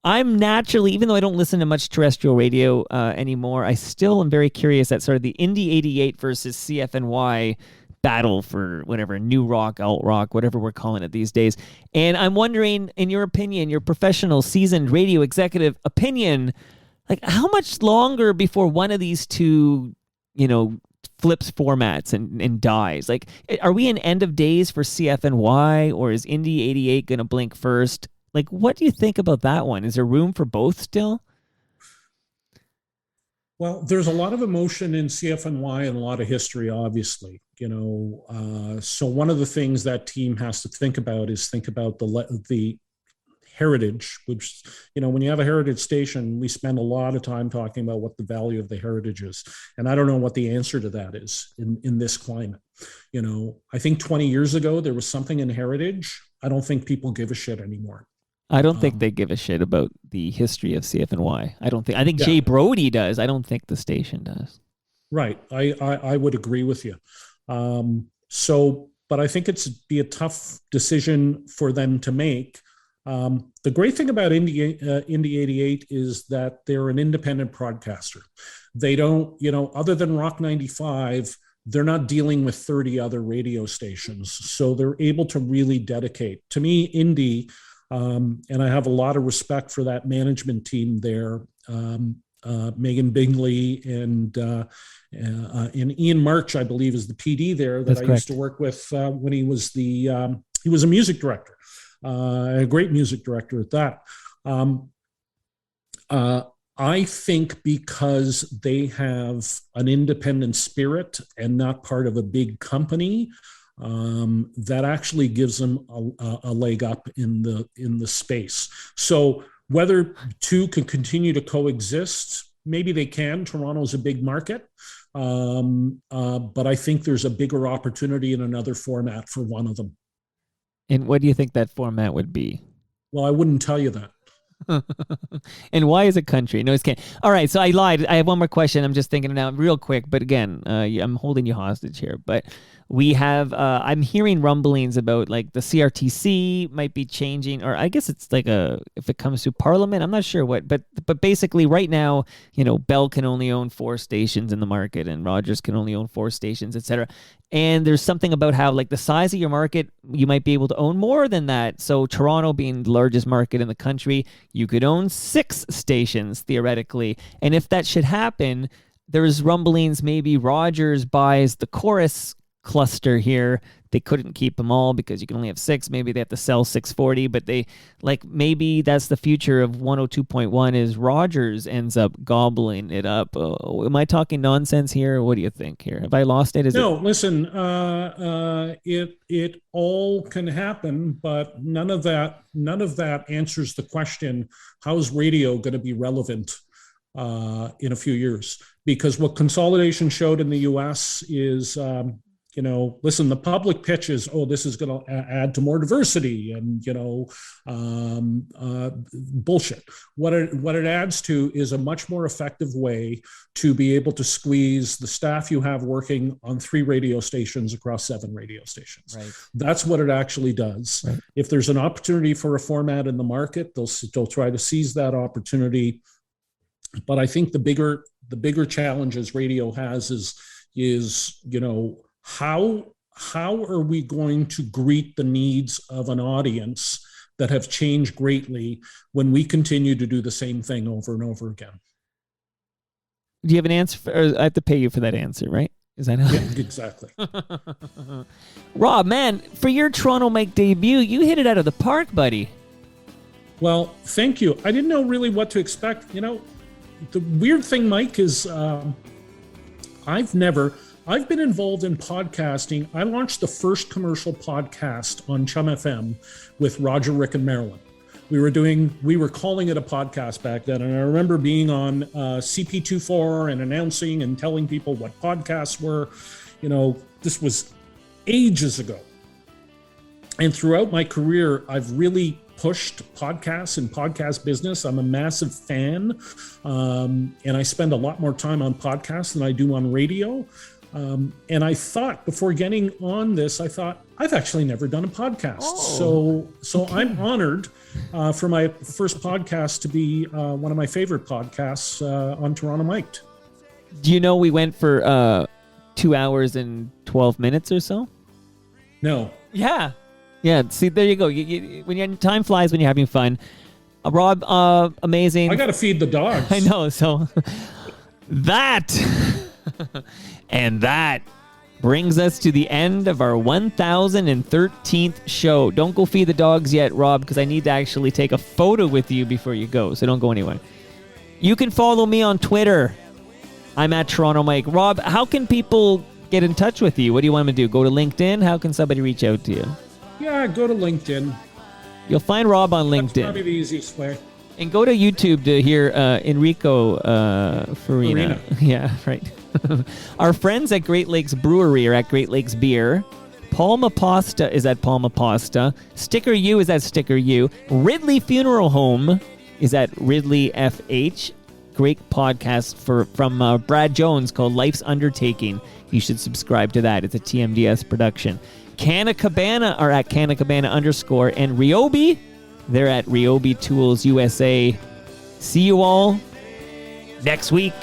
I'm naturally, even though I don't listen to much terrestrial radio anymore, I still am very curious at sort of the Indie 88 versus CFNY battle for whatever, new rock, alt rock, whatever we're calling it these days. And I'm wondering, in your opinion, your professional, seasoned radio executive opinion, how much longer before one of these two, flips formats and dies? Are we in end of days for CFNY, or is Indie 88 going to blink first? What do you think about that one? Is there room for both still? Well, there's a lot of emotion in CFNY and a lot of history, obviously. So one of the things that team has to think about is the heritage, which, when you have a heritage station, we spend a lot of time talking about what the value of the heritage is. And I don't know what the answer to that is in this climate. I think 20 years ago, there was something in heritage. I don't think people give a shit anymore. I don't think they give a shit about the history of CFNY. I think Jay Brody does. I don't think the station does. Right. I would agree with you. But I think it's be a tough decision for them to make. The great thing about Indie 88 is that they're an independent broadcaster. They don't, other than Rock 95, they're not dealing with 30 other radio stations. So they're able to really dedicate. To me, Indie, and I have a lot of respect for that management team there, Megan Bingley and Ian March, I believe, is the PD there that That's I correct. used to work with when he was he was a music director, a great music director at that. I think because they have an independent spirit and not part of a big company, that actually gives them a leg up in the space. So whether two can continue to coexist, maybe they can. Toronto's a big market, but I think there's a bigger opportunity in another format for one of them. And what do you think that format would be? Well, I wouldn't tell you that. And why is it country? No, it's can't. All right, so I lied. I have one more question. I'm just thinking it out real quick. But again, I'm holding you hostage here. But we have, I'm hearing rumblings about like the CRTC might be changing, or I guess it's like if it comes to Parliament, I'm not sure what. But basically right now, Bell can only own 4 stations in the market and Rogers can only own 4 stations, etc. And there's something about how like the size of your market, you might be able to own more than that. So Toronto being the largest market in the country, you could own 6 stations theoretically. And if that should happen, there's rumblings maybe Rogers buys the Chorus cluster here. They couldn't keep them all because you can only have 6. Maybe they have to sell 640, but maybe that's the future of 102.1 is Rogers ends up gobbling it up. Am I talking nonsense here? What do you think here? Have I lost it? Listen, it all can happen, but none of that answers the question, how's radio going to be relevant in a few years? Because what consolidation showed in the US is listen, the public pitch is, this is going to add to more diversity and, bullshit. What it adds to is a much more effective way to be able to squeeze the staff you have working on 3 radio stations across 7 radio stations. Right. That's what it actually does. Right. If there's an opportunity for a format in the market, they'll try to seize that opportunity. But I think the bigger challenges radio has is how are we going to greet the needs of an audience that have changed greatly when we continue to do the same thing over and over again? Do you have an answer? Or I have to pay you for that answer, right? Is that how? Yeah, exactly. Rob, man, for your Toronto Mike debut, you hit it out of the park, buddy. Well, thank you. I didn't know really what to expect. The weird thing, Mike, is I've been involved in podcasting. I launched the first commercial podcast on Chum FM with Roger, Rick, and Marilyn. We were calling it a podcast back then. And I remember being on CP24 and announcing and telling people what podcasts were. This was ages ago. And throughout my career, I've really pushed podcasts and podcast business. I'm a massive fan. And I spend a lot more time on podcasts than I do on radio. And I thought before getting on this, I've actually never done a podcast. So okay. I'm honored for my first podcast to be one of my favorite podcasts on Toronto Mic'd. Do you know we went for 2 hours and 12 minutes or so? No. Yeah. See, there you go. Time flies when you're having fun. Rob, amazing. I got to feed the dogs. I know. So that and that brings us to the end of our 1013th show. Don't go feed the dogs yet, Rob, because I need to actually take a photo with you before you go. So don't go anywhere. You can follow me on Twitter. I'm at Toronto Mike. Rob, how can people get in touch with you? What do you want me to do? Go to LinkedIn? How can somebody reach out to you? Yeah, go to LinkedIn. You'll find Rob on LinkedIn. That's probably the easiest way. And go to YouTube to hear Enrico Farina. Yeah, right. Our friends at Great Lakes Brewery are at Great Lakes Beer. Palma Pasta is at Palma Pasta. Sticker U is at Sticker U. Ridley Funeral Home is at Ridley FH. great podcast from Brad Jones called Life's Undertaking. You should subscribe to that. It's a TMDS production. Canna Cabana are at Canna Cabana _ and Ryobi, they're at Ryobi Tools USA. See you all next week.